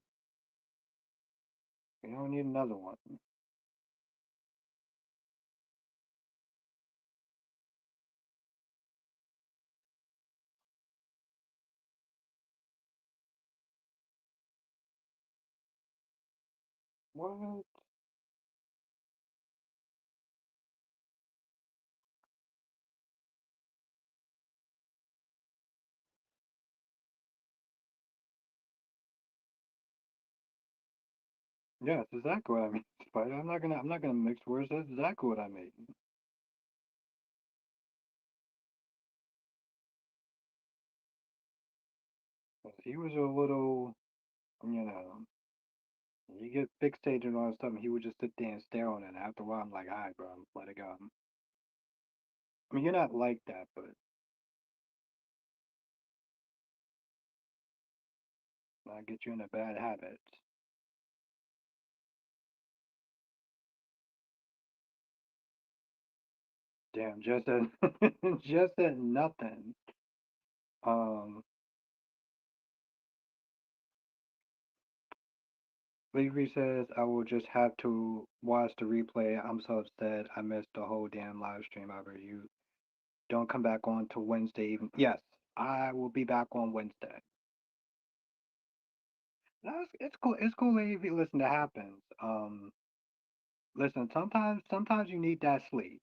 Speaker 2: need another one. What? Yeah, that's exactly what I mean. Spider. I'm not gonna mix words. That's exactly what I mean. He was a little, you know, you get fixated on something. He would just sit there and stare on it. And after a while, I'm like, all right, bro, let it go. I mean, you're not like that, but I get you in a bad habit. Damn, just at just at nothing. Um, Leafy says I will just have to watch the replay. I'm so upset. I missed the whole damn live stream. I bet you don't come back on till Wednesday even. Yes, I will be back on Wednesday. No, it's cool. It's cool, Leafy. Listen, that happens. Listen, sometimes you need that sleep.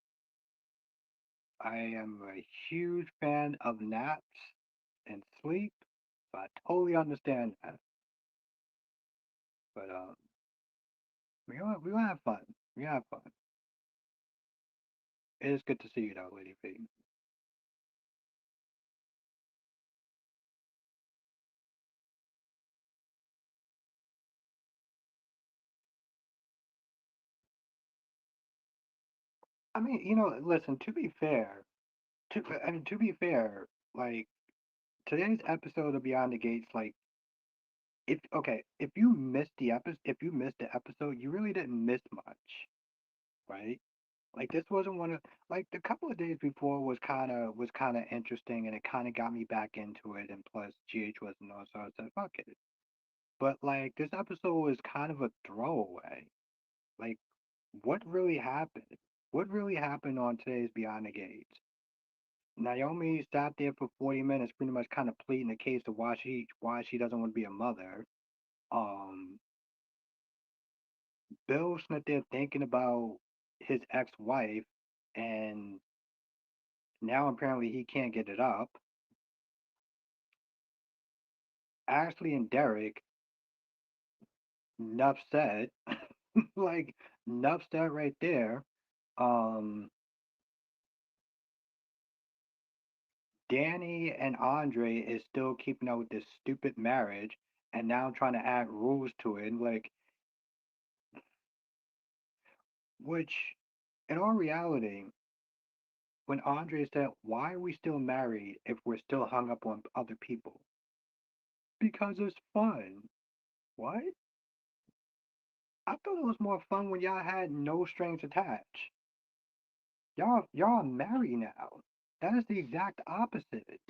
Speaker 2: I am a huge fan of naps and sleep, so I totally understand that. But we gonna have fun. We gonna have fun. It is good to see you though, Lady P. I mean, listen. To be fair, like today's episode of Beyond the Gates, like if you missed the episode, you really didn't miss much, right? Like this wasn't one of like the couple of days before was kind of interesting, and it kind of got me back into it. And plus, GH wasn't on, so I said, "Fuck it." But like this episode was kind of a throwaway. Like, what really happened? What really happened on today's Beyond the Gates? Naomi sat there for 40 minutes, pretty much kind of pleading the case of why she doesn't want to be a mother. Um, Bill's sitting there thinking about his ex-wife, and now apparently he can't get it up. Ashley and Derek, enough said, like enough said right there. Um, Danny and Andre is still keeping up with this stupid marriage, and now trying to add rules to it, like which, in all reality, when Andre said, "Why are we still married if we're still hung up on other people?" Because it's fun. What? I thought it was more fun when y'all had no strings attached. Y'all are married now. That is the exact opposite.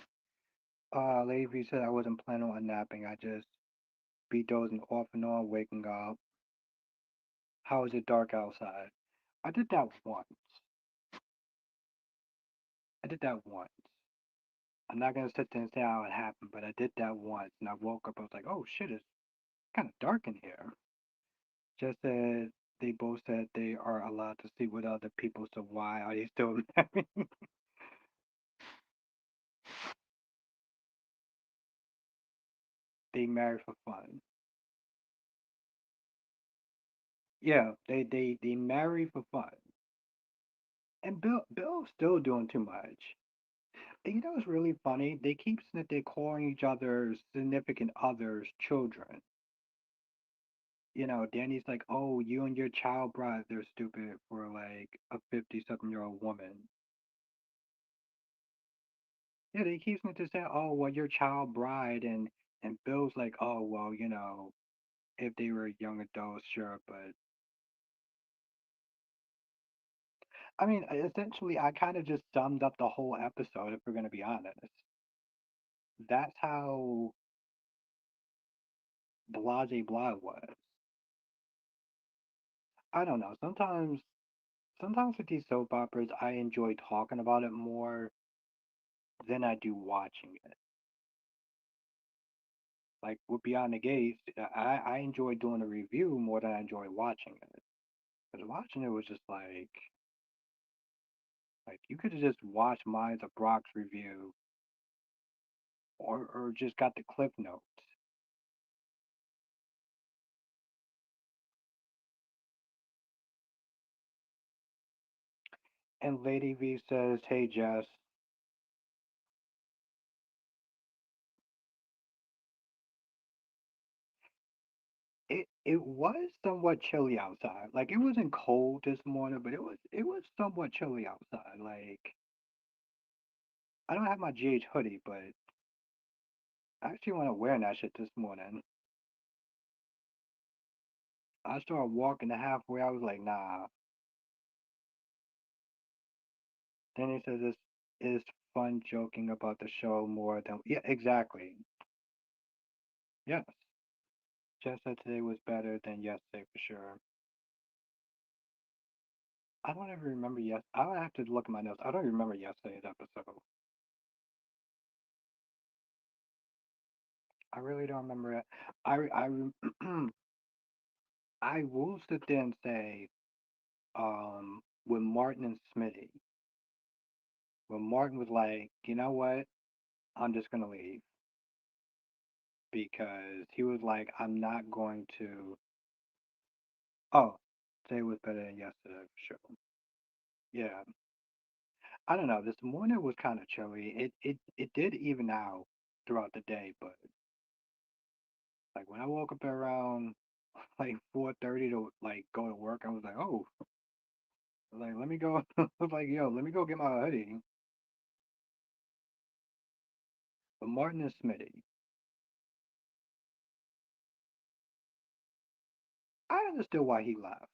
Speaker 2: Lady V said I wasn't planning on napping. I just be dozing off and on, waking up. How is it dark outside? I did that once. I did that once. I'm not gonna sit there and say how it happened, but I did that once, and I woke up. I was like, "Oh shit, it's kind of dark in here." Just that they both said they are allowed to sleep with other people, so why are they still married? They married for fun. Yeah, they marry for fun. And Bill's still doing too much. And you know what's really funny? They keep saying that they're calling each other's significant others children. You know, Danny's like, "Oh, you and your child bride, they're stupid for like a 50-something-year-old woman." Yeah, they keep saying to say, "Oh, well, your child bride," and Bill's like, "Oh, well, if they were young adults, sure, but." I mean, essentially, I kind of just summed up the whole episode, if we're gonna be honest. That's how blase blah was. I don't know. Sometimes with these soap operas, I enjoy talking about it more than I do watching it. Like with Beyond the Gates, I enjoy doing a review more than I enjoy watching it. Because watching it was just like you could have just watched Minds of Brock's review or just got the clip notes. And Lady V says, "Hey Jess, it was somewhat chilly outside. Like it wasn't cold this morning, but it was somewhat chilly outside. Like I don't have my GH hoodie, but I actually want to wear that shit this morning. I started walking the halfway. I was like, nah. Then he says it's fun joking about the show more than yeah, exactly. Yes. Jess said today was better than yesterday for sure. I don't ever remember I'll have to look at my notes. I don't remember yesterday's episode. I really don't remember it. I will sit there and say, with Martin and Smitty, when Martin was like, you know what, I'm just gonna leave because he was like, I'm not going to. Oh, today was better than yesterday for sure. Yeah, I don't know. This morning was kind of chilly. It did even out throughout the day, but like when I woke up around like 4:30 to like go to work, I was like, oh, like let me go. I was like, yo, let me go get my hoodie. But Martin and Smitty, I understood why he left.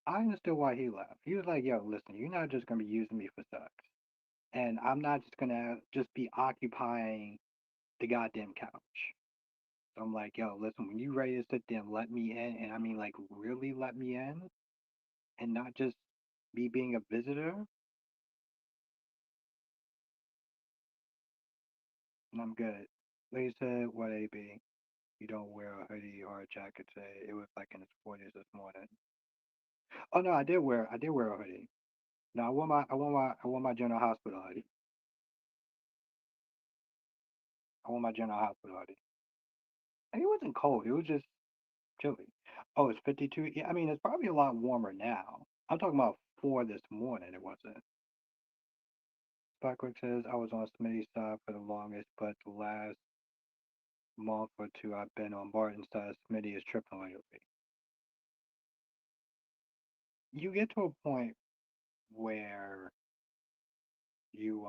Speaker 2: I understood why he left. He was like, yo, listen, you're not just gonna be using me for sex, and I'm not just gonna just be occupying the goddamn couch. So I'm like, yo, listen, when you ready to sit there and let me in, and I mean like really let me in, and not just me being a visitor, I'm good. Lady said, "What AB? You don't wear a hoodie or a jacket today. It was like in its 40s this morning." Oh no, I did wear a hoodie. No, I wore my General Hospital hoodie. I wore my General Hospital hoodie. And it wasn't cold. It was just chilly. Oh, it's 52. Yeah, I mean it's probably a lot warmer now. I'm talking about four this morning. It wasn't. Sparkwick says I was on Smitty's side for the longest, but the last month or two I've been on Martin's side. Smitty is tripping lately. You get to a point where you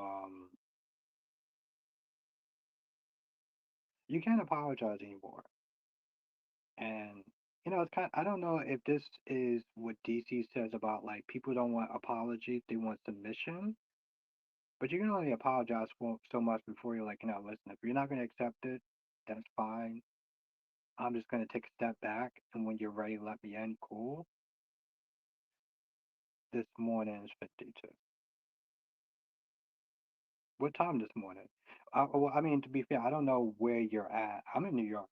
Speaker 2: you can't apologize anymore. And it's I don't know if this is what DC says about like people don't want apologies, they want submission. But you can only apologize for so much before you're like, listen, if you're not gonna accept it, that's fine. I'm just gonna take a step back, and when you're ready, let me in. Cool. This morning is 52. What time this morning? Well, I mean, to be fair, I don't know where you're at. I'm in New York.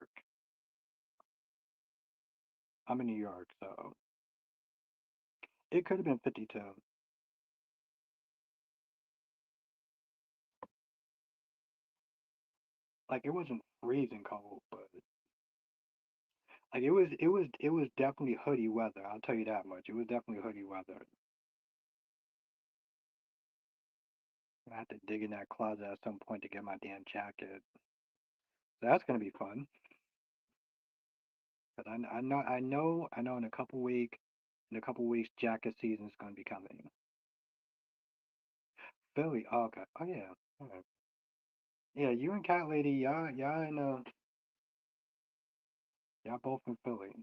Speaker 2: I'm in New York, so it could have been 52. Like it wasn't freezing cold, but like it was definitely hoodie weather. I'll tell you that much. It was definitely hoodie weather. I have to dig in that closet at some point to get my damn jacket. So that's gonna be fun. Cause I know in a couple weeks jacket season's gonna be coming. Philly, oh, okay, oh yeah, alright. Yeah, you and Cat Lady, y'all both in Philly.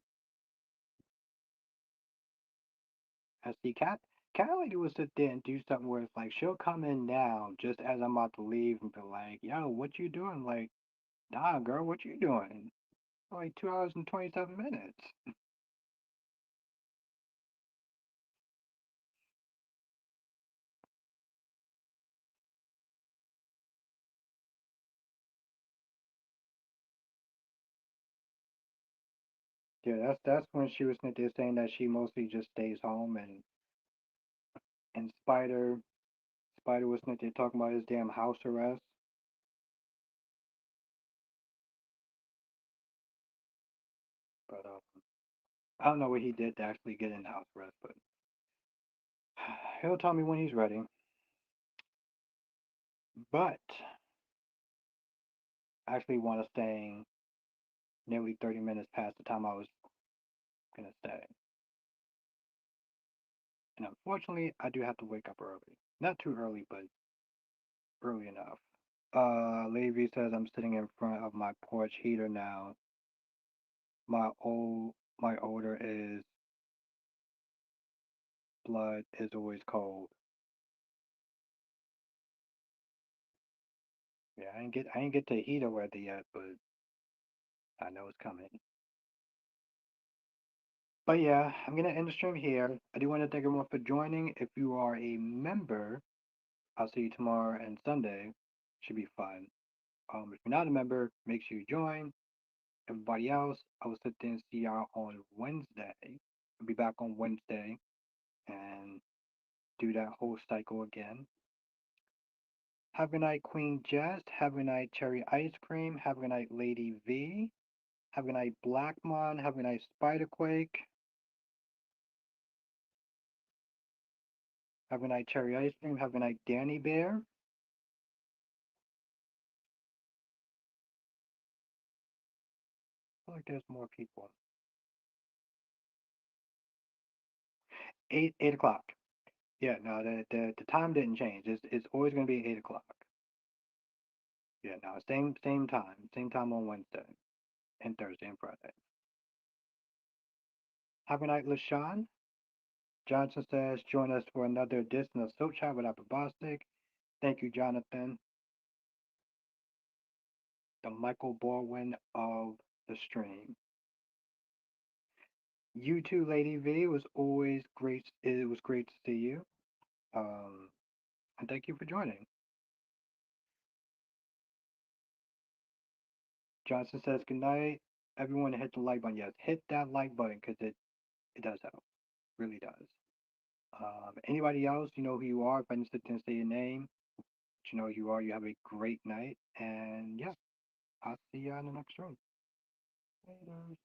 Speaker 2: I see Cat Lady will sit there and do something where it's like she'll come in now just as I'm about to leave and be like, "Yo, what you doing?" Like, "Nah, girl, what you doing?" Like 2 hours and 27 minutes. Yeah, that's when she was sitting there saying that she mostly just stays home and Spider was sitting there talking about his damn house arrest. But I don't know what he did to actually get in house arrest, but he'll tell me when he's ready. But I actually want to stay nearly 30 minutes past the time I was gonna stay. And unfortunately, I do have to wake up early. Not too early, but early enough. Levy says I'm sitting in front of my porch heater now. My odor is blood is always cold. Yeah, I ain't get to heater weather yet, but I know it's coming. But yeah, I'm gonna end the stream here. I do want to thank everyone for joining. If you are a member, I'll see you tomorrow and Sunday. Should be fun. If you're not a member, make sure you join. Everybody else, I will sit there and see y'all on Wednesday. I'll be back on Wednesday and do that whole cycle again. Have a good night, Queen Jest. Have a good night, Cherry Ice Cream. Have a good night, Lady V. Have a good night, Blackmon. Have a good night, Spiderquake. Have a good night, Cherry Ice Cream. Have a good night, Danny Bear. I feel like there's more people. 8 o'clock. Yeah, no, the time didn't change. It's always gonna be 8 o'clock. Yeah, no, same time on Wednesday and Thursday and Friday. Have a night, LaShawn. Johnson says, join us for another edition of Soap Chat with Apple Bostic. Thank you, Jonathan, the Michael Baldwin of the stream. You too, Lady V. It was always great. It was great to see you. And thank you for joining. Johnson says good night. Everyone hit the like button. Yes, hit that like button because it does help. Really does. Anybody else, you know who you are. If I didn't sit there and say your name, you know who you are. You have a great night. And yeah, I'll see you on the next room. Later.